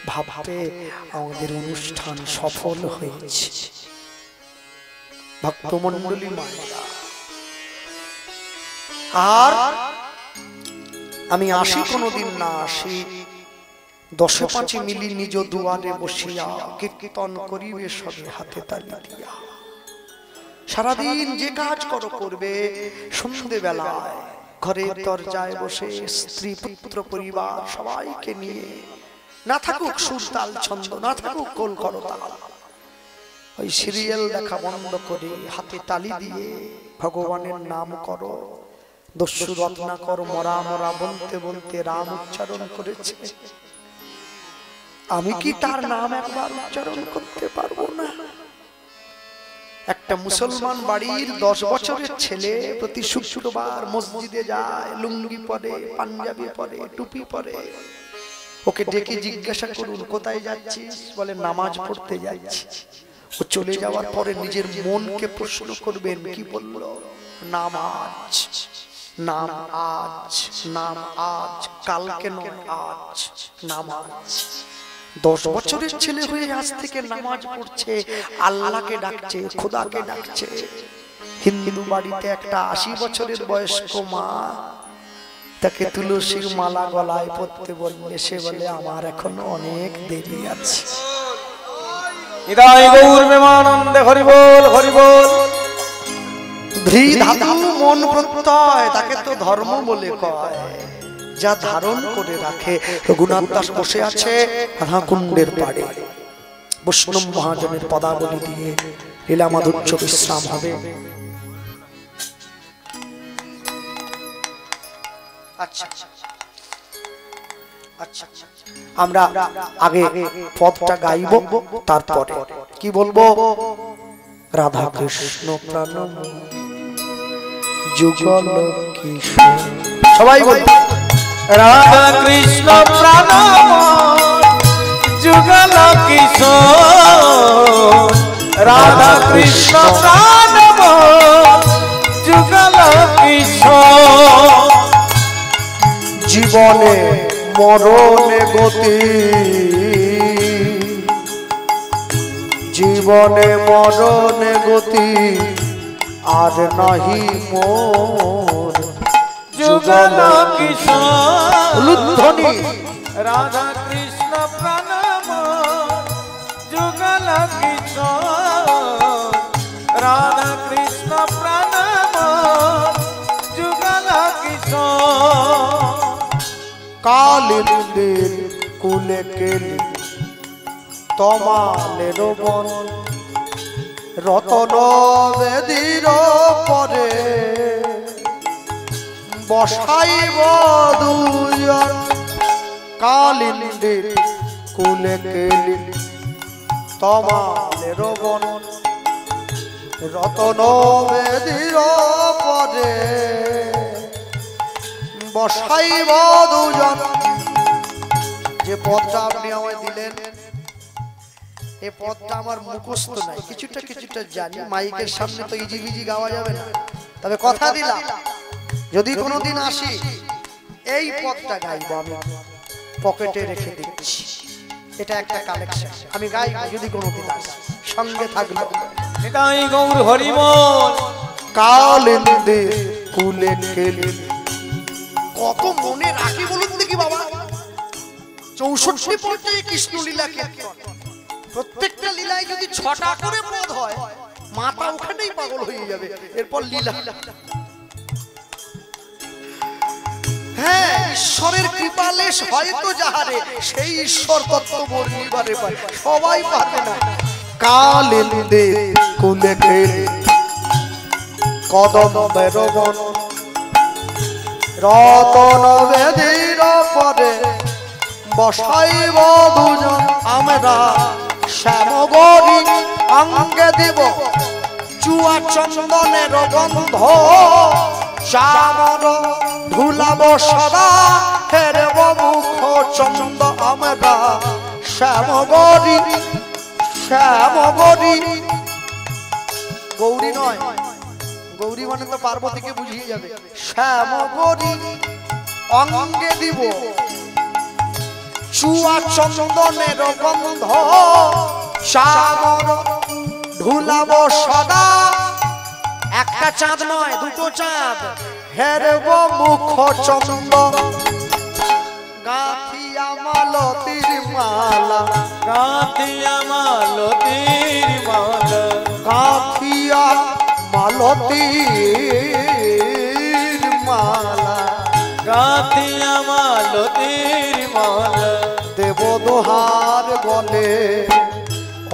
ভাববে আমাদের অনুষ্ঠান সফল হয়েছে। ভক্তমণ্ডলী মায়েরা, আর আমি আসি কোনোদিন না আসি, 10-5 মিলি নিজ দুয়ারে বসিয়া কীর্তন করিবে সবে হাতে তালি দিয়া। সারাদিন যে কাজ করো করবে, সন্ধে বেলায় ঘরের দরজায় বসে স্ত্রী পুত্র পরিবার সবাইকে নিয়ে, না থাকুক সুর তাল ছন্দ, না থাকুক কোল করতাল, ওই সিরিয়াল দেখা বন্ধ করে হাতে তালি দিয়ে ভগবানের নাম করো, দস্যু রত্নাকর মরা মরা বলতে বলতে রাম উচ্চারণ করেছে। আমি কি তার নাম একবার উচ্চারণ করতে পারবো না? একটা মুসলমান বাড়ির 10 বছরের ছেলে প্রতি শুক্রবার মসজিদে যায়, লুঙ্গি পরে, পাঞ্জাবি পরে, টুপি পরে। ওকে ডেকে জিজ্ঞাসা করুন কোথায় যাচ্ছিস? বলে নামাজ পড়তে যাচ্ছি। ও চলে যাওয়ার পরে নিজের মনকে প্রশ্ন করবেন, কি বলল? নামাজ, নাম আজ, নাম আজ, কালকে নয় আজ, নামাজ। 10 বছরের ছেলে হয়ে আজ থেকে নামাজ পড়ছে, আল্লাহকে ডাকছে, খোদাকে ডাকছে। হিন্দু বাড়িতে একটা 80 বছরের বয়স্ক মা তাকে তুলসীর মালা গলায় পরতে বললে সে বলে আমার এখনো অনেক দেরি আছে। হৃদয় গৌর প্রেমানন্দে হরি বল, হরি বল। ধৃধাতু মন প্রত্যয়, তাকে তো ধর্ম বলে কয়। যা ধারণ করে রাখে। রঘুনাথ দাস বসে আছে রাধাকুণ্ডের পাড়ে, বৈষ্ণব মহাজনের পদাবলী দিয়ে লীলা মাধুর্য বিশ্রাম হবে। আচ্ছা আচ্ছা, আমরা আগে পদটা গাইব, তারপরে কি বলবো? রাধা কৃষ্ণ প্রাণ যুগল কিশোর। সবাই বলবো রাধা কৃষ্ণ প্রাণ যুগল কিশোর, রাধা কৃষ্ণ প্রাণ যুগল কিশোর। জীবনে মরণে গতি, জীবনে মরণে গতি, আর নাহি মোর যুগল কিশোর। লুধ্বনি রাধা কৃষ্ণ প্রাণ যুগল কিশোর, রাধা কৃষ্ণ প্রাণ যুগল কিশোর। কালিন্দির কুলে কেলি তমালের বন, রতন বেদির পরে বসাইব দুজন। কালিন্দির কুলে কেলি তমালের বন, রতন বেদির পরে বসাইব দুজন। যে পদটা আপনি আমায় দিলেন, এই পদটা আমার মুখস্থ নাই, কিছুটা কিছুটা জানি। মাইকের সামনে তো ইজিবিজি গাওয়া যাবে না, তবে কথা দিলাম যদি কোনোদিন আসি এই পদটা গাইব, আমি পকেটে রেখে দিচ্ছি। এটা একটা কালেকশন, আমি গাইব যদি কোনোদিন আসি, সঙ্গে থাকলো। নিতাই গৌর হরি বল। কালিন্দে কুলে কেলি, কত মনে রাখি বলুন দেখি বাবা। 64 পর্যায়ে কৃষ্ণ লীলা কীর্তন, প্রত্যেকটা লীলায় যদি 6টা করে পদ হয় মাথা ওখানেই পাগল হয়ে যাবে। এরপর লীলা, হ্যাঁ ঈশ্বরের কৃপালেশ হয়তো যাহারে, সেই ঈশ্বর তত্ত্ব বর্ণিবারে পারে, সবাই পারে না। কালিন্দে কুলে কেলি কদম বেরবন, রতন বেদির পরে বসাইব দুজন। আমরা শ্যামগরি অঙ্গে দিব চুয়া চন্দনের গন্ধ, চামর ধুলাব সদা হেরব মুখ চন্দ। আমরা শ্যামগরি, শ্যামগরি গৌরী নয়, গৌরী মানে তো পার্বতীকে বুঝিয়ে যাবে। শ্যামগরি অঙ্গে দিব চুয়া চন্দনের গন্ধ, চামর ধুলাব সদা। একটা চাঁদ নয়, দুটো চাঁদ, হেরব মুখ চন্দ। গাথিয়া মালতীর মালা, গাথিয়া মালতীর মালা, গাথিয়া মালতীর মালা, গাথিয়া মালতীর মালা। দেব দোহার গলে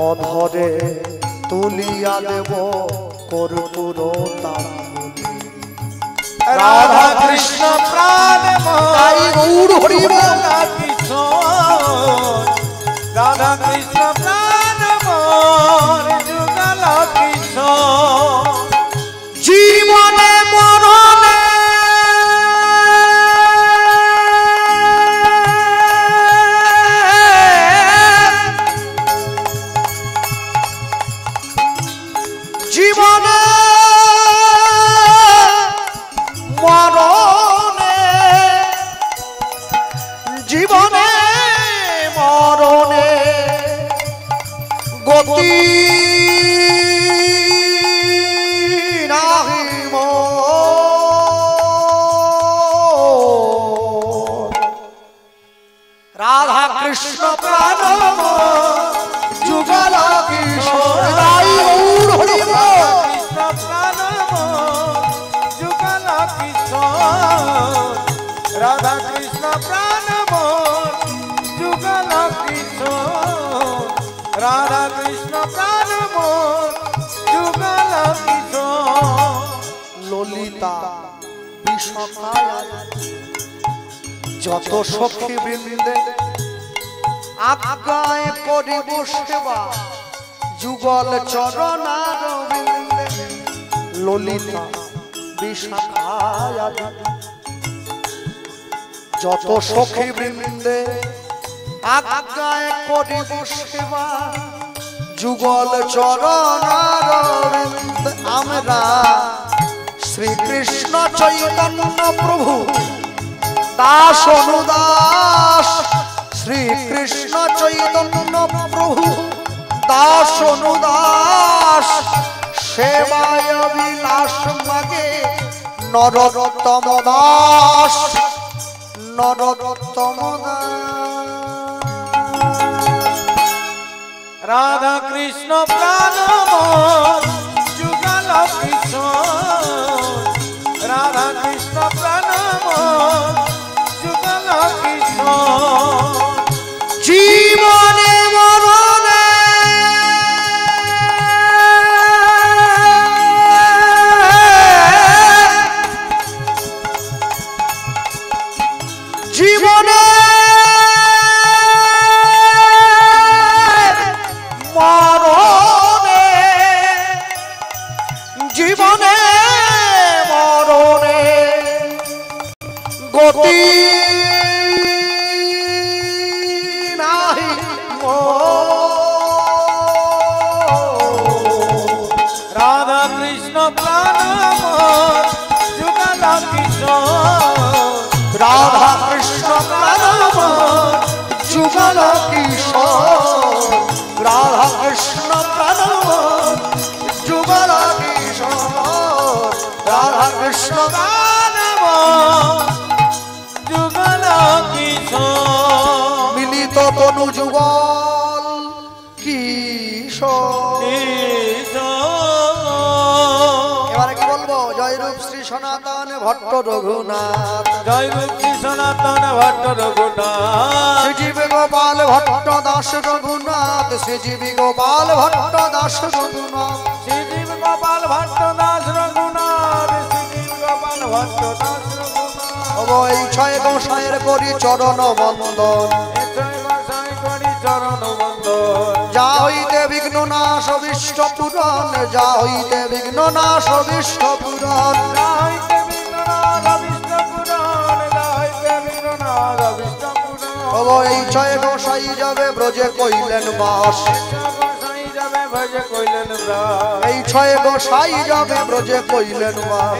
অধরে তুলিয়া দেব কর্পূর তাম্বুলি। রাধা কৃষ্ণ প্রাণ তাই গৌর হরি বল। কিশোর রাধা কৃষ্ণ প্রাণ মোর যুগল কিশোর জীবনে মরণে জীবনে মরণে জীবনে মরণে গতি নাহি মোর। রাধা কৃষ্ণ প্রাণ যুগল কিশোর তাই গৌর হরি বল। কৃষ্ণ প্রাণ যুগল কিশোর রাধা কৃষ্ণ প্রাণ যুগল কিশোর রাধা কৃষ্ণ প্রাণ যুগল কিশোর ললিতা বিষকায় যত সখী বৃন্দে আজ্ঞায় করিব সেবা যুগল চরণার বৃন্দে। ললিতা বিষকায় যত সখী বৃন্দে আজ্ঞায় করিব সেবা যুগল চরণার বৃন্দে। আমরা শ্রীকৃষ্ণ চৈতন্য প্রভু দাস অনুদাস শ্রীকৃষ্ণ চৈতন্য প্রভু দাস অনুদাস সেবায় বিলাস মাগে নরোত্তম দাস নরোত্তম রাধা কৃষ্ণ প্রাণ যুগল কিশোর রাধা কৃষ্ণ প্রাণ যুগল কিশোর জীবনে মরণে জীবনে মরণে জীবনে মরণে গতি নাহি রাধা কৃষ্ণ প্রাণ যুগল কিশোর রাধা কৃষ্ণ প্রাণ যুগল কিশোর রাধা কৃষ্ণ প্রাণ যুগল কিশোর রাধা কৃষ্ণ প্রাণ যুগল কিশোর মিলিত তনু যুগল কিশোর। এবারে কি বলবো? জয়রূপ শ্রী সনাতন ভট্ট রঘুনাথ জয় রূপী সনাতন ভট্ট রঘুনাথ শ্রীজীবী গোপাল ভট্ট দাস রঘুনাথ শ্রীজীবী গোপাল ভট্ট দাস রঘুনাথ শ্রীজীব গোপাল ভট্ট দাস রঘুনাথ শ্রীজীব গোপাল ভট্ট দাস রঘুনাথ এই ছয় গোসাইয়ের করি চরণ বন্দন চরণ বন্দন যা হইতে বিঘ্ন নাশ অভীষ্ট পূরণ যা হইতে বিঘ্ন নাশ অভীষ্ট পূরণ এই ছয় গোসাই যাবে ব্রজে কইলেন বাস এই ছয় গোসাই যাবে ব্রজে কইলেন বাস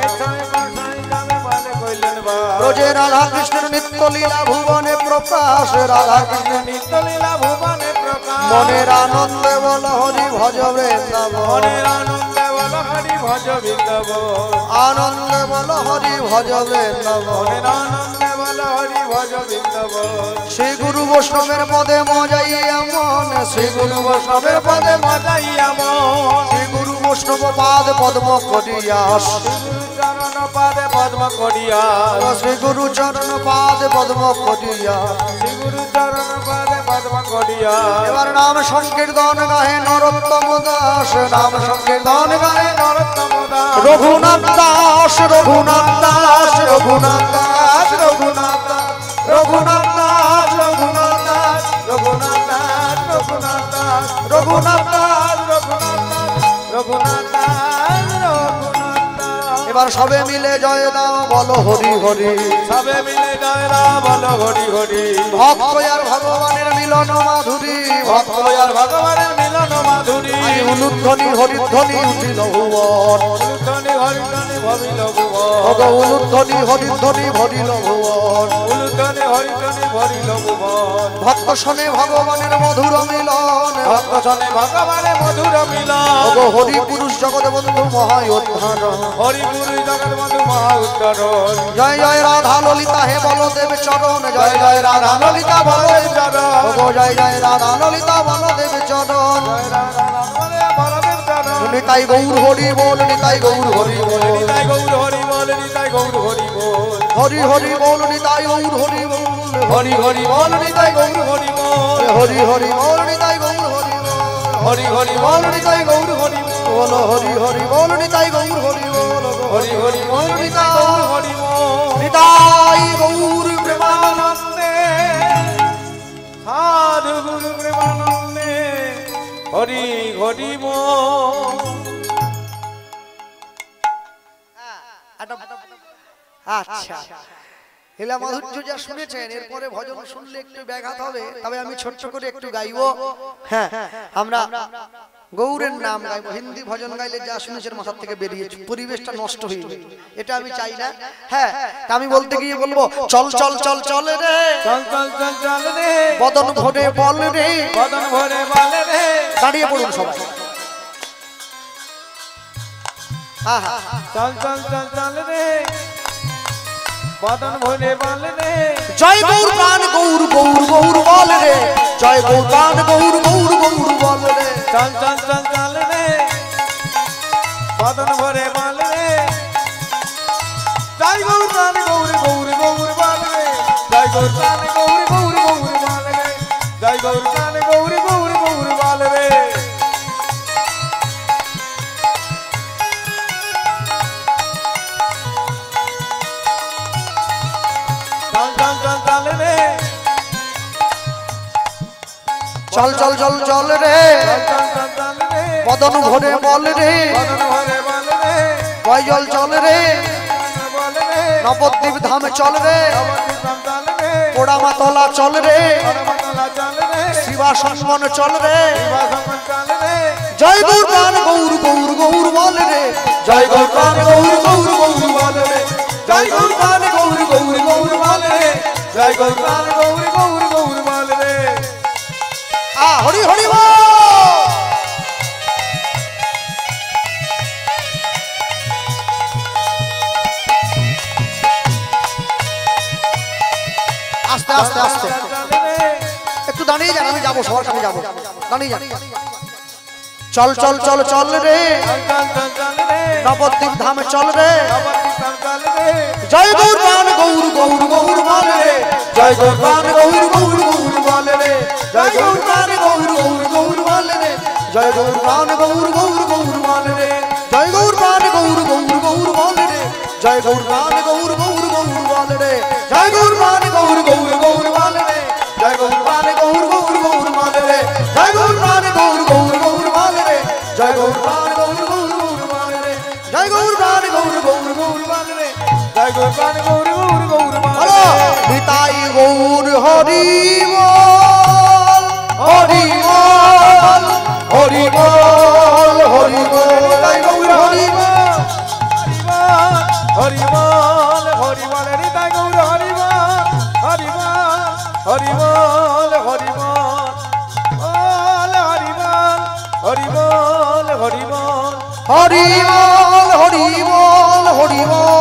ব্রজে রাধা কৃষ্ণের নিত্য লীলা ভুবনে প্রকাশ রাধা কৃষ্ণের নিত্য লীলা ভুবনে প্রকাশ মনের আনন্দে বল হরি ভজ বৃন্দাবন মনের আনন্দে বল হরি ভজ বৃন্দাবন আনন্দে বল হরি ভজ বৃন্দাবন মনের আনন্দে বল হরি ভজ বৃন্দাবন শ্রী গুরু বৈষ্ণবের পদে মজাইয়া মন শ্রী গুরু বৈষ্ণবের পদে মজাইয়া মন শ্রী গুরু বৈষ্ণব পাদ পদ্ম করিয়াস চরণ পাদে পদ্ম করিয়া শ্রী গুরু চরণ পাদ পদ্ম করিয়া শ্রী গুরু চরণ পাদে পদ্ম করিয়া এবার নাম সংকীর্তন গাহে নরোত্তম দাস নাম সংকীর্তন গাহে নরোত্তম দাস রঘুনাথ দাস রঘুনাথ দাস রঘুনাথ দাস রঘুনাথ দাস রঘুনাথ দাস রঘুনাথ দাস রঘুনাথ দাস রঘুনাথ দাস রঘুনাথ দাস রঘুনাথ দাস রঘুনাথ দাস। এবার সবে মিলে জয় দাও বলো হরি হরি, সবে মিলে জয় দাও বলো হরি হরি। ভক্ত আর ভগবানের মিলন মাধুরী, ভক্ত আর ভগবানের মিলন মাধুরী। উলুধ্বনি হরিধ্বনি উঠিল ভুবন, উলুধ্বনি হরিধ্বনি ভবিল ভুবন। উলুধ্বনি হরিধ্বনি ভরিল ভুবন, উলুধ্বনি হরিধ্বনি ভরিল ভুবন। ভক্ত শোনে ভগবানের মধুর মিলন, ভক্ত শোনে ভগবানের মধুর মিলন। হরি পুরুষ জগৎ বন্ধু মহায়োদ্ধারণ, হরি পুরুষ জগৎ বন্ধু মহা উত্তরণ। জয় জয় রাধা ললিতা হে বলদেব চরণ, জয় জয় রাধা ললিতা বলদেব চরণ। জয় জয় রাধা ললিতা বলদেব চরণ। জয় রাধা বলদেব চরণ। নিতাই গৌর হরি বল, নিতাই গৌর হরি বল, নিতাই গৌর হরি বল, নিতাই গৌর হরি বল। হরি হরি বল নিতাই গৌর হরি বল, হরি হরি বল নিতাই গৌর হরি বল। হরি হরি বল নিতাই গৌর হরি বল, হরি হরি বল নিতাই গৌর হরি বল হরি হরি বল নিতাই গৌর হরি বল, হরি হরি বল নিতাই গৌর হরি বল। নিতাই গৌর প্রেমানন্দে সাধু গুরু প্রেমানন্দে হরি হরি বল। আচ্ছা এলা মাধুর্য যা শুনেছেন, এরপরে ভজন শুনলে একটু ব্যাঘাত হবে, তবে আমি ছোট্ট করে একটু গাইবো। হ্যাঁ আমরা গৌরের নাম গাইবো, হিন্দি ভজন গাইলে যা শুনেছেন মাথার থেকে বেরিয়েছে, পরিবেশটা নষ্ট হয়ে যাবে, এটা আমি চাই না। হ্যাঁ আমি বলতে গিয়ে বলবো চল চল চল চল রে, চল চল চল চল রে, বদন ভরে বল রে, বদন ভরে বল রে। দাঁড়িয়ে পড়ুন সবাই। আহা চল চল চল চল রে, বদন ভরে বল রে। জয় গৌর প্রাণ গৌর গৌর গৌর বল রে, জয় গৌর প্রাণ গৌর গৌর গৌর বল রে। চল চল চল চল রে, বদন ভরে বল রে। জয় গৌর প্রাণ গৌর গৌর গৌর বল রে, জয় গৌর প্রাণ গৌর গৌর গৌর বল রে, জয় গৌর প্রাণ গৌর গৌর গৌর বল রে। চল চল চল চল রে, চল চল চল চল রে, বদন ভরে বল রে, জয় জল চল রে, নবদ্বীপ ধাম চল রে, পোড়ামাতলা চল রে, শিবা সম্মন চল রে। জয় গৌর প্রাণ গৌর গৌর গৌর বল রে, জয় গৌর প্রাণ গৌর গৌর গৌর বল রে, জয় গৌর প্রাণ গৌর গৌর গৌর বল রে, জয় গৌর প্রাণ গৌর গৌর গৌর বল রে। হরি হরি বল। আস্তে আস্তে আস্তে একটু দাঁড়িয়ে যান, আমি যাবো সবার কাছে যাবো, দাঁড়িয়ে যান। চল চল চল চল রে, নবদ্বীপ ধামে চল রে, জয় গৌর প্রাণ গৌর গৌর গৌর বল রে, জয় গৌর প্রাণ গৌর গৌর গৌর বল রে, জয় গৌর প্রাণ গৌর গৌর গৌর বল রে, জয় গৌর প্রাণ গৌর গৌর গৌর বল রে, জয় গৌর প্রাণ গৌর গৌর গৌর বল রে, জয় গৌর প্রাণ গৌর গৌর গৌর বল রে, জয় গৌর প্রাণ গৌর গৌর গৌর বল রে, জয় গৌর প্রাণ গৌর গৌর গৌর বল রে, জয় গৌর প্রাণ গৌর গৌর গৌর বল রে, জয় গৌর প্রাণ গৌর গৌর গৌর বল রে, জয় গৌর প্রাণ গৌর গৌর গৌর বল রে, জয় গৌর প্রাণ গৌর গৌর গৌর বল রে। নিতাই গৌর হরি বল, হরি বল, হরি বল, হরি বল, জয় গৌর হরি বল, হরি বল, হরি বল, নিতাই গৌর হরি বল, হরি বল, হরি বল, হরি বল, হরি বল, হরি বল, হরি বল, হরি বল, হরি বল, হরি বল।